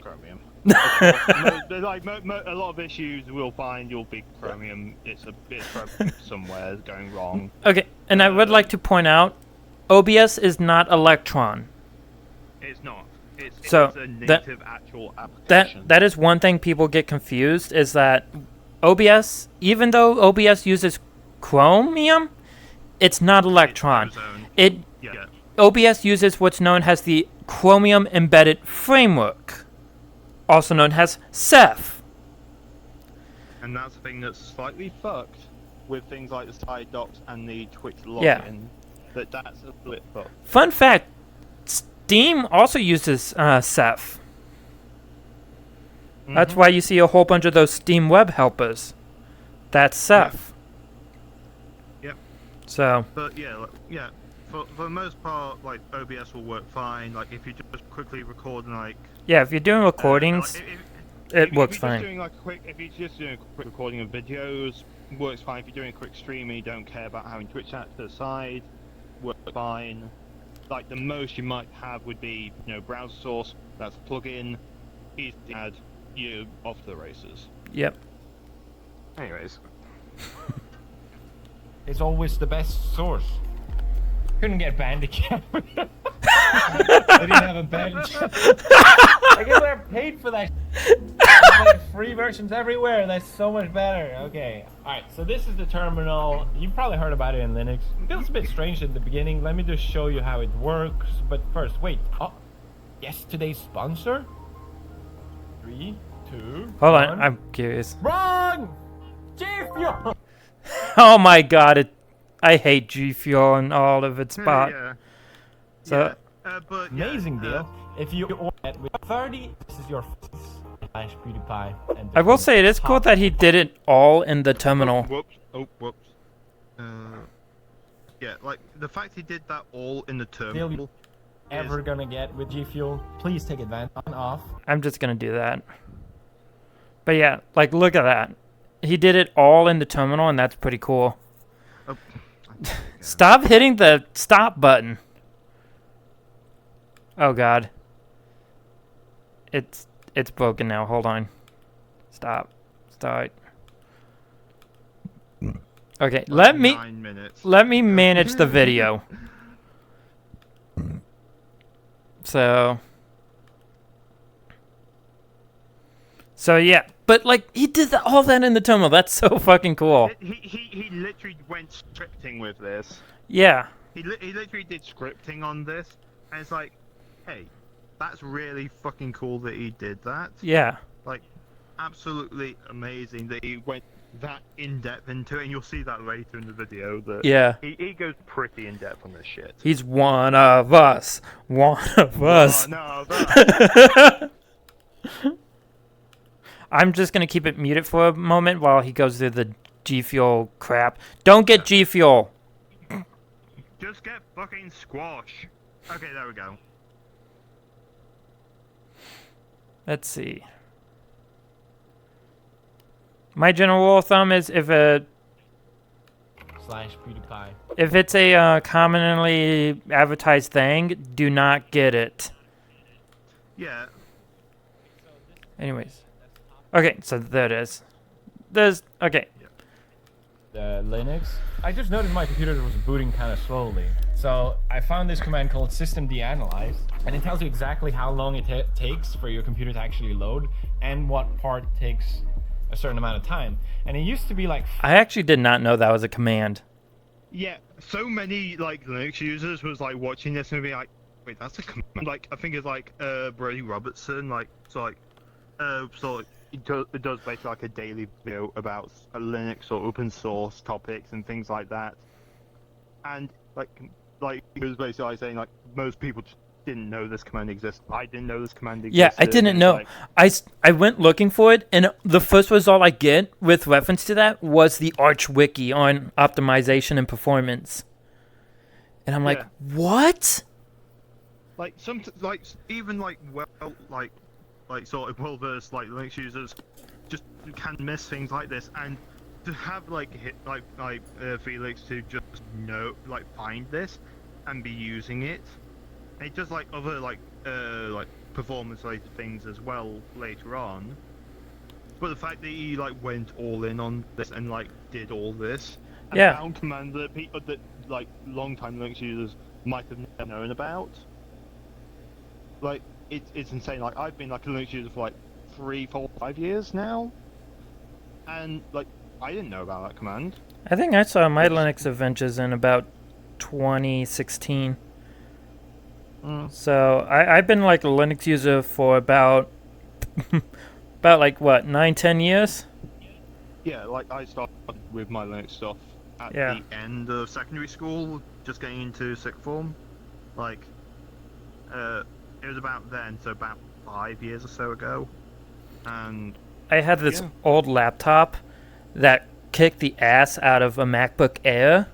Chromium. A lot of issues we'll find you'll be Chromium. It's a bit somewhere going wrong. Okay, and I would like to point out, OBS is not Electron. It's not. It's So, a native actual That application. that is one thing people get confused, is that OBS, even though OBS uses Chromium, it's not Electron. It's ozone. It Yeah. OBS uses what's known as the Chromium Embedded Framework, also known as Ceph. And that's the thing that's slightly fucked with things like the side docs and the Twitch login. Yeah. That's a bit fucked. Fun fact, Steam also uses Ceph. That's Mm-hmm. why you see a whole bunch of those Steam web helpers. That's Ceph. Yep. So, But yeah, for the most part, like OBS will work fine. Like if you just quickly record and like yeah, if you're doing recordings, it works if you're fine. Doing like if you're just doing a quick recording of videos, works fine. If you're doing a quick stream and you don't care about having Twitch chat to the side, works fine. Like the most you might have would be, browser source. That's a plugin. Easy to add. You off to the races. Yep. Anyways, It's always the best source. Couldn't get Bandicam. I didn't have a Bandicam. I guess I paid for that. There's like free versions everywhere. That's so much better. Okay. Alright, so this is the terminal. You've probably heard about it in Linux. It feels a bit strange at the beginning. Let me just show you how it works. But first, wait. Oh, yesterday's sponsor? 3, 2, Hold 1. on, I'm curious. Wrong! G Fuel! Oh my god, I hate G Fuel and all of its spot. yeah. So, But Amazing deal. If you order it with 30, this is your /PewDiePie. And I will say it is cool that he did it all in the terminal. Whoops. Oh, whoops. Yeah, like the fact he did that all in the terminal. ever gonna get with G Fuel, please take advantage on off. I'm just gonna do that. But yeah, like look at that. He did it all in the terminal, and that's pretty cool. Oh. Stop hitting the stop button. Oh god. It's broken now. Hold on. Stop. Start. Okay, let me 9 minutes. manage the video. So yeah, but like he did all that in the terminal. That's so fucking cool. He literally went scripting with this. Yeah. He literally did scripting on this, and it's like, hey, that's really fucking cool that he did that. Yeah. Like, absolutely amazing that he went that in depth into it, and you'll see that later in the video. That Yeah. he goes pretty in depth on this shit. He's one of us. One of us. Oh, no, that, I'm just gonna keep it muted for a moment while he goes through the G Fuel crap. Don't get G Fuel. Just get fucking squash. Okay, there we go. Let's see. My general rule of thumb is if /PewDiePie. it's a commonly advertised thing, do not get it. Yeah. Anyways. Okay, so there it is. Okay. The Linux. I just noticed my computer was booting kind of slowly. So I found this command called systemdanalyze, and it tells you exactly how long it takes for your computer to actually load and what part takes a certain amount of time. And it used to be like... I actually did not know that was a command. Yeah, so many like Linux users was like watching this and be like, wait, that's a command. Like I think it's like Brady Robertson, like it does basically like a daily video about Linux or open source topics and things like that. And like it was basically like saying like most people just didn't know this command existed. I didn't know this command existed. Yeah, I didn't know. Like, I went looking for it, and the first result I get with reference to that was the Arch Wiki on optimization and performance. And I'm like, what? Like even sort of well-versed like Linux users just can miss things like this, and to have Felix to just find this and be using it. And it does like other performance-related things as well later on. But the fact that he went all in on this and did all this, and found command that people that long-time Linux users might have never known about. It's insane. I've been a Linux user for 3, 4, 5 years now, and I didn't know about that command. I think I saw my Linux Adventures in about 2016. So I've been a Linux user for about 9-10 years. Yeah, I started with my Linux stuff at the end of secondary school, just getting into sixth form. It was about then, so about 5 years or so ago. And I had this old laptop that kicked the ass out of a MacBook Air.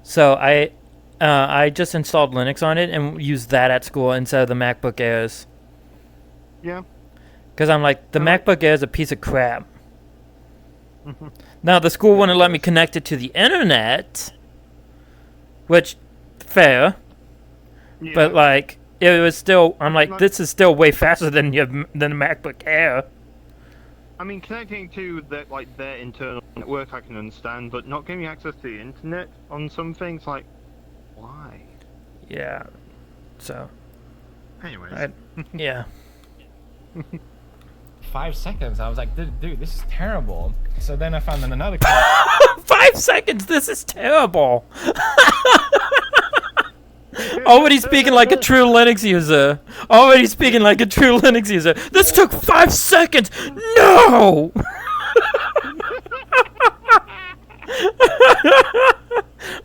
So I just installed Linux on it and used that at school instead of the MacBook Airs. Yeah. Because I'm the MacBook Air is a piece of crap. Now, the school wouldn't let me connect it to the internet, which, fair. Yeah. But, it was still, I'm this is still way faster than the MacBook Air. I mean, connecting to their internal network I can understand, but not giving access to the internet on some things, why? Yeah. So. Anyways. Yeah. 5 seconds. I was like, dude, this is terrible. So then I found another 5 seconds. This is terrible. Already speaking like a true Linux user. This took 5 seconds. No.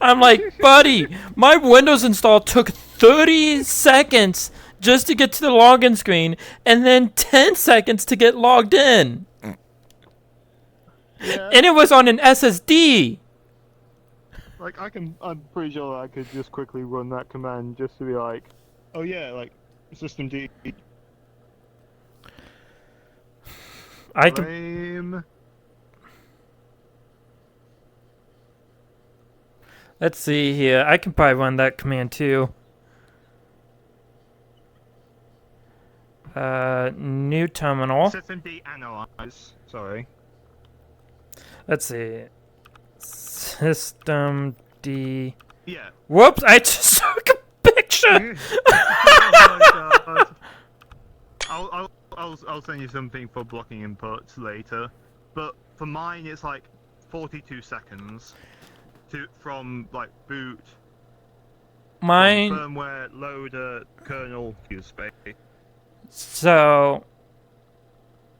I'm buddy, my Windows install took 30 seconds just to get to the login screen, and then 10 seconds to get logged in. Yeah. And it was on an SSD. I'm pretty sure I could just quickly run that command just to be oh yeah, systemd. I can. Let's see here. I can probably run that command too. New terminal. Systemd analyze. Sorry. Let's see. Systemd. Yeah. Whoops! I just took a picture. Oh my God. I'll send you something for blocking inputs later, but for mine it's 42 seconds from boot. Mine. Firmware, loader, kernel, use space. So.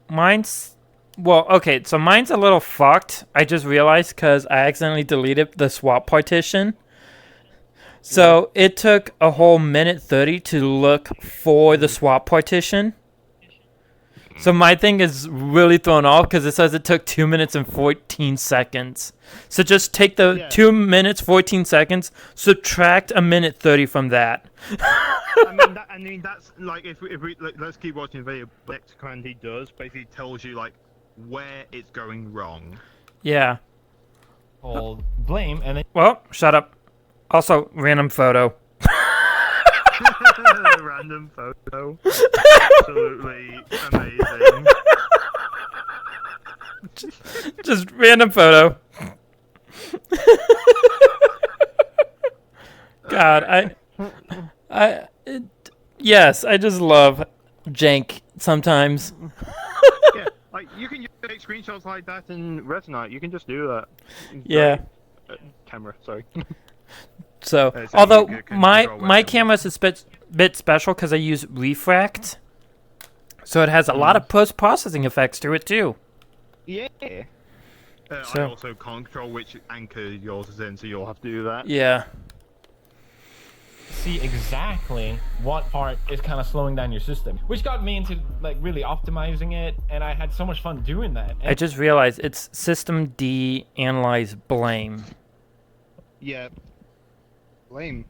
Mine's. Well, okay, so mine's a little fucked. I just realized because I accidentally deleted the swap partition. So it took a whole minute 30 to look for the swap partition. So my thing is really thrown off because it says it took 2 minutes and 14 seconds. So just take the 2 minutes 14 seconds, subtract a minute 30 from that. I mean that's like if we like, let's keep watching the video. Next command he does basically tells you like where it's going wrong. Yeah. Hold blame, and then Well, shut up. Also, random photo. Random photo. Absolutely amazing. Just random photo. God, yes, I just love jank sometimes. Yeah, like you can take screenshots like that in Resonite. You can just do that. Yeah. Camera, sorry. So, So although you can my control my webcam. camera's a bit special because I use refract, so it has a lot of post-processing effects to it too. Yeah. I So- also can't control which anchor yours is in, so you'll have to do that. Yeah. see exactly what part is kind of slowing down your system, which got me into like really optimizing it, and I had so much fun doing that. I just realized it's system D analyze blame. Yeah. Lame.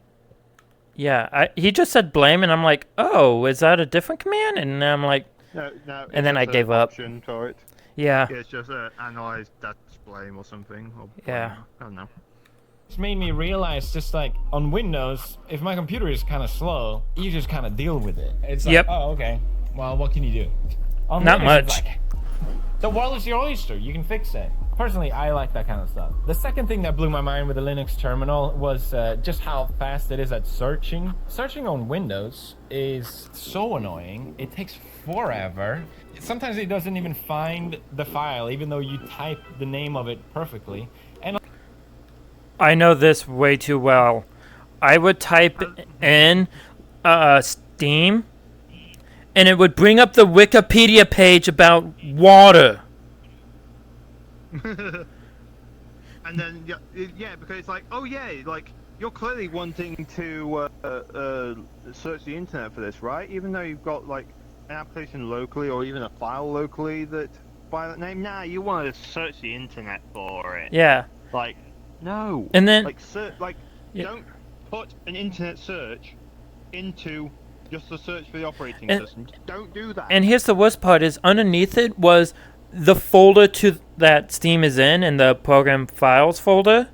Yeah, he just said blame, and I'm like, oh, is that a different command? And I'm like, No. And then it's I just gave an up. option for it. yeah, Yeah, it's just analyze that's blame or something. Or blame. Yeah. I don't know. It's made me realize, just like on Windows, if my computer is kind of slow, you just kind of deal with it. It's like, Yep. oh, okay. Well, what can you do? On Not Linux, it's much. like, the world is your oyster. You can fix it. Personally, I like that kind of stuff. The second thing that blew my mind with the Linux terminal was just how fast it is at searching. Searching on Windows is so annoying. It takes forever. Sometimes it doesn't even find the file, even though you type the name of it perfectly. And I know this way too well. I would type in Steam, and it would bring up the Wikipedia page about water. And then yeah, because it's like, oh yeah, like you're clearly wanting to search the internet for this, right? Even though you've got like an application locally or even a file locally that by that name. Nah, you want to search the internet for it. Yeah. Like, no. And then Yeah. don't put an internet search into just a search for the operating And- system. Don't do that. And here's the worst part is underneath it was the folder that Steam is in the program files folder.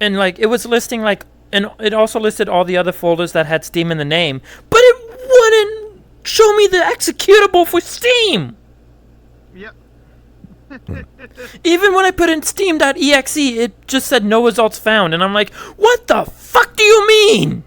And like it was listing like and it also listed all the other folders that had Steam in the name, but it wouldn't show me the executable for Steam. Yep. Even when I put in steam.exe, it just said no results found, and I'm like, what the fuck do you mean?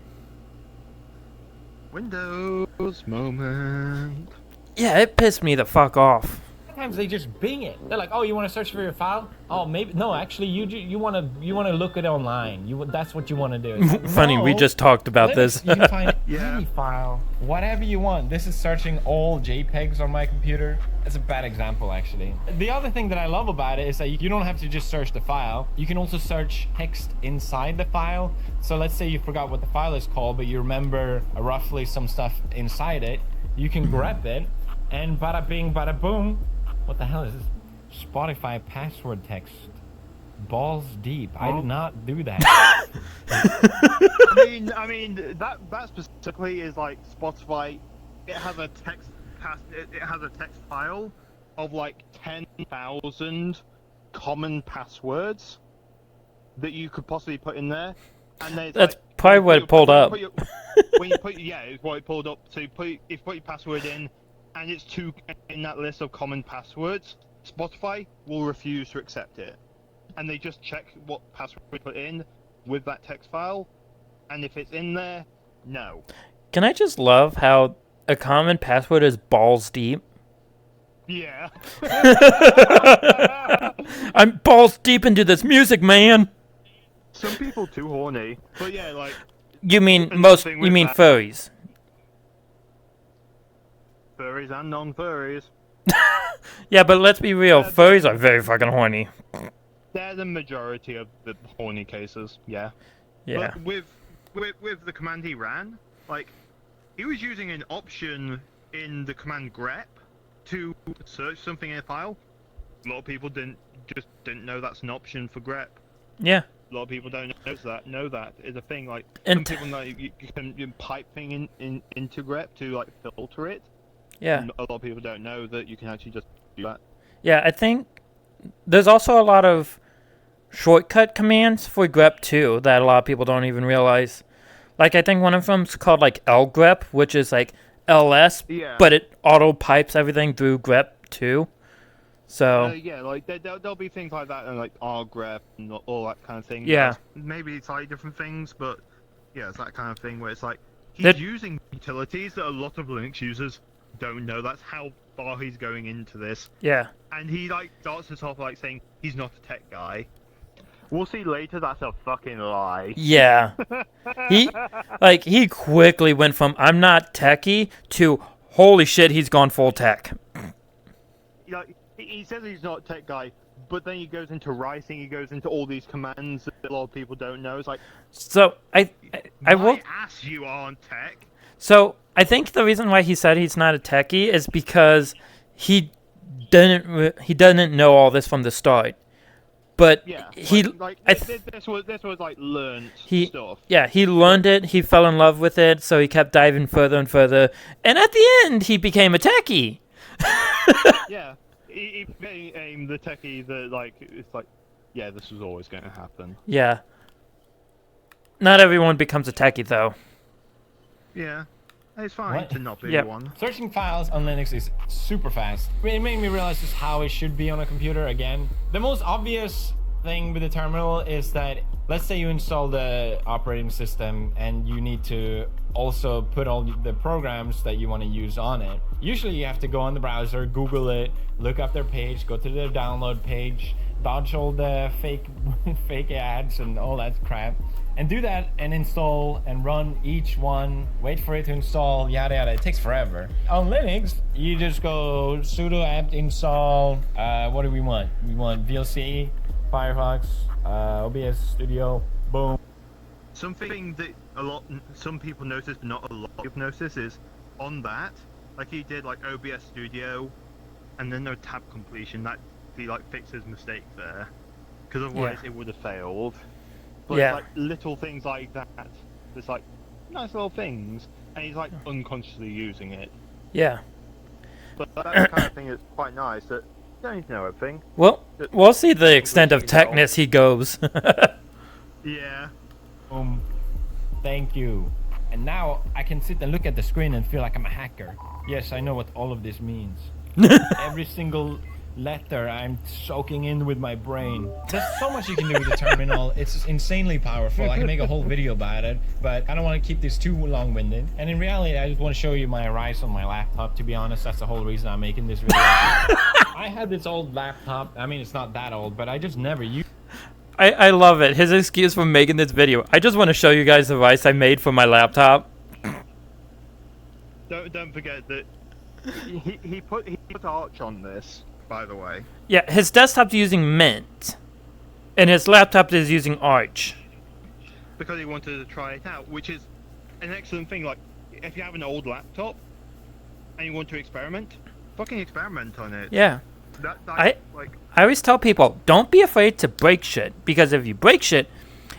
Windows moment. Yeah, it pissed me the fuck off. sometimes they just Bing it. They're like, oh, you want to search for your file? Oh, maybe no. Actually, you want to look it online. That's what you want to do. It's like, Funny, we no. just talked about Linux, this. You can find Yeah. any file, whatever you want. This is searching all JPEGs on my computer. That's a bad example, actually. The other thing that I love about it is that you don't have to just search the file. You can also search text inside the file. So let's say you forgot what the file is called, but you remember roughly some stuff inside it. You can grab it, and bada bing, bada boom. What the hell is this? Spotify password text. Balls deep. I did not do that. I mean that specifically is like Spotify. It has a text file of like 10,000 common passwords that you could possibly put in there, and there's That's like, probably what it pulled up. When you put it's what it pulled up. So if you put your password in, and it's in that list of common passwords, Spotify will refuse to accept it, and they just check what password we put in with that text file, and if it's in there, no. Can I just love how a common password is balls deep? Yeah. I'm balls deep into this music, man. Some people too horny, but yeah, like You mean And most? nothing You with mean that. furries? furries and non-furries. Yeah, but let's be real. Furries are very fucking horny. They're the majority of the horny cases. Yeah. Yeah. But with the command he ran, like he was using an option in the command grep to search something in a file. A lot of people didn't know that's an option for grep. Yeah. A lot of people don't know that is a thing. Like And some people know you can pipe thing into grep to like filter it. yeah. And a lot of people don't know that you can actually just do that. Yeah, I think there's also a lot of shortcut commands for grep too that a lot of people don't even realize. Like, I think one of them's called like lgrep, which is like ls, Yeah. but it auto pipes everything through grep too. So Yeah, like there'll be things like that and like rgrep and all that kind of thing. Yeah. Maybe it's like different things, but yeah, it's that kind of thing where it's like he's That- using utilities that a lot of Linux users don't know. That's how far he's going into this. yeah. And he like starts us off like saying he's not a tech guy. We'll see later that's a fucking lie. Yeah. He quickly went from I'm not techie to holy shit, he's gone full tech. Like he says he's not a tech guy, but then he goes into writing, he goes into all these commands that a lot of people don't know. It's like So I will my ass you aren't tech. So I think the reason why he said he's not a techie is because he didn't know all this from the start. But Yeah, he this was like learned he stuff. yeah, he learned it, he fell in love with it, so he kept diving further and further, and at the end he became a techie. Yeah, he became the techie that like it's like, yeah, this was always going to happen. Yeah. Not everyone becomes a techie though. Yeah, it's fine What? to not be Yep. one. Searching files on Linux is super fast. It made me realize just how it should be on a computer again. The most obvious thing with the terminal is that, let's say you install the operating system and you need to also put all the programs that you want to use on it. Usually you have to go on the browser, Google it, look up their page, go to their download page, dodge all the fake ads and all that crap. And do that and install and run each one, wait for it to install, yada yada. It takes forever. On Linux, you just go sudo apt install, what do we want? We want VLC, Firefox, OBS Studio, boom. Something that some people notice, but not a lot of people notice, is on that, like he did like OBS Studio, and then no tab completion. That he like fixed his mistake there, because otherwise it would have failed. But Yeah. it's like little things like that. It's like nice little things, and he's like unconsciously using it. Yeah. But that's the kind of thing that's quite nice. That you don't need to know everything. Well, we'll see the extent of techness he goes. Yeah. Boom. Thank you. And now I can sit and look at the screen and feel like I'm a hacker. Yes, I know what all of this means. Every single letter I'm soaking in with my brain. There's so much you can do with the terminal. It's insanely powerful. I can make a whole video about it, but I don't want to keep this too long-winded. And in reality, I just want to show you my rise on my laptop, to be honest. That's the whole reason I'm making this video. I had this old laptop. I mean, it's not that old, but I just never used I love it. His excuse for making this video. I just want to show you guys the device I made for my laptop. Don't forget that he put Arch on this, by the way. Yeah, his desktop's using Mint, and his laptop is using Arch. Because he wanted to try it out, which is an excellent thing. Like, if you have an old laptop and you want to experiment, fucking experiment on it. Yeah. Like, I always tell people, don't be afraid to break shit, because if you break shit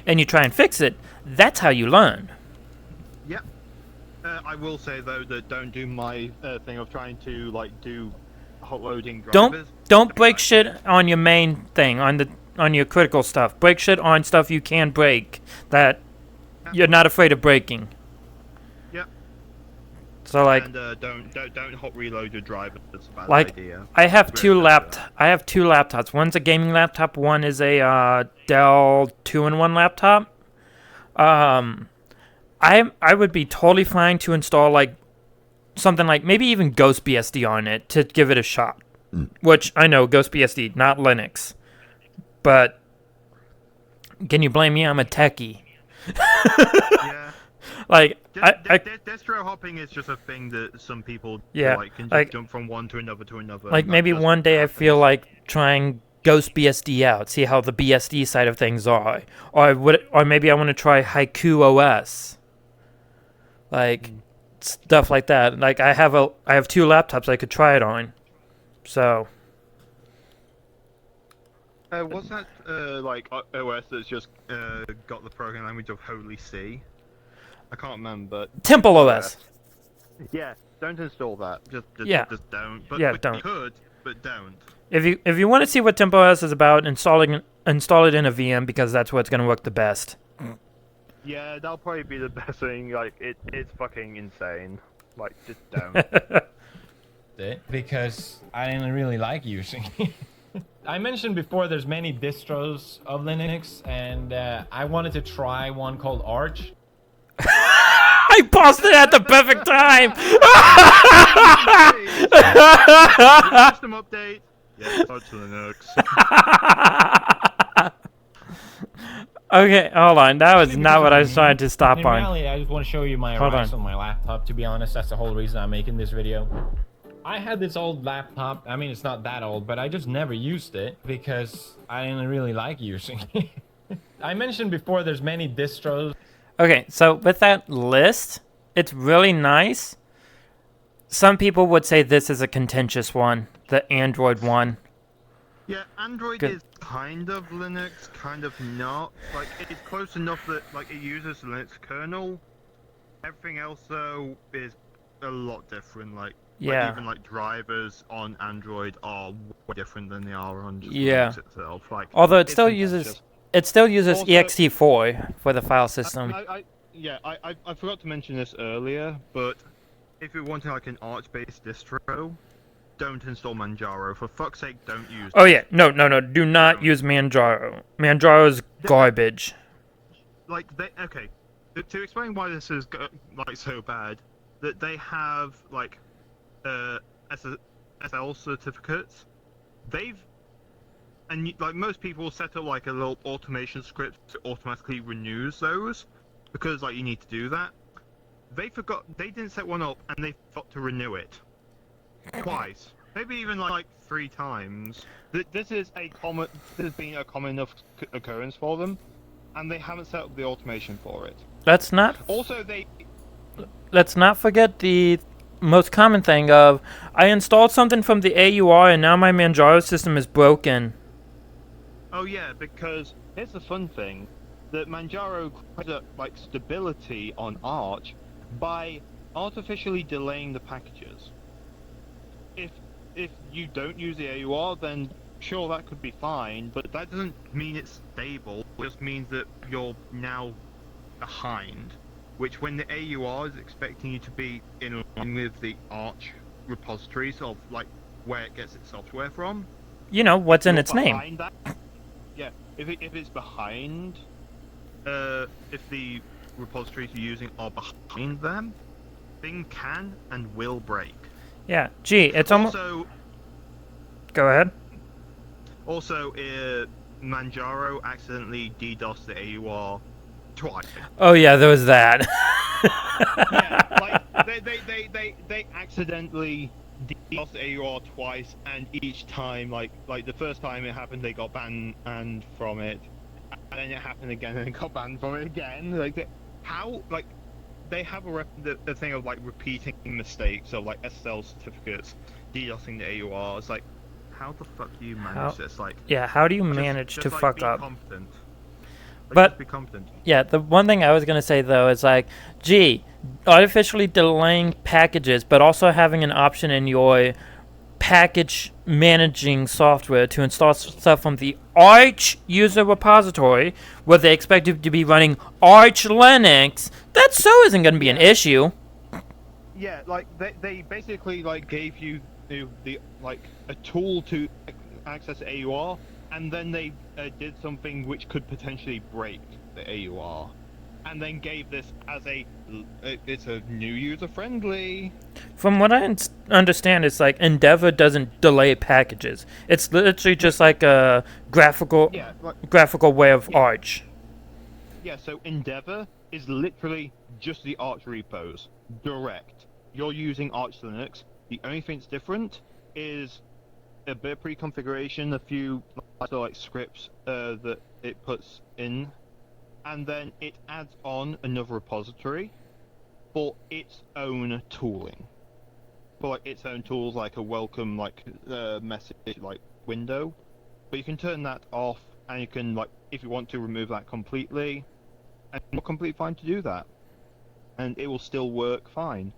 and you try and fix it, that's how you learn. yeah. I will say though that don't do my thing of trying to like do hot loading drivers. Don't break shit on your main thing, on your critical stuff. Break shit on stuff you can break that you're not afraid of breaking. Yeah. So like, And don't hot reload your driver. That's a bad like idea. I have It's two really bad. I have two laptops. One's a gaming laptop. One is a Dell 2-in-1 laptop. I would be totally fine to install like something like maybe even GhostBSD on it to give it a shot. Which I know GhostBSD, not Linux. But can you blame me? I'm a techie. Yeah. Like Distro hopping is just a thing that some people Yeah, like can just like- jump from one to another to another. like and that maybe just one day I happens. feel like trying GhostBSD out, see how the BSD side of things are, or maybe I want to try Haiku OS, like stuff like that. Like I have two laptops I could try it on. So, Was that like OS that's just got the programming language of Holy See? I can't remember. Temple OS. Yeah, don't install that. Just Yeah. don't. Yeah, don't. You could, but don't. If you want to see what Temple OS is about, install it in a VM because that's what's going to work the best. Yeah, that'll probably be the best thing. Like, it's fucking insane. Like, just don't. It because I didn't really like using it. I mentioned before there's many distros of Linux, and I wanted to try one called Arch. I paused it at the perfect time. System update. Yeah, Arch Linux. Okay, hold on. That was not what I was trying to stop In on. reality, I just want to show you my Hold rise on. on my laptop. To be honest, that's the whole reason I'm making this video. I had this old laptop. I mean, it's not that old, but I just never used it because I didn't really like using it. I mentioned before there's many distros. Okay, so with that list, it's really nice. Some people would say this is a contentious one, the Android one. Yeah, Android Good. is kind of Linux, kind of not. Like, it's close enough that like it uses the Linux kernel. Everything else though is a lot different. Like Yeah. even like drivers on Android are way different than they are on just Yeah. Linux itself. Like, Although it it's still contentious. uses Also- ext4 for the file system. I forgot to mention this earlier, but if you're wanting like an Arch-based distro, don't install Manjaro. For fuck's sake, don't use. Oh yeah, no, do not use Manjaro. Manjaro is garbage. Like okay, to explain why this is like so bad, that they have like SSL certificates. Like most people set up like a little automation script to automatically renews those because like you need to do that. They didn't set one up and they forgot to renew it twice, maybe even like 3 times. This has been a common enough occurrence for them, and they haven't set up the automation for it. Let's not forget the most common thing of I installed something from the AUR and now my Manjaro system is broken. Oh yeah, because here's the fun thing, that Manjaro creates like stability on Arch by artificially delaying the packages. If you don't use the AUR, then sure that could be fine, but that doesn't mean it's stable. It just means that you're now behind, which when the AUR is expecting you to be in line with the Arch repositories of like where it gets its software from. You know, what's in You're its name. behind that. Yeah, if it's behind, if the repositories you're using are behind them, thing can and will break. Yeah, gee, it's almost... Also, Go ahead. Manjaro accidentally DDoSed the AUR twice. Oh yeah, there was that. Yeah, like they accidentally DDoSed the AUR twice, and each time, like the first time it happened, they got banned from it, and then it happened again and got banned from it again. They have the thing of like repeating mistakes of like SSL certificates, DDoSing the AUR. It's like, how the fuck do you manage this? Like, Yeah, how do you manage to like, fuck be up? Competent. Like, But- just be competent. Yeah, the one thing I was going to say, though, is like, gee, artificially delaying packages, but also having an option in your package managing software to install stuff from the Arch user repository, where they expect it to be running Arch Linux, that so isn't going to be an issue. Yeah, like they basically like gave you the like a tool to access AUR, and then they did something which could potentially break the AUR, and then gave this as it's a new user friendly. From what I understand, it's like Endeavor doesn't delay packages. It's literally just like a graphical way of Arch. Yeah, so Endeavor is literally just the Arch repos, direct. You're using Arch Linux. The only thing that's different is a bit of pre-configuration, a few like scripts that it puts in, and then it adds on another repository for its own tooling. for like its own tools, like a welcome message like window. But you can turn that off, and you can like if you want to remove that completely, and you're completely fine to do that, and it will still work fine.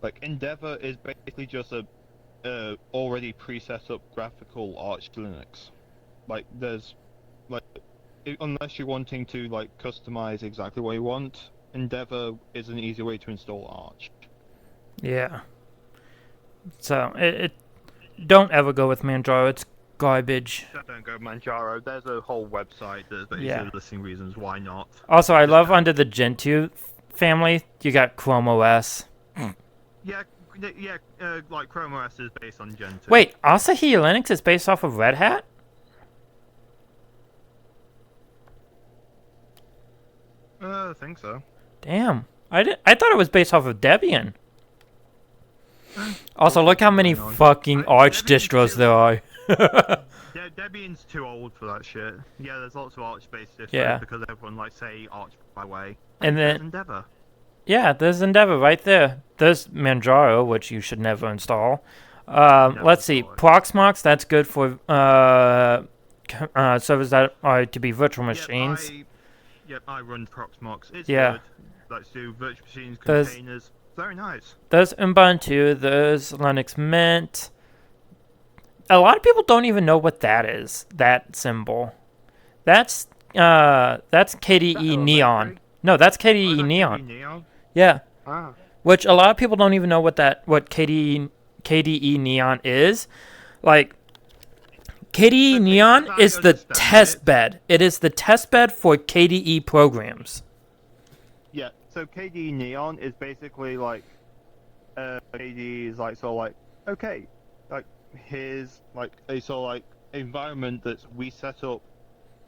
Like Endeavour is basically just a already pre-set up graphical Arch Linux. Like there's like unless you're wanting to like customize exactly what you want, Endeavour is an easy way to install Arch. Yeah. So it don't ever go with Manjaro. It's garbage. Don't go Manjaro. There's a whole website that's basically listing reasons why not. Also, I love under the Gentoo family, you got Chrome OS. Yeah, like Chrome OS is based on Gentoo. Wait, Asahi Linux is based off of Red Hat? I think so. Damn. I thought it was based off of Debian. Also, look how many fucking Arch distros there are. Debian's too old for that shit. Yeah, there's lots of Arch-based distros because everyone likes say Arch by way. And then there's Endeavour. Yeah, there's Endeavour right there. There's Manjaro, which you should never install. Let's see, Proxmox, that's good for servers that are to be virtual machines. I run Proxmox. It's Yeah. good. Let's do virtual machines, containers. Very nice. There's Ubuntu, there's Linux Mint. A lot of people don't even know what that is, that symbol. That's KDE Neon. No, that's KDE Neon. Neon? Yeah. Ah. Which a lot of people don't even know what KDE Neon is. Like, KDE Neon is the test bed. It is the test bed for KDE programs. Yeah, so KDE Neon is basically like, KDE is like, so like, okay, like, here's like a sort of like environment that we set up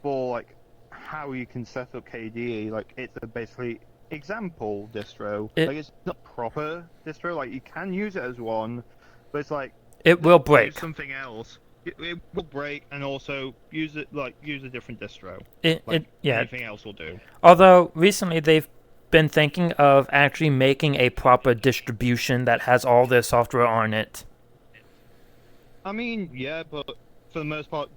for like how you can set up KDE. Like, it's a basically example distro. Like, it's not proper distro. Like, you can use it as one, but it's like it will break. Use something else. It will break, and also use it like use a different distro. Anything else will do. Although recently they've been thinking of actually making a proper distribution that has all their software on it. I mean, yeah, but for the most part,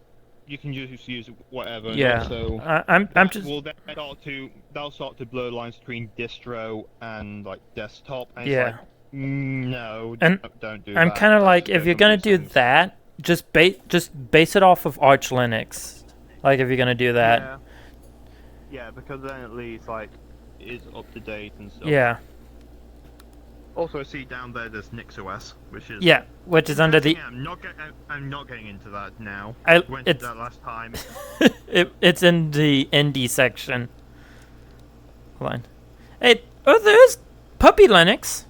you can just use whatever. Yeah. So I'm just. Well, that'll start to blur lines between distro and like desktop. And Yeah. It's like, no, And don't do that. I'm kind of like, if you're gonna do that, just base it off of Arch Linux. Like, if you're gonna do that. Yeah, because then at least like it's up to date and stuff. Yeah. Also, I see down there there's NixOS, which is which is under the. I'm not getting into that now. I went into that last time. It's in the indie section. Hold on. Hey, there's Puppy Linux.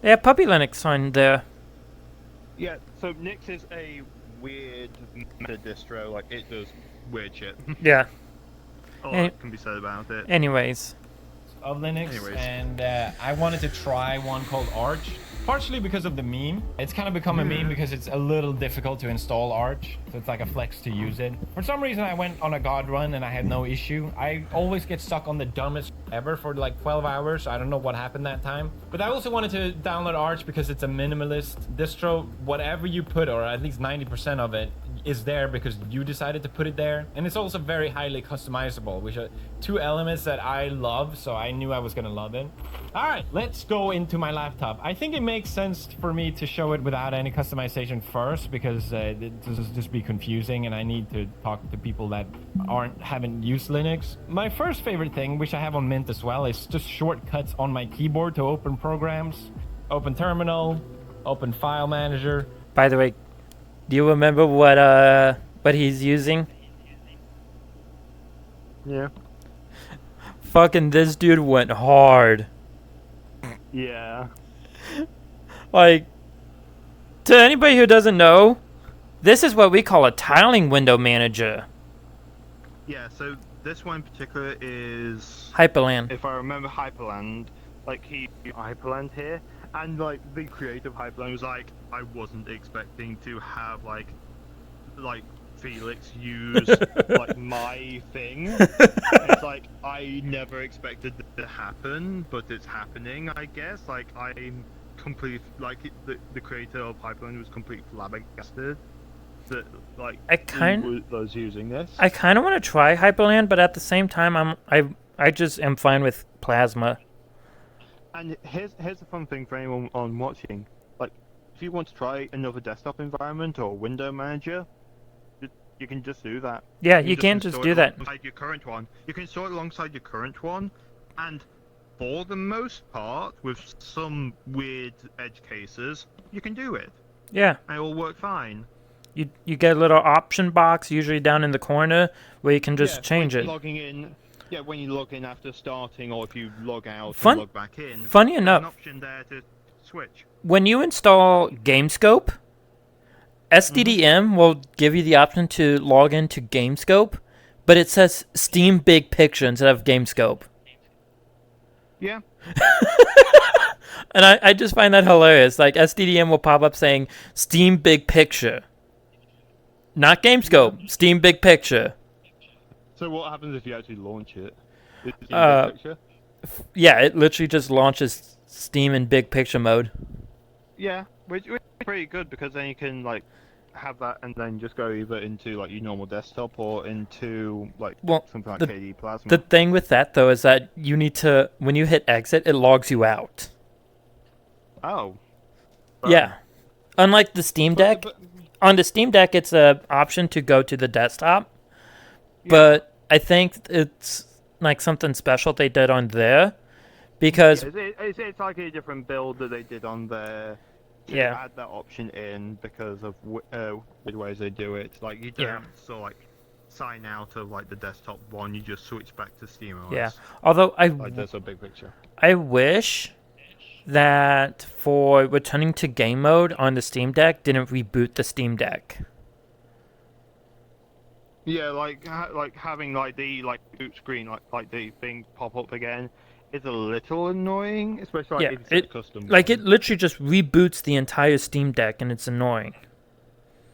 Yeah, Puppy Linux on there. Yeah, so Nix is a weird meta distro. Like, it does weird shit. Yeah. All that can be said about it. Anyways. Of Linux, and I wanted to try one called Arch, partially because of the meme. It's kind of become a meme because it's a little difficult to install Arch, so it's like a flex to use it. For some reason, I went on a God run and I had no issue. I always get stuck on the dumbest ever for like 12 hours. I don't know what happened that time. But I also wanted to download Arch because it's a minimalist distro. Whatever you put, or at least 90% of it, is there because you decided to put it there. And it's also very highly customizable, which are two elements that I love, so I knew I was gonna love it. All right, let's go into my laptop. I think it makes sense for me to show it without any customization first, because it will just be confusing and I need to talk to people that haven't used Linux. My first favorite thing, which I have on Mint as well, is just shortcuts on my keyboard to open programs. Open Terminal, open File Manager. By the way, do you remember what he's using? Yeah. Fucking this dude went hard. Yeah. Like, to anybody who doesn't know, this is what we call a tiling window manager. Yeah, so this one in particular is Hyperland. If I remember Hyperland, like Hyperland here, and like the creative Hyperland was like, I wasn't expecting to have like Felix use like my thing. It's like I never expected that to happen, but it's happening, I guess. Like completely like the creator of Hyperland was completely flabbergasted that like was using this. I kind of want to try Hyperland, but at the same time, I just am fine with Plasma. And here's the fun thing for anyone on watching. Like, if you want to try another desktop environment or window manager, you can just do that. Yeah, you can just do that. Alongside your current one. You can store it alongside your current one, and for the most part, with some weird edge cases, you can do it. Yeah. And it will work fine. You get a little option box, usually down in the corner, where you can just change it. Logging in. Yeah, when you log in after starting, or if you log out Fun- and log back in. Funny enough, an option there to switch. when you install GameScope, SDDM will give you the option to log into GameScope, but it says Steam Big Picture instead of GameScope. Yeah. And I just find that hilarious. Like, SDDM will pop up saying Steam Big Picture. Not GameScope, Steam Big Picture. So what happens if you actually launch it? Is it in Uh, Big Picture? Yeah, it literally just launches Steam in Big Picture mode. Yeah, which is pretty good because then you can like have that and then just go either into like your normal desktop or into like something like KDE Plasma. The thing with that though is that you need to, when you hit exit, it logs you out. Oh. Yeah. Unlike the Steam Deck, on the Steam Deck it's an option to go to the desktop, but I think it's like something special they did on there because it's like a different build that they did on there. To add that option in because of the ways they do it. Like you don't so like sign out of like the desktop one. You just switch back to SteamOS. Yeah. Although there's a big picture. I wish that for returning to game mode on the Steam Deck didn't reboot the Steam Deck. Yeah, like having like the boot screen like the thing pop up again. It's a little annoying, especially if it's custom. Like it literally just reboots the entire Steam Deck, and it's annoying.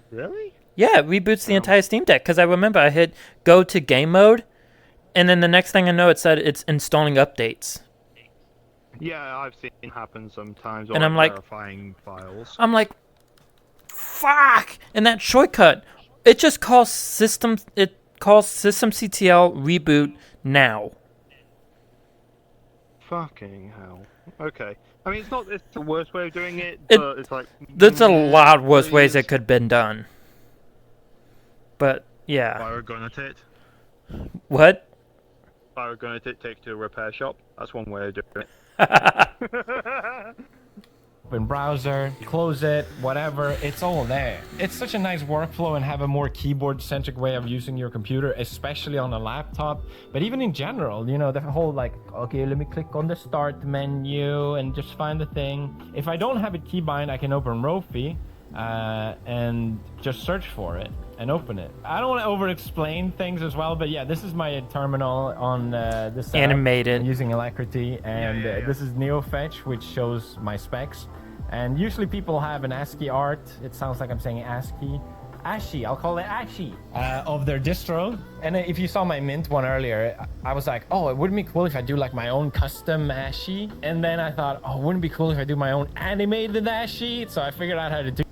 Really? Yeah, it reboots the entire Steam Deck. Because I remember I hit go to game mode, and then the next thing I know, it said it's installing updates. Yeah, I've seen it happen sometimes. And I'm like, verifying files. I'm like, fuck! And that shortcut, it just calls system. It calls systemctl reboot now. Fucking hell. Okay. I mean, it's the worst way of doing it, but it's like... There's a lot worse ways it could have been done. But, yeah. Pyrogonite. What? Pyrogonite, take to a repair shop. That's one way of doing it. Open browser, close it, whatever, it's all there. It's such a nice workflow and have a more keyboard-centric way of using your computer, especially on a laptop. But even in general, you know, the whole like, okay, let me click on the start menu and just find the thing. If I don't have a keybind, I can open Rofi and just search for it and open it. I don't want to over-explain things as well, but yeah, this is my terminal on this animated. I'm using Alacrity, and this is NeoFetch, which shows my specs. And usually people have an ASCII art. It sounds like I'm saying ASCII. I'll call it ASCII of their distro. And if you saw my Mint one earlier, I was like, oh, it wouldn't be cool if I do like my own custom ASCII. And then I thought, oh, wouldn't it be cool if I do my own animated ASCII? So I figured out how to do.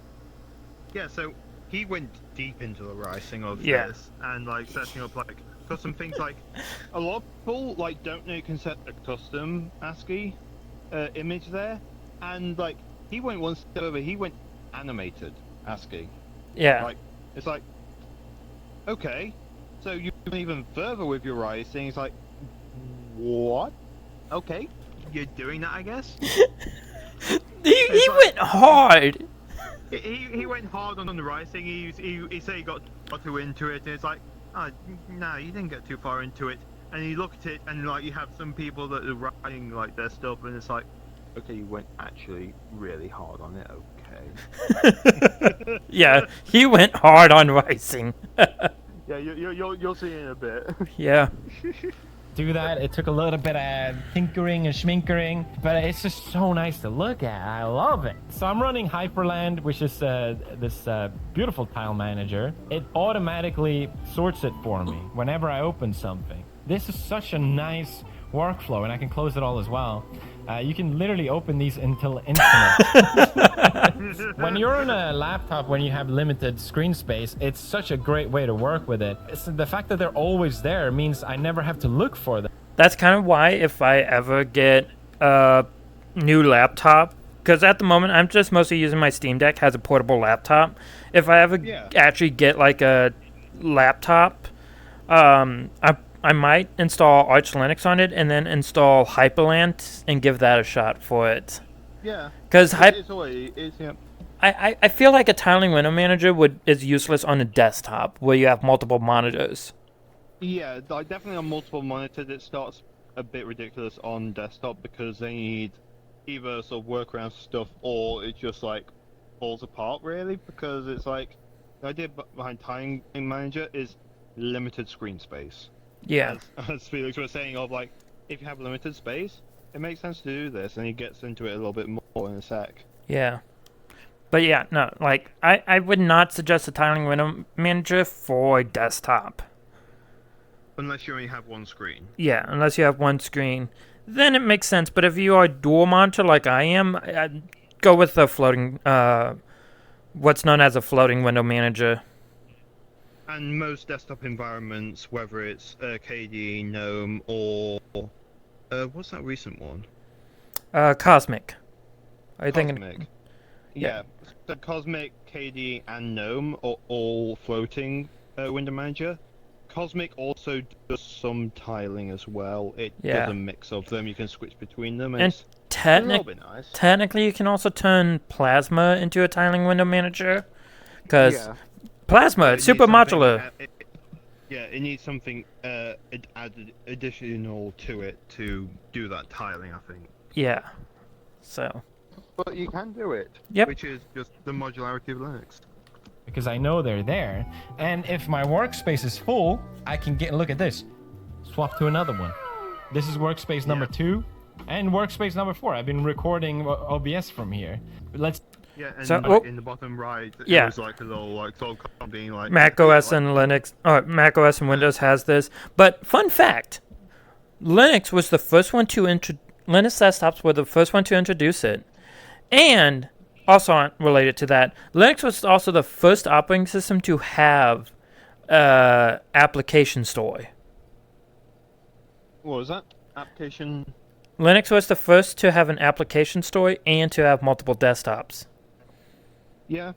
Yeah, so he went deep into the writing of this and like setting up like custom things. Like a lot of people like don't know you can set a custom ASCII image there, and like he went one step over. He went animated ASCII. Yeah. Like it's like okay, so you went even further with your writing. It's like what? Okay, you're doing that, I guess. he went hard. He went hard on the writing. He said he got too into it, and it's like, oh, no, you didn't get too far into it. And you look at it, and like you have some people that are writing like their stuff, and it's like, okay, you went actually really hard on it. Okay. Yeah, he went hard on writing. Yeah, you'll see in a bit. Yeah. Do that. It took a little bit of tinkering and schminkering, but it's just so nice to look at. I love it. So I'm running Hyperland, which is this beautiful tile manager. It automatically sorts it for me whenever I open something. This is such a nice workflow, and I can close it all as well. You can literally open these until infinite. When you're on a laptop, when you have limited screen space, it's such a great way to work with it. The fact that they're always there means I never have to look for them. That's kind of why if I ever get a new laptop, because at the moment I'm just mostly using my Steam Deck as a portable laptop. If I ever actually get like a laptop, I might install Arch Linux on it and then install Hyperland and give that a shot for it. Yeah. Because yeah. I feel like a tiling window manager is useless on a desktop where you have multiple monitors. Yeah, like definitely on multiple monitors it starts a bit ridiculous on desktop because they need either sort of workaround stuff or it just like falls apart really because it's like the idea behind tiling manager is limited screen space. Yeah. As Felix was saying, of like, if you have limited space, it makes sense to do this, and he gets into it a little bit more in a sec. Yeah. But yeah, no, like, I would not suggest a tiling window manager for a desktop. Unless you only have one screen. Yeah, unless you have one screen. Then it makes sense, but if you are dual monitor like I am, I'd go with the floating, what's known as a floating window manager. And most desktop environments, whether it's KDE, GNOME, or what's that recent one? Cosmic. Are you Cosmic. thinking? Yeah. So Cosmic, KDE, and GNOME are all floating window manager. Cosmic also does some tiling as well. It does a mix of them. You can switch between them, and it's a little bit nice. Technically, you can also turn Plasma into a tiling window manager, because Plasma, it's super modular. It needs something added additional to it to do that tiling, I think. Yeah. So. But you can do it. Yep. Which is just the modularity of Linux. Because I know they're there, and if my workspace is full, I can look at this. Swap to another one. This is workspace number 2, and workspace number 4. I've been recording OBS from here. Yeah, and so, in the bottom right, yeah. It was like a little sort of being like Mac OS and Linux, Mac OS and Windows has this. But fun fact, Linux was the first one to Linux desktops were the first one to introduce it, and also related to that, Linux was also the first operating system to have application store. What was that? Application. Linux was the first to have an application store and to have multiple desktops. Yeah,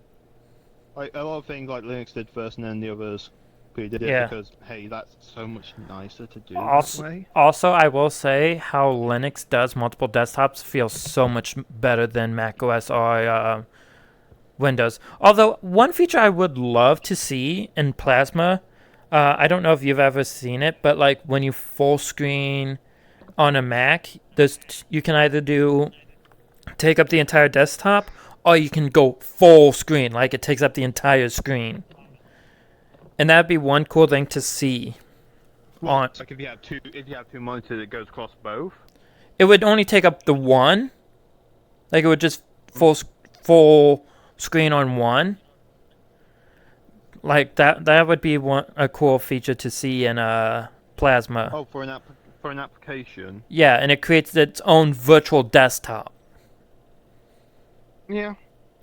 like a lot of things like Linux did first, and then the others did it because hey, that's so much nicer to do that way. Also, I will say how Linux does multiple desktops feels so much better than Mac OS or Windows. Although one feature I would love to see in Plasma, I don't know if you've ever seen it, but like when you full screen on a Mac, you can either take up the entire desktop, or you can go full screen, like it takes up the entire screen. And that'd be one cool thing to see. Like if you have two monitors, it goes across both. It would only take up the one. Like it would just full screen on one. Like that would be a cool feature to see in Plasma. Oh, for an application. Yeah, and it creates its own virtual desktop. Yeah,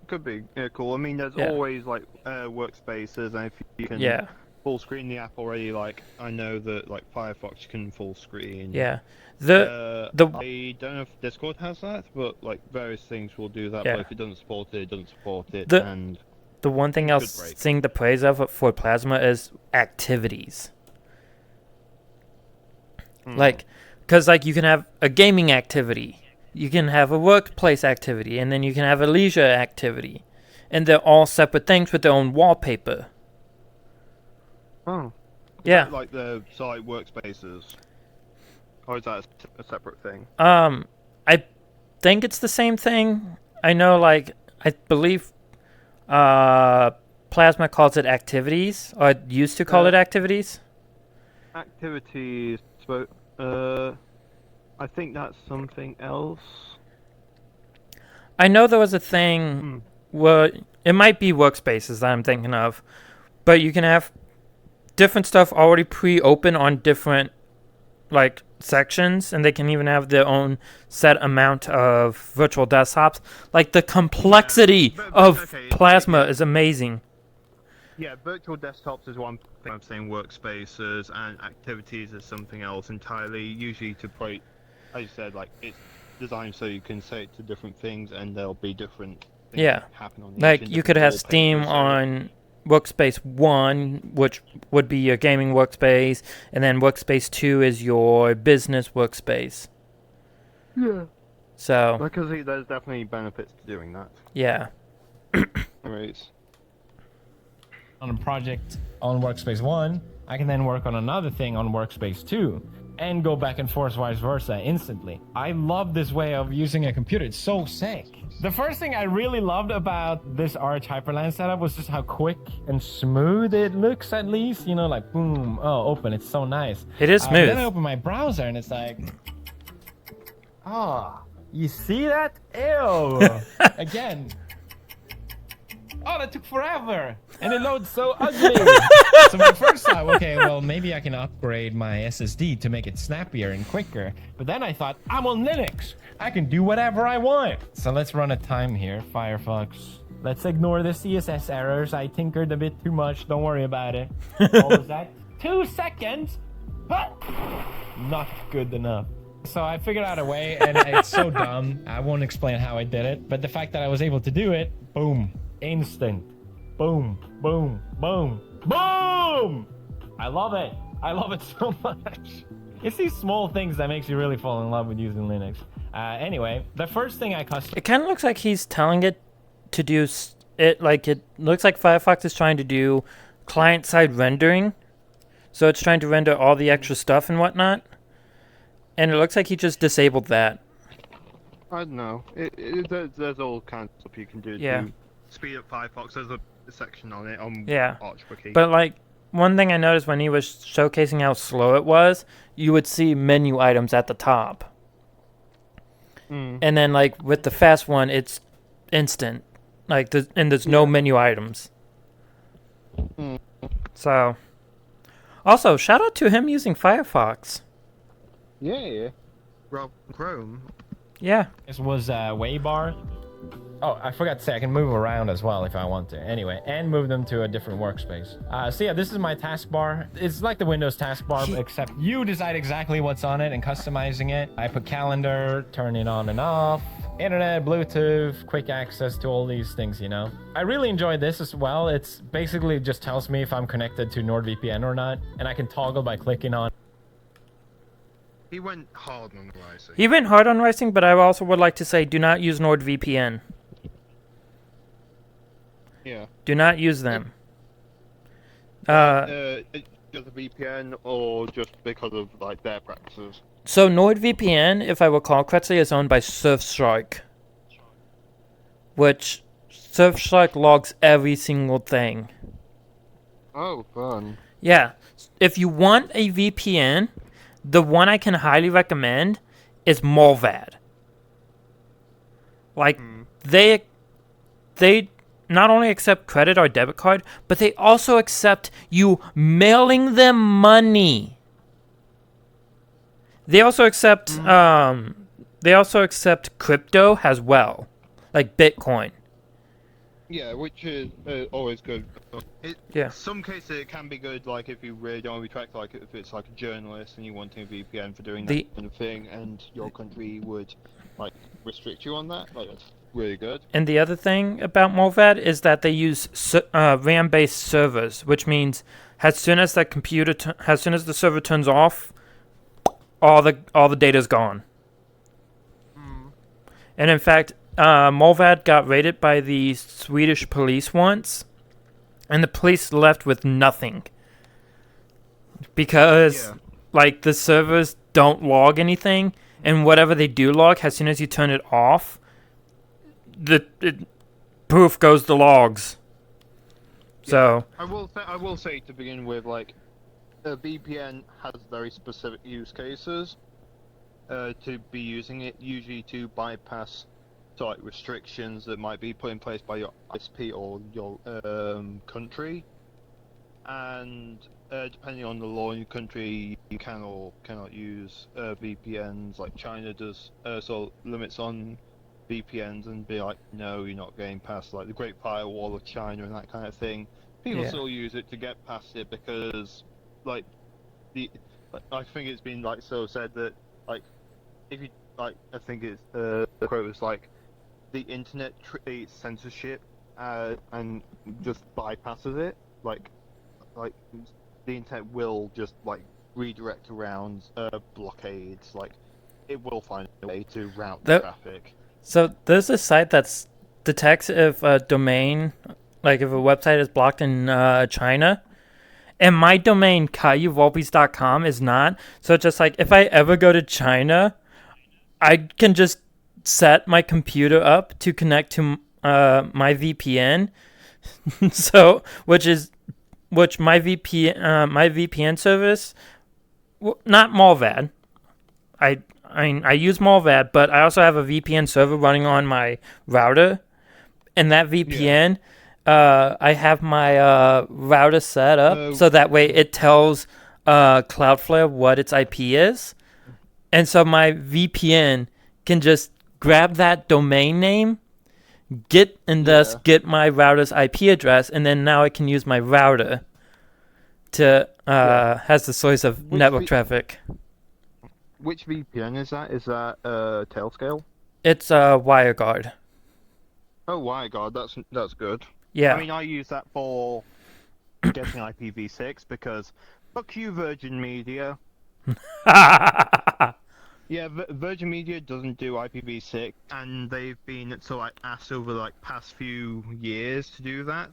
could be cool. I mean, there's always like workspaces, and if you can full screen the app already, like I know that like Firefox can full screen. Yeah, I don't know if Discord has that, but like various things will do that. Yeah. But if it doesn't support it, it doesn't support it. The one thing I'll sing the praise of for Plasma is activities. Like, because like you can have a gaming activity, you can have a workplace activity, and then you can have a leisure activity, and they're all separate things with their own wallpaper. Oh. Yeah. Like the site workspaces, or is that a separate thing? I think it's the same thing. I know, like I believe, Plasma calls it activities, or it used to call it activities. Activities. I think that's something else. I know there was a thing where it might be workspaces that I'm thinking of, but you can have different stuff already pre-open on different, like sections, and they can even have their own set amount of virtual desktops. Like the complexity of okay, Plasma is amazing. Yeah, virtual desktops is one thing. I'm saying workspaces and activities is something else entirely. Usually to put, as you said, like it's designed so you can set it to different things and there'll be different things Yeah. that happen on each Like in you could have different Steam wallpapers, so- on Workspace 1, which would be your gaming workspace, and then Workspace 2 is your business workspace. Yeah. So, Because there's definitely benefits to doing that. yeah. Right. On a project on Workspace 1, I can then work on another thing on Workspace 2 and go back and forth vice versa instantly. I love this way of using a computer. It's so sick. The first thing I really loved about this Arch Hyperland setup was just how quick and smooth it looks, at least. You know, like boom, oh, open. It's so nice. It is smooth. Then I open my browser and it's like, you see that? Ew. Again. Oh, that took forever, and it loads so ugly. So my first thought, okay, well maybe I can upgrade my SSD to make it snappier and quicker. But then I thought, I'm on Linux. I can do whatever I want. So let's run a time here, Firefox. Let's ignore the CSS errors. I tinkered a bit too much. Don't worry about it. What was that? 2 seconds? Not good enough. So I figured out a way, and it's so dumb. I won't explain how I did it, but the fact that I was able to do it, boom. Instant. Boom, boom, boom, boom! I love it. I love it so much. It's these small things that makes you really fall in love with using Linux. Anyway, the first thing I custom... It kind of looks like he's telling it to do it like it looks like Firefox is trying to do client-side rendering. So it's trying to render all the extra stuff and whatnot. And it looks like he just disabled that. I don't know. There's all kinds of stuff you can do Yeah. to speed up Firefox. There's a section on it on Yeah. ArchWiki. But like one thing I noticed when he was showcasing how slow it was, you would see menu items at the top. And then like with the fast one, it's instant. Like there's no menu items. So also shout out to him using Firefox. Yeah. Well, Chrome. Yeah. This was Waybar. Oh, I forgot to say I can move around as well if I want to. Anyway, and move them to a different workspace. So yeah, this is my taskbar. It's like the Windows taskbar, except you decide exactly what's on it and customizing it. I put calendar, turn it on and off, internet, Bluetooth, quick access to all these things, you know. I really enjoyed this as well. It's basically just tells me if I'm connected to NordVPN or not, and I can toggle by clicking on. He went hard on the Rising. He went hard on Rising, but I also would like to say do not use NordVPN. Yeah. Do not use them. Just a VPN or just because of like their practices? So NordVPN, if I recall correctly, is owned by Surfshark, which Surfshark logs every single thing. Oh, fun. Yeah, if you want a VPN, the one I can highly recommend is Molvad. Like they not only accept credit or debit card, but they also accept you mailing them money. They also accept crypto as well, like Bitcoin. Yeah, which is always good. Yeah. Some cases it can be good, like if you really don't want to be tracked, like if it's like a journalist and you want a VPN for doing that kind of thing, and your country would like restrict you on that. Like that's really good. And the other thing about Molvad is that they use RAM-based servers, which means as soon as the as soon as the server turns off, all the data's gone. And in fact, Molvad got raided by the Swedish police once, and the police left with nothing because like the servers don't log anything, and whatever they do log, as soon as you turn it off, poof goes the logs. So I will say to begin with, like a VPN has very specific use cases to be using it, usually to bypass like restrictions that might be put in place by your ISP or your country, and depending on the law in your country, you can or cannot use VPNs. Like China does, so limits on VPNs and be like, no, you're not getting past like the Great Firewall of China and that kind of thing. People Yeah. still use it to get past it because, like, I think it's been like so said that like if you like, I think it's the quote was like, the internet treats censorship and just bypasses it. Like the internet will just like redirect around blockades. Like it will find a way to route the traffic. So there's a site that detects if a domain, like if a website is blocked in China, and my domain CaillouVolpes.com is not. So it's just like if I ever go to China, I can just set my computer up to connect to my VPN. So which my VPN service, not Molvad. I use Molvad, but I also have a VPN server running on my router, and that VPN, I have my router set up so that way it tells Cloudflare what its IP is, and so my VPN can just grab that domain name, get my router's IP address, and then now I can use my router to has the source of network traffic. Which VPN is that? Is that Tailscale? It's WireGuard. Oh, WireGuard. That's good. Yeah. I mean, I use that for getting IPv6 because fuck you, Virgin Media. Yeah, Virgin Media doesn't do IPv6, and they've been asked over like past few years to do that,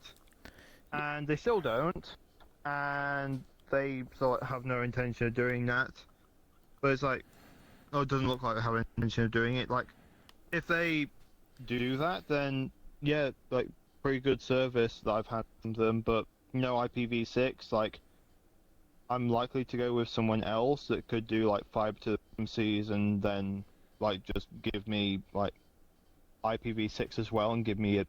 and they still don't, and they have no intention of doing that. But it's like, oh, it doesn't look like they have any intention of doing it. Like, if they do that, then yeah, like pretty good service that I've had from them, but no IPv6. Like, I'm likely to go with someone else that could do like fiber to the MCs and then like just give me like IPv6 as well and give me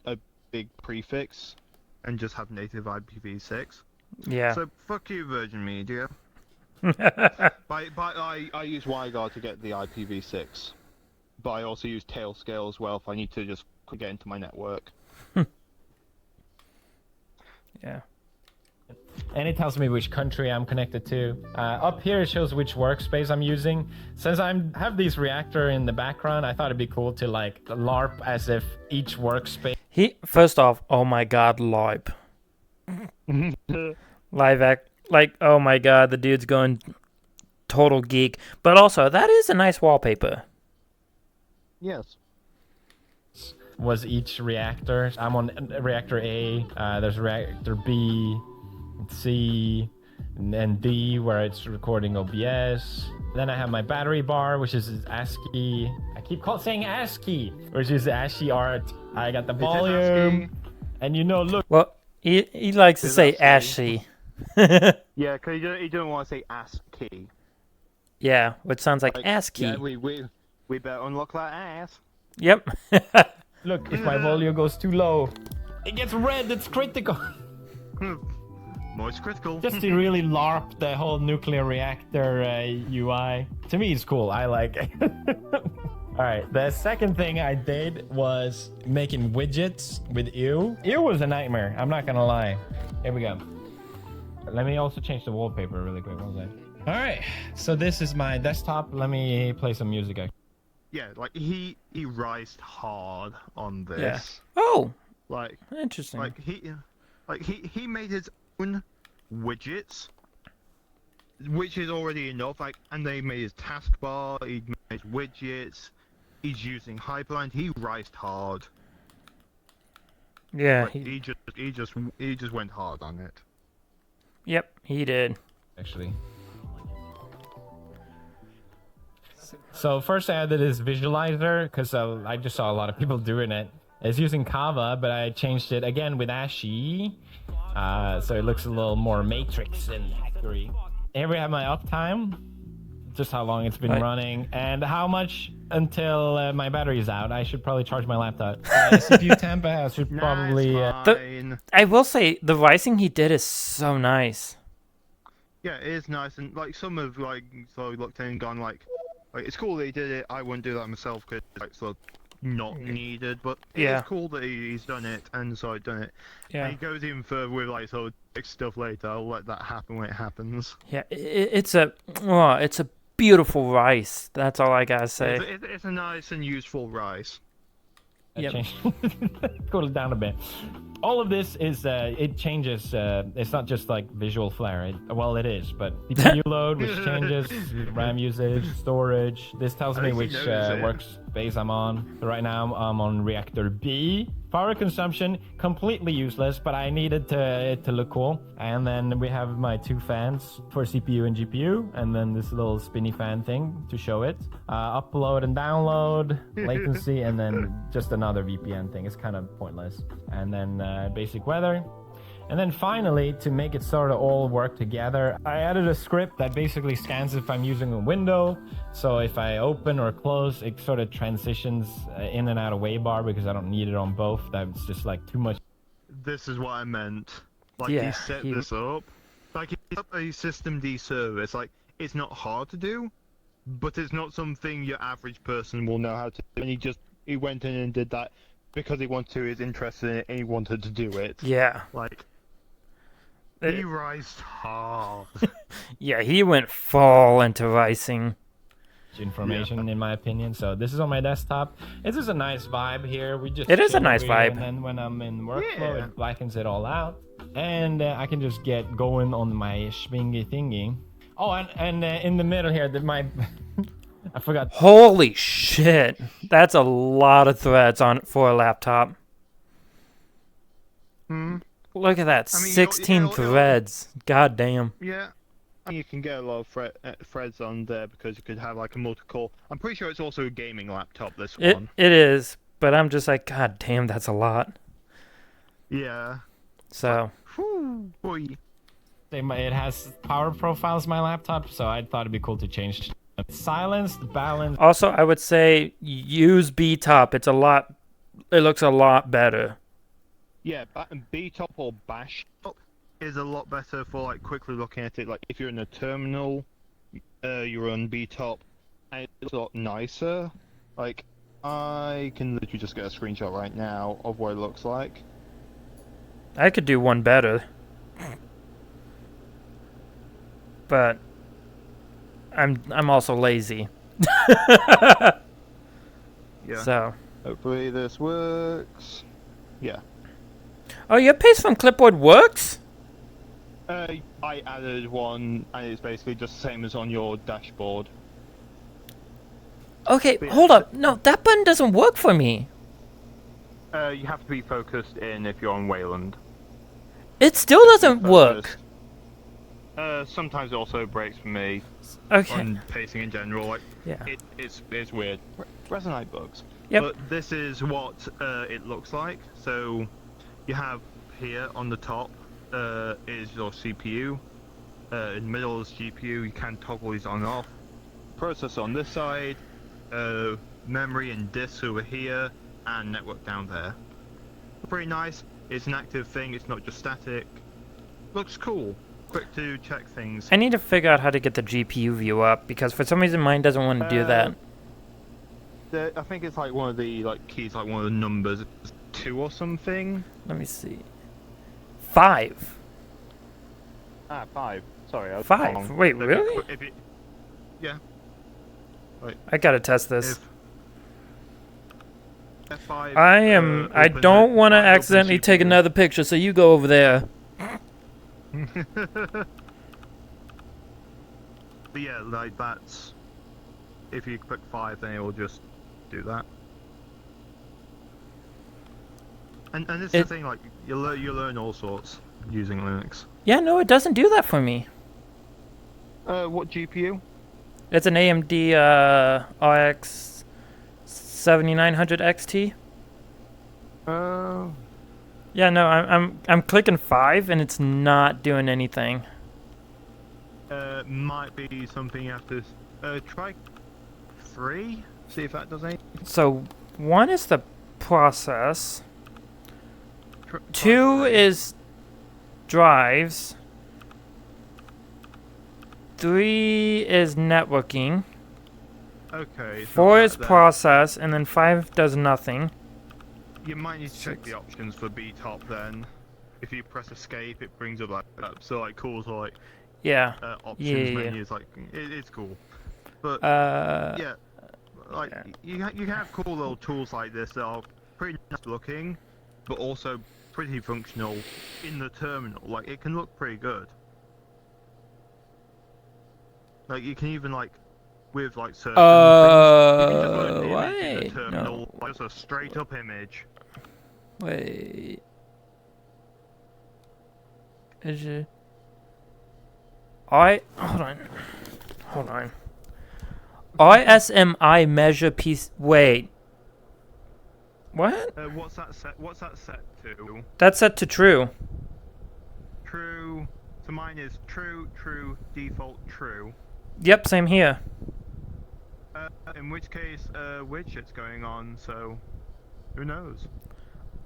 a big prefix and just have native IPv6. Yeah. So fuck you, Virgin Media. I use WireGuard to get the IPv6, but I also use Tailscale as well if I need to just get into my network. Yeah. And it tells me which country I'm connected to. Up here it shows which workspace I'm using. Since I have this reactor in the background, I thought it'd be cool to like LARP as if each workspace. First off, oh my god, LARP. Live act, like, oh my god, the dude's going total geek. But also, that is a nice wallpaper. Yes. Was each reactor. I'm on reactor A. There's reactor B, C, and D where it's recording OBS. Then I have my battery bar, which is ASCII. I keep saying ASCII, which is ASCII art. I got the volume, and look. Well, he likes to say ASCII. Yeah, because you don't want to say ASCII. Yeah, which sounds like ASCII. Yeah, we better unlock that ass. Yep. Look, if my volume goes too low, it gets red. It's critical. Most critical. Just to really LARP the whole nuclear reactor UI. To me, it's cool. I like it. Alright, the second thing I did was making widgets with Ew. Ew was a nightmare. I'm not gonna lie. Here we go. Let me also change the wallpaper really quick. One second. Alright, so this is my desktop. Let me play some music. Yeah, like he rised hard on this. Yeah. Oh, like interesting. Like he made his own widgets, which is already enough. Like, and they made his taskbar. He made widgets. He's using Hyperland. He rised hard. Yeah. Like, he just went hard on it. Yep, he did. Actually. So first I added this visualizer because I just saw a lot of people doing it. It's using Kava, but I changed it again with ASCII, so it looks a little more matrix and accurate. Here we have my uptime, just how long it's been running, and how much until my battery is out. I should probably charge my laptop. CPU temp, I will say the rising he did is so nice. Yeah, it is nice, and like some have like sort of looked in and gone like it's cool that he did it. I wouldn't do that myself because like sort of not needed, but Yeah. it's cool that he's done it and so done it. Yeah. And he goes even further with like sort of text stuff later. I'll let that happen when it happens. Yeah, it's a beautiful rice. That's all I gotta say. It's a nice and useful rice. Yep. Cool it down a bit. All of this is it changes. It's not just like visual flair. Well, it is, but CPU load, which changes, RAM usage, storage. This tells me which workspace I'm on. So right now I'm on reactor B. Power consumption completely useless, but I needed it to look cool. And then we have my 2 fans for CPU and GPU, and then this little spinny fan thing to show it. Upload and download, latency, and then just another VPN thing. It's kind of pointless. And then basic weather. And then finally, to make it sort of all work together, I added a script that basically scans if I'm using a window. So if I open or close, it sort of transitions in and out of WAVEbar because I don't need it on both. That's just like too much. This is what I meant. Like Yeah, he set this up. Like he set up a system D service. Like it's not hard to do, but it's not something your average person will know how to do. And he went in and did that because he wanted to, he's interested in it, and he wanted to do it. Yeah. Like he rised hard. Yeah, he went full into ricing. Information in my opinion. So this is on my desktop. It's just a nice vibe here. It is a nice chill over here, vibe. And then when I'm in workflow, it blackens it all out, and I can just get going on my schwingy thingy. Oh, and in the middle here, my I forgot. Holy shit. That's a lot of threads for a laptop. Look at that. I mean, 16 threads. God damn. Yeah. You can get a lot of threads on there because you could have like a multi-core. I'm pretty sure it's also a gaming laptop, this one. It is, but I'm just like, God damn, that's a lot. Yeah. So. Whew, boy. It has power profiles, my laptop, so I thought it'd be cool to change. Silenced, balanced. Also, I would say use B-top. It looks a lot better. Yeah, B-top or bash top is a lot better for like quickly looking at it. Like if you're in a terminal, you run B-top, and it looks a lot nicer. Like I can literally just get a screenshot right now of what it looks like. I could do one better. But I'm also lazy. Yeah. So. Hopefully this works. Yeah. Oh, your paste from clipboard works? I added one, and it's basically just the same as on your dashboard. Okay, hold up. No, that button doesn't work for me. You have to be focused in if you're on Wayland. It still doesn't work. Sometimes it also breaks for me. Okay. On pacing in general, like Yeah. it's weird. Resonate bugs. Yep. But this is what it looks like. So you have here on the top is your CPU. In the middle is GPU. You can toggle these on and off. Processor on this side. Memory and disks over here, and network down there. Pretty nice. It's an active thing. It's not just static. Looks cool. Quick to check things. I need to figure out how to get the GPU view up because for some reason mine doesn't want to do that. I think it's like one of the keys, like one of the numbers, 2 or something. Let me see. 5. 5. Sorry, I was 5. wrong. Wait, really? Yeah. I gotta test this. F5. I don't want to accidentally take another picture, so you go over there. But yeah, like that's. If you click 5, then it will just do that. And this is the thing, like you learn all sorts using Linux. Yeah, no, it doesn't do that for me. What GPU? It's an AMD RX 7900 XT. Yeah, no, I'm clicking 5 and it's not doing anything. Might be something you have to try 3. See if that does anything. So 1 is the process. 2 is drives. 3 is networking. Okay. it's not 4 that is then. process, and then 5 does nothing. You might need to check 6. the options for BTOP then. If you press escape, it brings up like so like cool to like Yeah. options Yeah. menus. Like it's cool. But yeah, like you can have cool little tools like this that are pretty nice looking, but also pretty functional in the terminal. Like it can look pretty good. Like you can even like with like certain things, you can just load an image in the wait, terminal, no. like, just a straight up image. Wait. Is it? Hold on. ISMI measure piece. Wait. What? What's that set to? That's set to true. True. So mine is true, default true. Yep, same here. In which case, widget's going on, so who knows?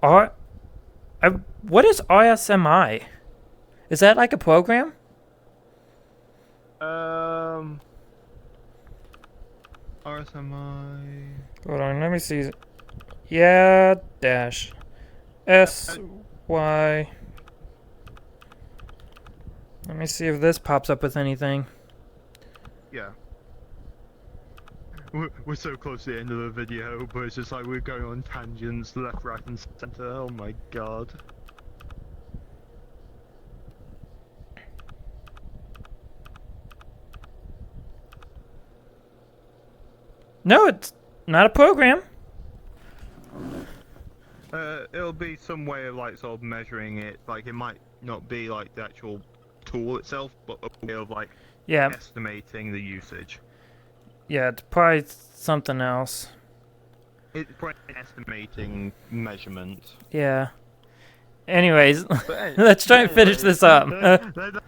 What is ISMI? Is that like a program? RSMI. Hold on, let me see. Yeah, dash. SY. Let me see if this pops up with anything. Yeah. We're so close to the end of the video, but it's just like we're going on tangents left, right, and center. Oh my god. No, it's not a program. It'll be some way of like sort of measuring it. Like it might not be like the actual tool itself, but a way of like Yeah, estimating the usage. yeah, it's probably something else. It's probably an estimating measurement. Yeah. Anyways, But let's try and finish this up.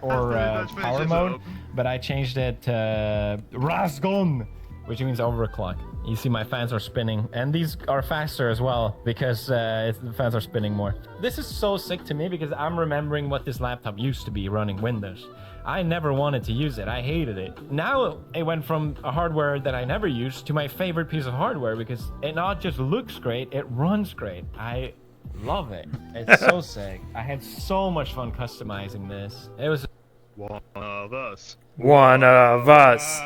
Or let's finish power this mode, up. but I changed it to Rasgon, which means overclock. You see my fans are spinning, and these are faster as well because the fans are spinning more. This is so sick to me because I'm remembering what this laptop used to be running Windows. I never wanted to use it. I hated it. Now it went from a hardware that I never used to my favorite piece of hardware because it not just looks great, it runs great. I love it. It's so sick. I had so much fun customizing this. It was One of us. One of us.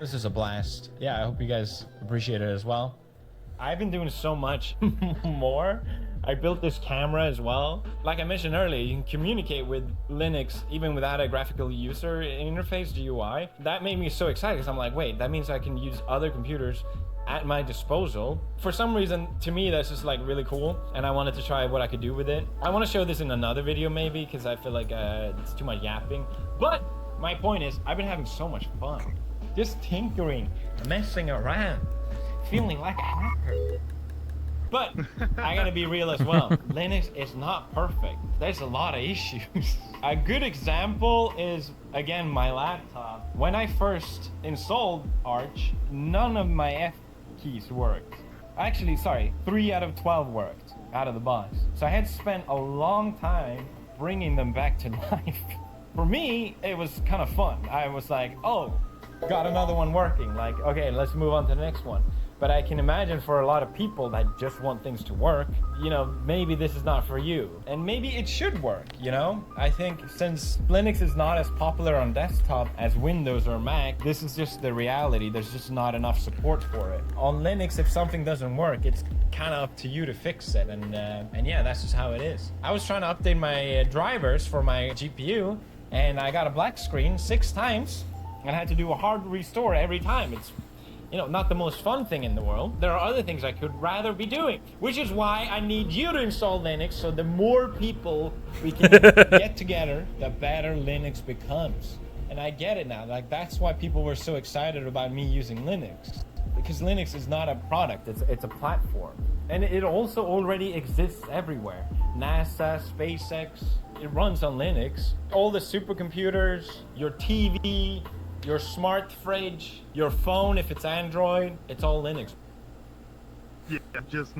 This is a blast. Yeah, I hope you guys appreciate it as well. I've been doing so much more. I built this camera as well. Like I mentioned earlier, you can communicate with Linux even without a graphical user interface, GUI. That made me so excited because I'm like, wait, that means I can use other computers at my disposal. For some reason, to me, that's just like really cool, and I wanted to try what I could do with it. I want to show this in another video maybe, because I feel like it's too much yapping. But my point is, I've been having so much fun. Just tinkering, messing around, feeling like a hacker. But I gotta be real as well. Linux is not perfect. There's a lot of issues. A good example is, again, my laptop. When I first installed Arch, none of my F keys worked. Actually, sorry, 3 out of 12 worked out of the box. So I had to spend a long time bringing them back to life. For me, it was kind of fun. I was like, oh, got another one working. Like, okay, let's move on to the next one. But I can imagine for a lot of people that just want things to work, you know, maybe this is not for you. And maybe it should work, you know? I think since Linux is not as popular on desktop as Windows or Mac, this is just the reality. There's just not enough support for it. On Linux, if something doesn't work, it's kind of up to you to fix it. And yeah, that's just how it is. I was trying to update my drivers for my GPU, and I got a black screen 6 times, and I had to do a hard restore every time. It's, you know, not the most fun thing in the world. There are other things I could rather be doing, which is why I need you to install Linux, so the more people we can get together, the better Linux becomes. And I get it now. Like, that's why people were so excited about me using Linux. Because Linux is not a product, it's a platform. And it also already exists everywhere. NASA, SpaceX, it runs on Linux. All the supercomputers, your TV, your smart fridge, your phone if it's Android, it's all Linux. Yeah, just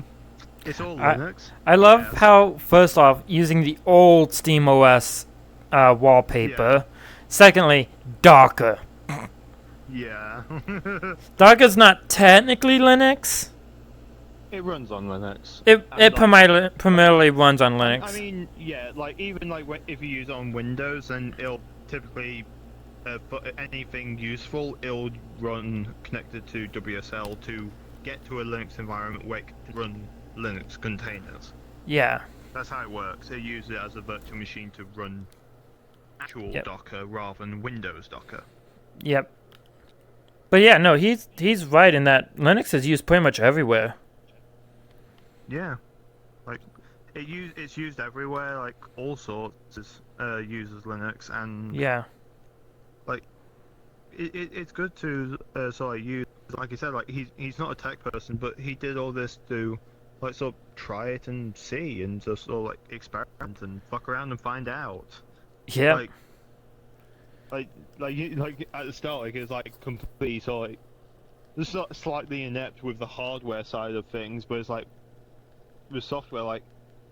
it's all Linux. I love Yes. how, first off, using the old SteamOS wallpaper. Secondly, Docker. Yeah. Docker's not technically Linux. It runs on Linux. It And, like, primarily runs on I Linux. mean, yeah, like even like if you use it on Windows, then it'll typically for anything useful, it'll run connected to WSL to get to a Linux environment where it can run Linux containers. Yeah. That's how it works. It uses it as a virtual machine to run actual Yep. Docker rather than Windows Docker. Yep. But yeah, no, he's right in that Linux is used pretty much everywhere. Yeah, like it's used everywhere. Like all sorts uses Linux, and Yeah. like it's good to sort of use. Like I said, like he's not a tech person, but he did all this to like sort of try it and see and just sort of like experiment and fuck around and find out. Yeah. Like at the start, like it was like completely sort of like just slightly inept with the hardware side of things, but it's like with software, like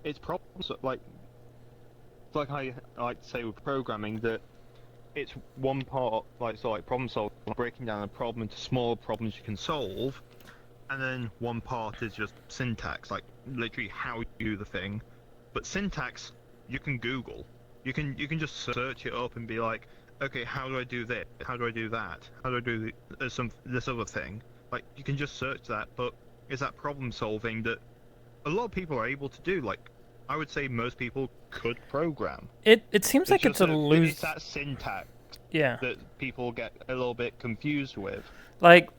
it's problems like it's like I like to say with programming that it's one part like sort of like problem solving, breaking down a problem into smaller problems you can solve, and then one part is just syntax, like literally how you do the thing. But syntax you can Google, you can just search it up and be like, okay, how do I do this? How do I do that? How do I do this other thing? Like you can just search that, but it's that problem solving that a lot of people are able to do. Like I would say most people could program. It seems like it's a loose. It's that syntax Yeah. that people get a little bit confused with. Like,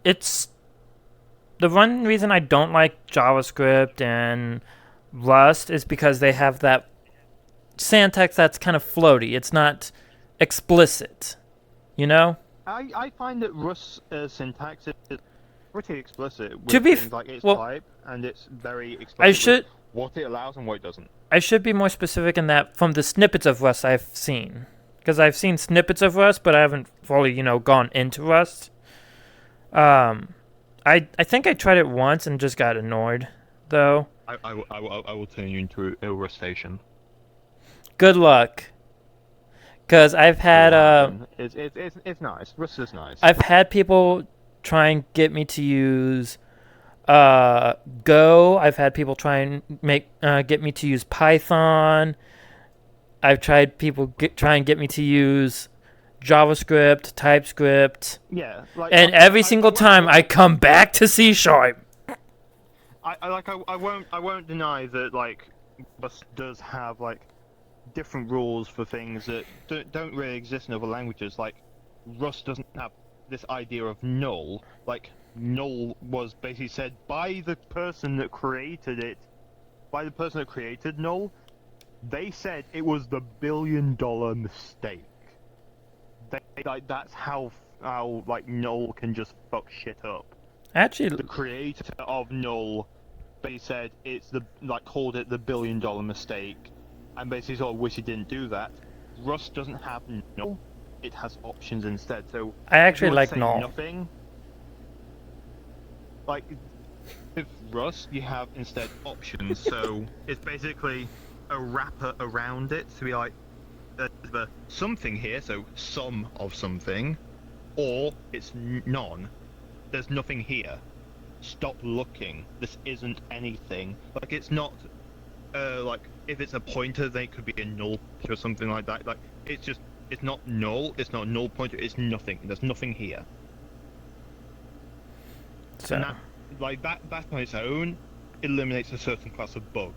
it's the one reason I don't like JavaScript and Rust is because they have that syntax that's kind of floaty. It's not explicit, you know? I find that Rust syntax is pretty explicit with To be things like its well, type, and it's very explicit I with should what it allows and what it doesn't. I should be more specific in that from the snippets of Rust I've seen. Because I've seen snippets of Rust, but I haven't fully, gone into Rust. I think I tried it once and just got annoyed, though. I will turn you into a Rustation. Good luck. Because I've had It's nice. Rust is nice. I've had people try and get me to use Go. I've had people try and get me to use Python. I've tried people try and get me to use JavaScript, TypeScript, Yeah, like, and every single time I come back to C#. I won't deny that like Rust does have like different rules for things that don't really exist in other languages. Like Rust doesn't have this idea of null. Like null was basically said by the person that created it, by the person that created null. They said it was the $1 billion mistake. Like that's how like null can just fuck shit up. Actually, The creator of null basically said called it the $1 billion mistake, and basically sort of wish it didn't do that. Rust doesn't have null; it has options instead. So I actually if you want like to say null. Nothing. Like with Rust, you have instead options. So it's basically a wrapper around it to be like there's the something here, so some of something, or it's none. There's nothing here. Stop looking. This isn't anything. Like it's not like if it's a pointer, then it could be a null pointer or something like that. Like it's not null. It's not a null pointer. It's nothing. There's nothing here. So, And that on its own eliminates a certain class of bug.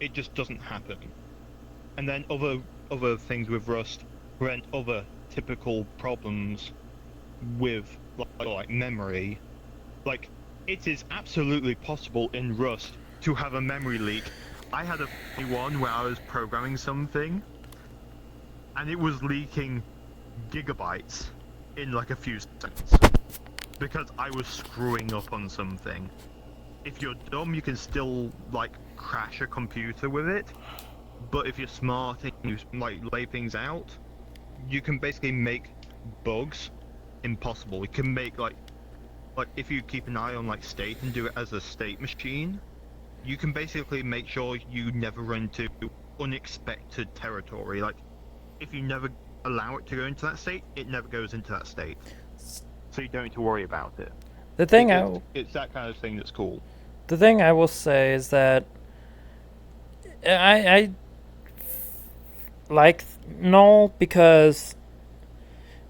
It just doesn't happen. And then other things with Rust prevent other typical problems with like memory. Like it is absolutely possible in Rust to have a memory leak. I had a funny one where I was programming something and it was leaking gigabytes in like a few seconds because I was screwing up on something. If you're dumb, you can still like crash a computer with it, but if you're smart and you like lay things out, you can basically make bugs impossible. You can make like if you keep an eye on like state and do it as a state machine, you can basically make sure you never run into unexpected territory. Like, if you never allow it to go into that state, it never goes into that state. So you don't need to worry about it. The thing It's that kind of thing that's cool. The thing I will say is that I like Null because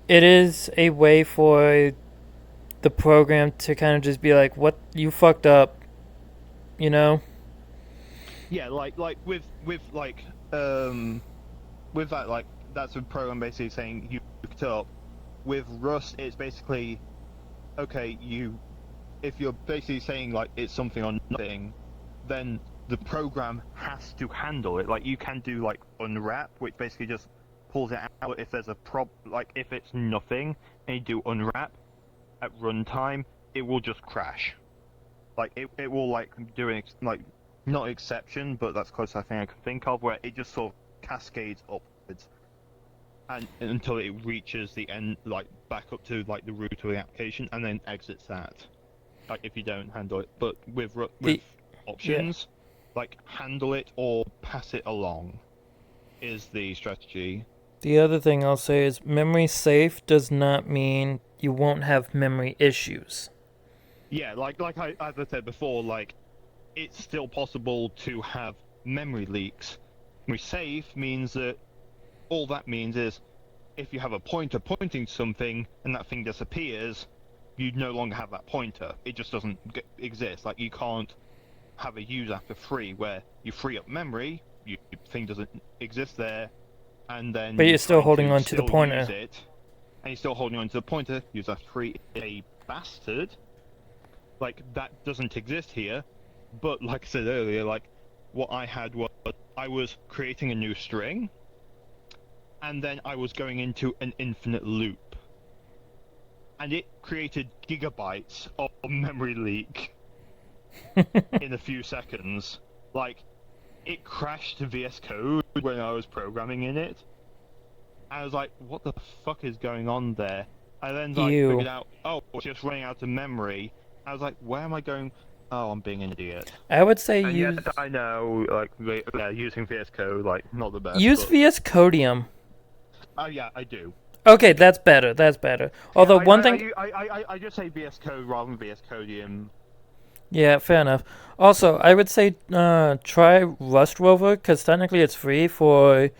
it is a way for the program to kind of just be like, "What, you fucked up," you know? Yeah, like with that, like, that's a program basically saying you fucked up. With Rust, it's basically, okay, if you're basically saying like it's something or nothing, then the program has to handle it. Like, you can do like unwrap, which basically just pulls it out if there's a like if it's nothing and you do unwrap at runtime, it will just crash. Like, it will like do an like, not exception, but that's the closest thing I can think of, where it just sort of cascades upwards and until it reaches the end, like back up to like the root of the application, and then exits that. Like, if you don't handle it. But with options, like, handle it or pass it along is the strategy. The other thing I'll say is memory safe does not mean you won't have memory issues. Yeah, like as I said before, like, it's still possible to have memory leaks. Memory safe means that all that means is if you have a pointer pointing to something and that thing disappears, you no longer have that pointer. It just doesn't exist. Like, you can't have a use after free where you free up memory, your thing doesn't exist there, and then... But you're still holding on to the pointer. And you're still holding on to the pointer, use after free, a bastard. Like, that doesn't exist here, but like I said earlier, like, what I had was, I was creating a new string, and then I was going into an infinite loop. And it created gigabytes of memory leak in a few seconds. Like, it crashed VS Code when I was programming in it. I was like, what the fuck is going on there? I then figured out, oh, it's just running out of memory. I was like, where am I going? Oh, I'm being an idiot. I would say yes, I know, like, yeah, using VS Code, like, not the best. Use VS Codium. Oh, yeah, I do. Okay, that's better. Although one thing... I just say VS Code rather than VS Codium. Yeah, fair enough. Also, I would say try Rust Rover, because technically it's free for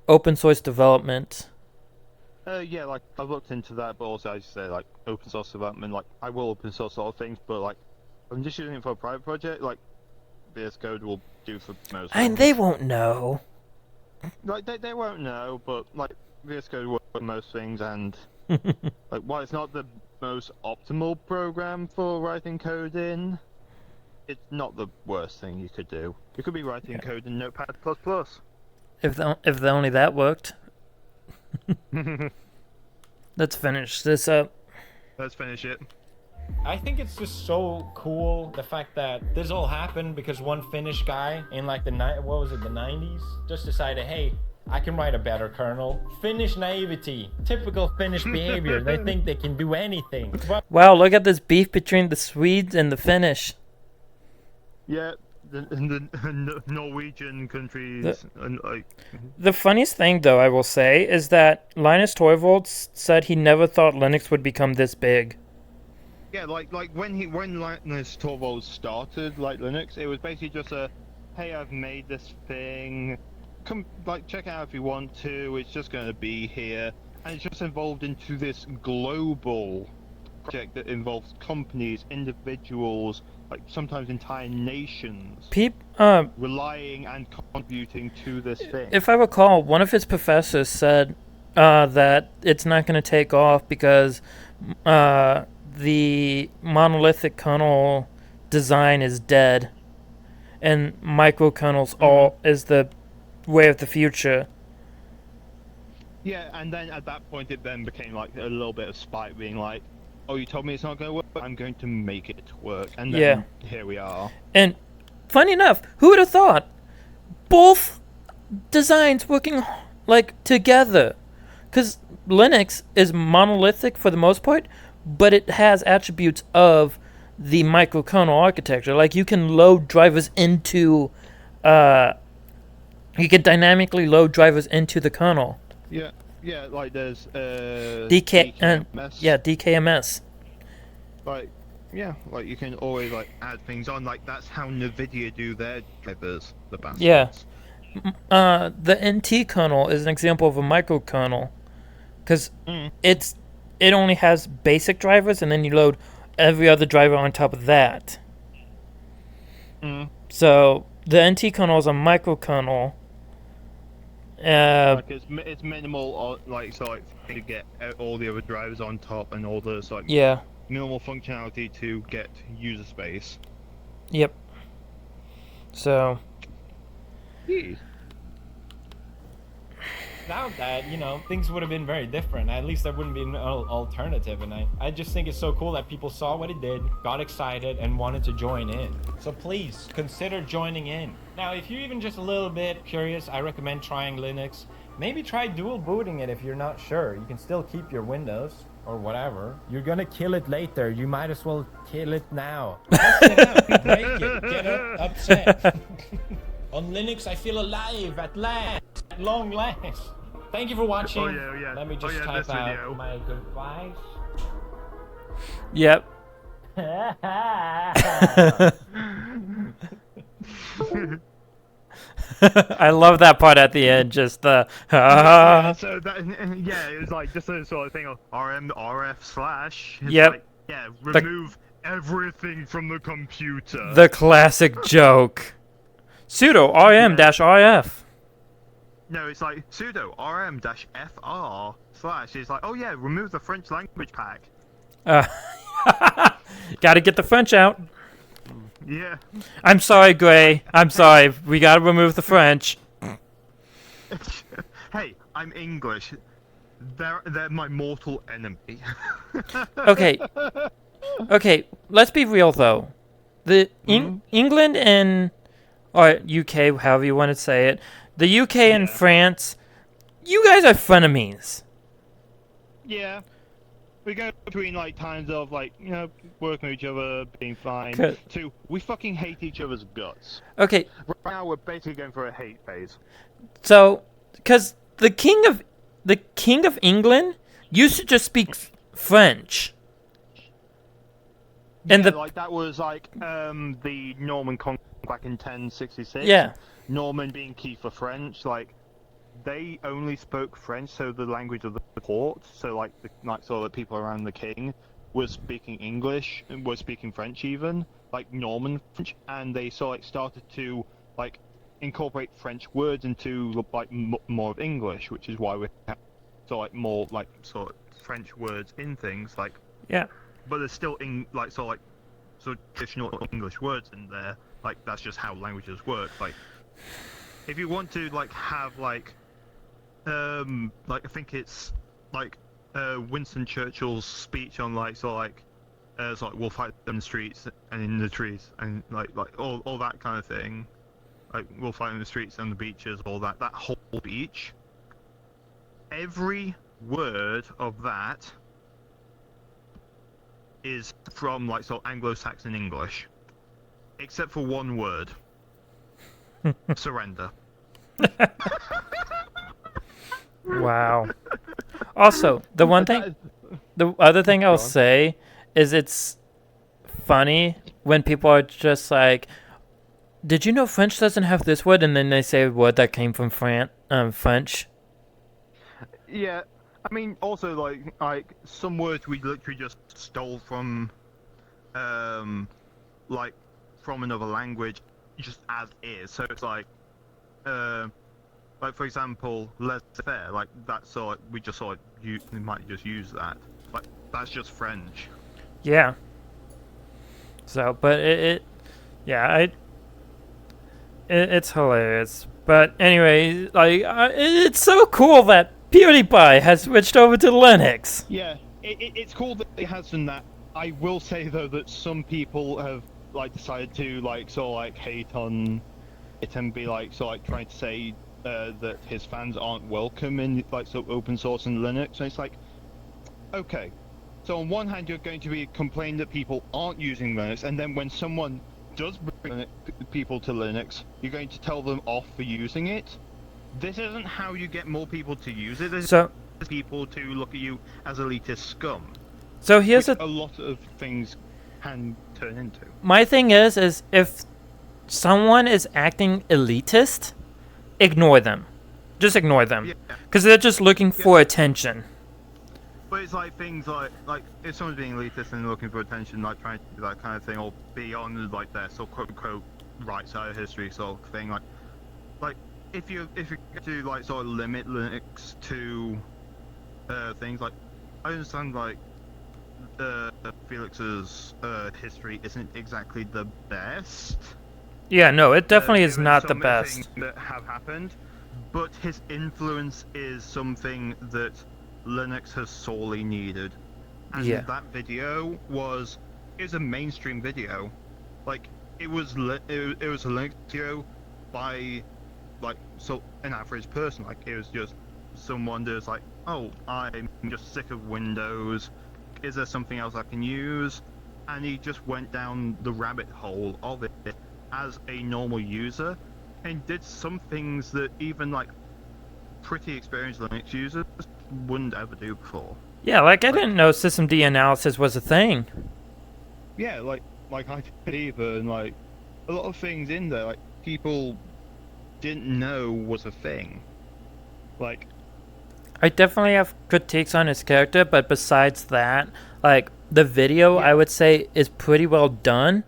open source development. Yeah, like, I've looked into that, but also, as you say, like, open source development, like, I will open source a lot of things, but, like, I'm just using it for a private project, like, VS Code will do for most things. They won't know. Like, they won't know, but, like, VS Code works for most things, and, like, while it's not the most optimal program for writing code in, it's not the worst thing you could do. You could be writing code in Notepad++. If only that worked. Let's finish this up. Let's finish it. I think it's just so cool, the fact that this all happened because one Finnish guy in like the 90s just decided, hey, I can write a better kernel. Finnish naivety, typical Finnish behavior. They think they can do anything. Wow, look at this beef between the Swedes and the Finnish. Yeah, the Norwegian countries. The funniest thing, though, I will say, is that Linus Torvalds said he never thought Linux would become this big. Yeah, like when Linus Torvalds started like Linux, it was basically just a, hey, I've made this thing, come like check it out if you want to. It's just going to be here, and it's just evolved into this global project that involves companies, individuals, like sometimes entire nations, relying and contributing to this thing. If I recall, one of his professors said that it's not going to take off because the monolithic kernel design is dead, and microkernels is the way of the future. Yeah, and then at that point it then became like a little bit of spite, being like, oh, you told me it's not going to work, I'm going to make it work. And then here we are. And funny enough, who would have thought? Both designs working like together. Because Linux is monolithic for the most part, but it has attributes of the microkernel architecture. Like, you can load drivers into You can dynamically load drivers into the kernel. Yeah, like there's DKMS. Yeah, DKMS. Like, yeah, like you can always like add things on. Like that's how NVIDIA do their drivers. The bastards. Yeah. The NT kernel is an example of a microkernel, because it only has basic drivers, and then you load every other driver on top of that. So the NT kernel is a microkernel. Like it's minimal, like so like to get all the other drivers on top and all the like minimal functionality to get user space. Yep. So. Without that, things would have been very different. At least there wouldn't be an alternative, and I just think it's so cool that people saw what it did, got excited, and wanted to join in. So please, consider joining in. Now, if you're even just a little bit curious, I recommend trying Linux. Maybe try dual booting it if you're not sure. You can still keep your Windows, or whatever. You're gonna kill it later. You might as well kill it now. Bust it up, break it, get upset. On Linux, I feel alive at last, at long last. Thank you for watching. Yeah. Let me just type out my goodbyes. Yep. I love that part at the end, just the so that it was like just a sort of thing of RM RF / Yep. Like, remove everything from the computer. The classic joke. Sudo rm-rf. No, it's like sudo rm-fr / it's like, oh yeah, remove the French language pack. Gotta get the French out. Yeah. I'm sorry, Gray. I'm sorry. We gotta remove the French. Hey, I'm English. They're my mortal enemy. Okay. Okay, let's be real though. The England and or UK, however you want to say it, the UK and France, you guys are frenemies. Yeah. We go between like times of like, working with each other, being fine, to we fucking hate each other's guts. Okay. Right now we're basically going for a hate phase. So, because the King of England used to just speak French. And like that was like the Norman conquest back in 1066. Yeah. Norman being key for French, like they only spoke French, so the language of the court. So like sort of the people around the king was speaking English, were speaking French even, like Norman French, and they sort of started to like incorporate French words into like more of English, which is why we have more like sort of French words in things like. Yeah. But there's still traditional English words in there. Like that's just how languages work. Like if you want to like have like I think it's like Winston Churchill's speech on like it's like we'll fight them in the streets and in the trees and like all that kind of thing. Like we'll fight in the streets and the beaches, all that whole speech. Every word of that is from like sort of Anglo-Saxon English, except for one word: surrender. Wow. Also, the other thing I'll say is it's funny when people are just like, "Did you know French doesn't have this word?" And then they say a word that came from French. Yeah. I mean, also like some words we literally just stole from, like from another language, just as is. So it's like for example, laissez-faire, like that's sort we just sort we might just use that. Like that's just French. Yeah. So, but it's hilarious. But anyway, like it's so cool that PewDiePie has switched over to Linux. Yeah, it's cool that it has done that. I will say though that some people have like decided to like sort of like hate on it and be like trying to say that his fans aren't welcome in like sort of open source and Linux. And it's like, okay, so on one hand you're going to be complaining that people aren't using Linux, and then when someone does bring people to Linux, you're going to tell them off for using it. this isn't how you get more people to use it. This So is people to look at you as elitist scum. here's Which a lot of things can turn into. my thing is if someone is acting elitist, ignore them. Just ignore them. Yeah. Because they're just looking for attention. But it's like things like if someone's being elitist and looking for attention, like trying to do that kind of thing, or be on like their so quote unquote right side of history sort of thing, like if you get to like sort of limit Linux to things like, I understand like Felix's history isn't exactly the best. Yeah, no, it definitely is Given not the some of best. things that have happened, but his influence is something that Linux has sorely needed. And Yeah. that video was a mainstream video. Like it was it was a Linux video by like an average person. Like it was just someone that's like, oh, I'm just sick of Windows. Is there something else I can use? And he just went down the rabbit hole of it as a normal user, and did some things that even like pretty experienced Linux users wouldn't ever do before. Yeah, like I didn't know systemd analysis was a thing. Yeah, like I did either, and like a lot of things in there, like people didn't know was a thing. Like, I definitely have critiques on his character, but besides that, like the video, I would say is pretty well done.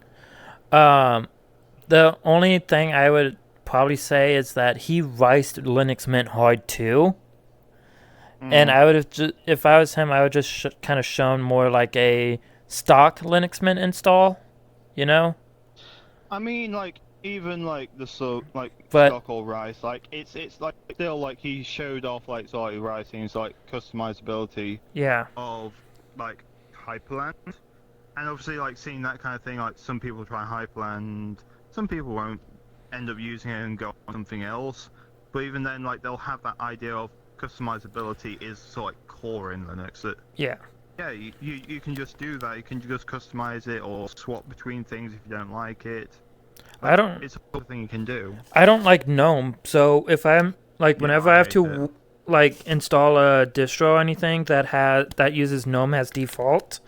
The only thing I would probably say is that he riced Linux Mint hard too. And I would have, if I was him, I would just kind of shown more like a stock Linux Mint install, you know? I mean, like even like the But- stock or rice, like it's like still like he showed off like sort of writings like customizability Yeah. of like Hyperland, and obviously like seeing that kind of thing, like some people try Hyperland, some people won't end up using it and go on something else, but even then like they'll have that idea of customizability is sort of like core in Linux, that Yeah. yeah, you can just do that, you can just customize it or swap between things if you don't like it. I don't It's a thing you can do. like GNOME, so if I'm like Yeah, whenever I I have hate to it. like install a distro or anything that uses GNOME as default,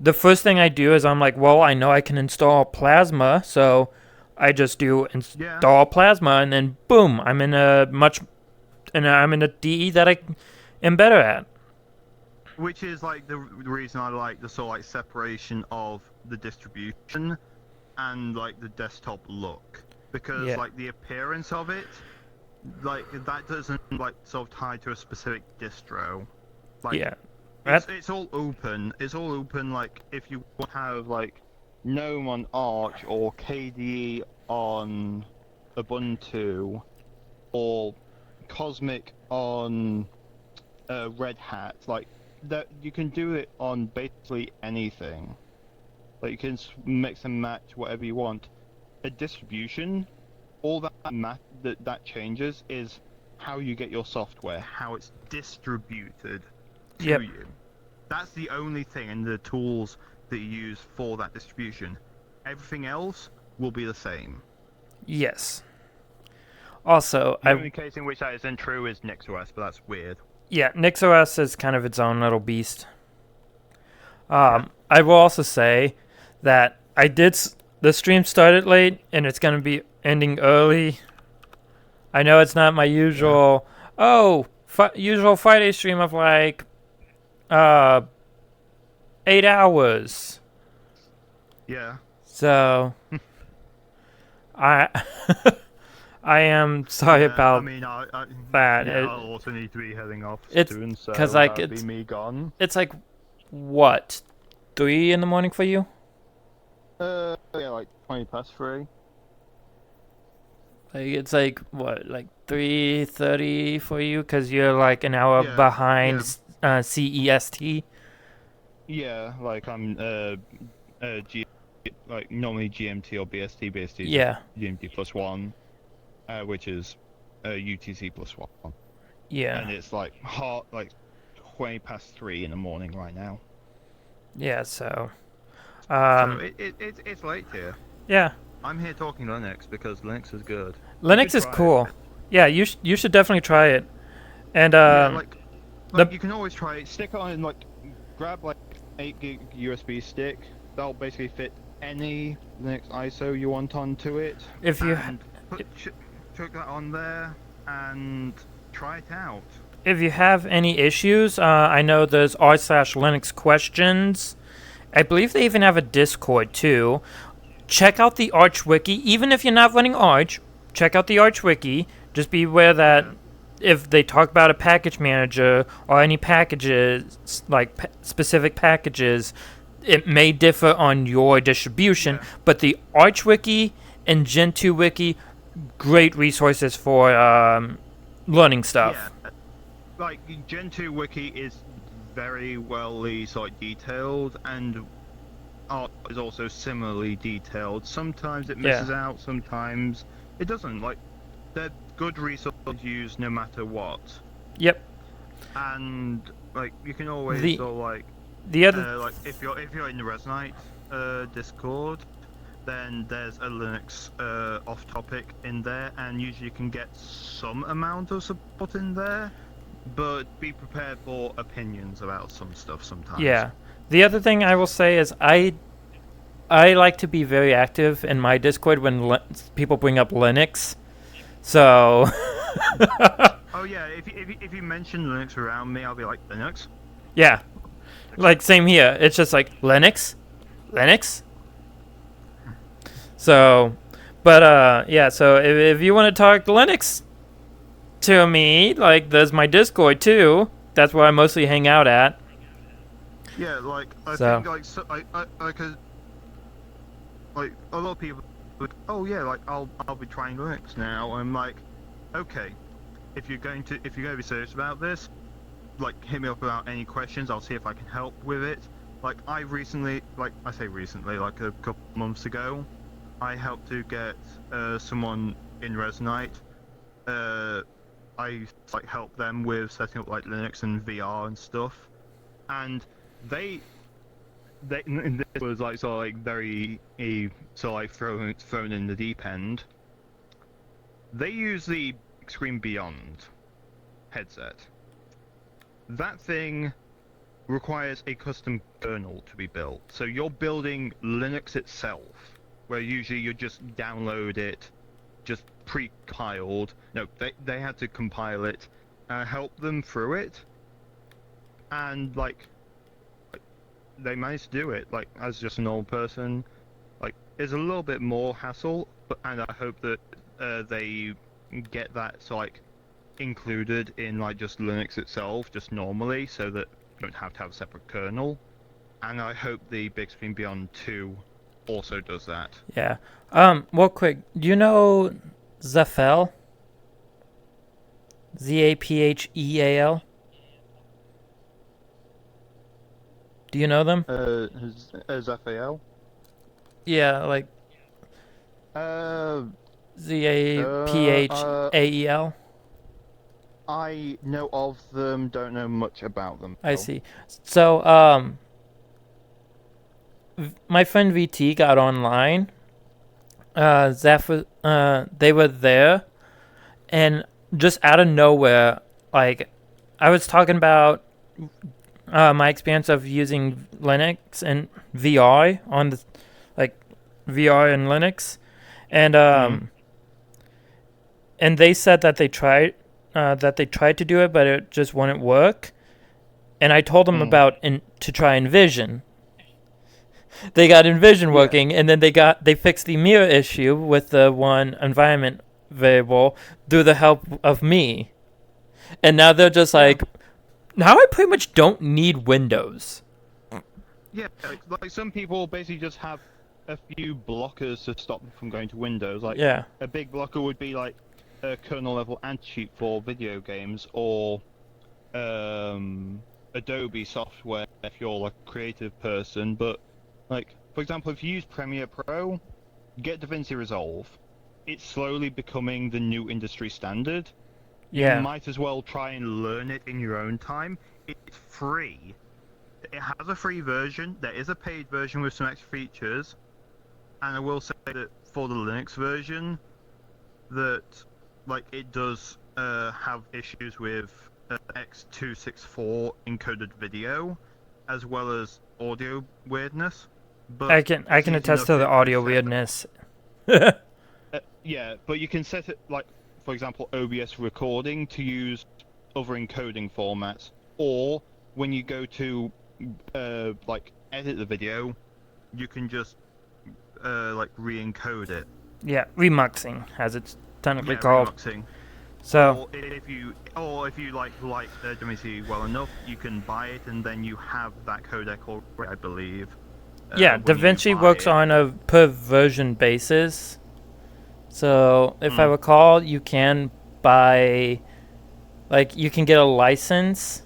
the first thing I do is I'm like, well, I know I can install Plasma, so I just do install Plasma, and then boom, I'm in a DE that I am better at. Which is like the reason I like the sort of like separation of the distribution and like the desktop look, because Yeah. like the appearance of it, like that doesn't like sort of tie to a specific distro. Like, Yeah. it's all open. It's all open. Like if you want to have like GNOME on Arch or KDE on Ubuntu or Cosmic on Red Hat, like that, you can do it on basically anything. Like you can mix and match whatever you want. A distribution, all that changes is how you get your software, how it's distributed to Yep. you. That's the only thing, and the tools that you use for that distribution. Everything else will be the same. Yes. Also, The only case in which that isn't true is NixOS, but that's weird. yeah, NixOS is kind of its own little beast. I will also say that the stream started late and it's going to be ending early. I know it's not my usual, usual Friday stream of like 8 hours. Yeah. So I I am sorry about I mean, I that. Yeah, I'll also need to be heading off It's soon, so 'cause, like, that'll be it's- me gone. It's like what, 3 in the morning for you? Yeah, like 3:20. Like it's like what, like 3:30 for you, because you're like an hour Yeah, behind CEST. Yeah, like I'm like normally GMT or BST. BST is Yeah, GMT +1, which is UTC +1, and yeah, it's like 3:20 in the morning right now. yeah. So, So it's late here. yeah, I'm here talking Linux because Linux is good. Linux should is try cool. it. Yeah, you should definitely try it. And Yeah, like the- you can always try it. Stick it on, like, grab like 8 gig USB stick. That'll basically fit any Linux ISO you want onto it. if you And chuck that on there and try it out. if you have any issues, I know there's r/Linux questions. I believe they even have a Discord too. Check out the Arch Wiki. Even if you're not running Arch, check out the Arch Wiki. Just be aware that if they talk about a package manager or any packages, like specific packages, it may differ on your distribution. Yeah. But the Arch Wiki and Gentoo Wiki, great resources for learning stuff. Yeah, like Gentoo Wiki is very well sort of detailed, and art is also similarly detailed. Sometimes it misses out, sometimes it doesn't. Like, they're good resources to use no matter what. Yep. And like you can always The sort of, like other like if you're in the Resonite Discord, then there's a Linux off topic in there, and usually you can get some amount of support in there, but be prepared for opinions about some stuff sometimes. Yeah. The other thing I will say is I like to be very active in my Discord when people bring up Linux. So. Oh yeah, if you mention Linux around me, I'll be like, Linux? Yeah. Like, same here. It's just like, Linux? So, but, yeah, so if you want to talk Linux to me, like, there's my Discord, too. That's where I mostly hang out at. Yeah, like, I So. think, like, like, a lot of people would, oh yeah, like, I'll be trying Linux now. I'm like, okay, if you're going to be serious about this, like, hit me up about any questions. I'll see if I can help with it. Like, I recently, like, I say recently, like a couple months ago, I helped to get someone in Resonite. I like helped them with setting up like Linux and VR and stuff, and this was like sort of like very sort of like thrown in the deep end. They use the Big Screen Beyond headset. That thing requires a custom kernel to be built. So you're building Linux itself, where usually you just download it, just pre-compiled. No, they had to compile it, help them through it, and like they managed to do it. Like, as just an old person, like, it's a little bit more hassle, and I hope that they get that like included in like just Linux itself, just normally, so that you don't have to have a separate kernel. And I hope the Big Screen Beyond 2 also does that. Yeah. Real quick, do you know Zaphel? Zapheal? Do you know them? Zaphael? Yeah, like Zaphael. I know of them, don't know much about them. I see. So, my friend VT got online. They were there, and just out of nowhere, like, I was talking about my experience of using Linux and VR on the, like, VR and Linux, and and they said that they tried to do it, but it just wouldn't work. And I told them about to try Envision. They got Envision working, and then they fixed the mirror issue with the one environment variable through the help of me. And now they're just like, now I pretty much don't need Windows. Yeah, like some people basically just have a few blockers to stop them from going to Windows. Like, Yeah. a big blocker would be like a kernel level anti-cheat for video games, or Adobe software if you're like a creative person. But like, for example, if you use Premiere Pro, get DaVinci Resolve. It's slowly becoming the new industry standard. Yeah. You might as well try and learn it in your own time. It's free. It has a free version. There is a paid version with some extra features. And I will say that for the Linux version, that like it does have issues with X264 encoded video, as well as audio weirdness. But I can it's easy attest enough to the audio set- weirdness. Yeah, but you can set it like, for example, OBS recording to use other encoding formats, or when you go to like edit the video, you can just like re-encode it. Yeah, remuxing, as it's technically Yeah, called. remixing. So, Or if you like DaVinci well enough, you can buy it and then you have that codec already, I believe. yeah, when you DaVinci buy works it. on a per version basis. So, if I Mm. recall, you can buy, like, you can get a license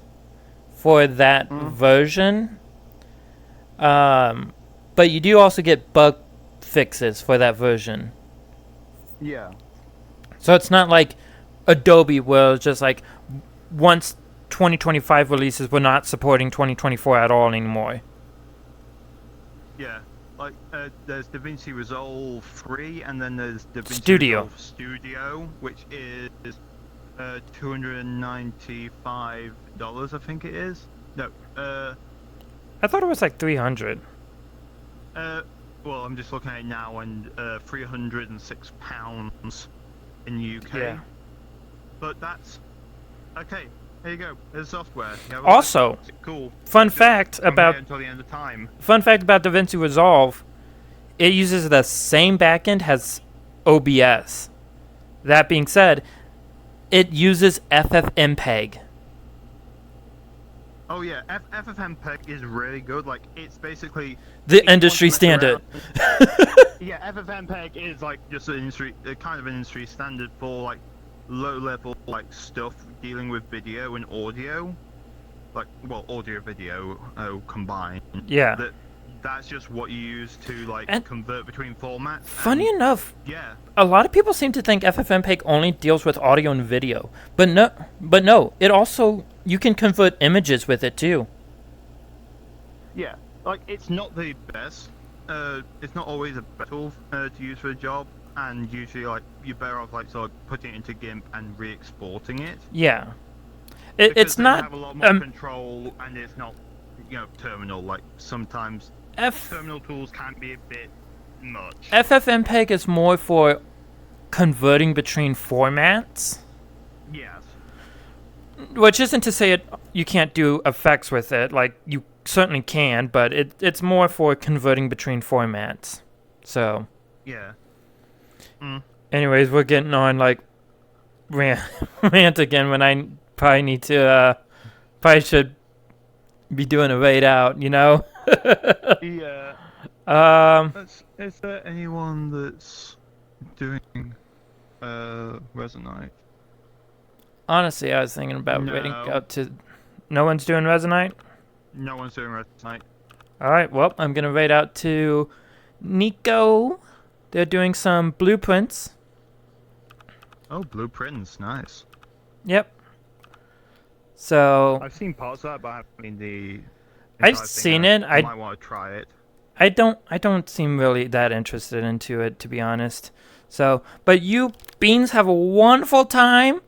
for that version. But you do also get bug fixes for that version. Yeah. So it's not like Adobe where it's just like once 2025 releases, we're not supporting 2024 at all anymore. Yeah. Like there's DaVinci Resolve 3, and then there's DaVinci Studio. Resolve Studio, which is $295, I think it is. No, I thought it was like 300. well, I'm just looking at it now, and £306 in the UK. Yeah. But that's okay. There you go. There's software. You have a Also, license. Cool. Fun fact From about here until the end of time. DaVinci Resolve, it uses the same backend as OBS. That being said, it uses FFmpeg. Oh yeah, FFmpeg is really good. Like it's basically The if you want industry to mess standard. around- Yeah, FFmpeg is like just an industry, kind of an industry standard for like low-level like stuff dealing with video and audio, like well, audio video combined. Yeah. That's just what you use to like And- convert between formats. Funny and, enough, yeah, a lot of people seem to think FFmpeg only deals with audio and video, but no, it also you can convert images with it too. yeah, like it's not the best. It's not always a better tool to use for a job, and usually like you're better off like sort of putting it into GIMP and re-exporting it. Yeah, Because it's then you not have a lot more um, control, and it's not, terminal. Like sometimes terminal tools can be a bit much. FFmpeg is more for converting between formats, Yes. which isn't to say you can't do effects with it. Like you certainly can, but it's more for converting between formats. So, Yeah. anyways, we're getting on like rant again when I probably need to probably should be doing a raid out, Yeah. Um, Is there anyone that's doing Resonite? honestly, I was thinking about raiding No. out to. No one's doing Resonite. No one's doing Resonite. All right, well, I'm gonna raid out to Nico. They're doing some blueprints. Oh, blueprints, nice. Yep. So I've seen parts of that, but I haven't seen the. I've entire thing. seen it. I I might want to try it. I don't seem really that interested into it, to be honest. So, but you beans have a wonderful time.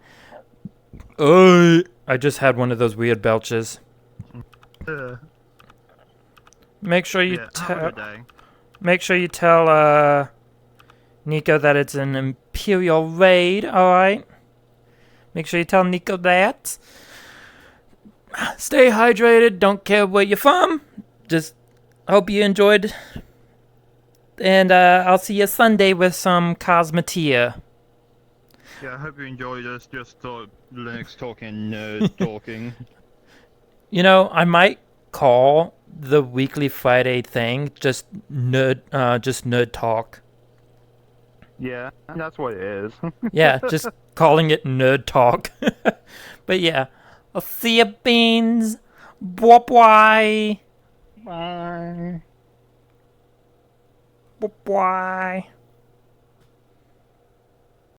I just had one of those weird belches. Make sure you Have a good day. make sure you tell Nico that it's an Imperial raid. All right. Make sure you tell Nico that. Stay hydrated. Don't care where you're from. Just hope you enjoyed. And I'll see you Sunday with some Cosmetia. Yeah, I hope you enjoyed us just Linux talking, nerd talking. You know, I might call the weekly Friday thing just nerd talk. Yeah, that's what it is. Yeah, just calling it nerd talk. But yeah, I'll see you beans. Bye. Bye. Bye.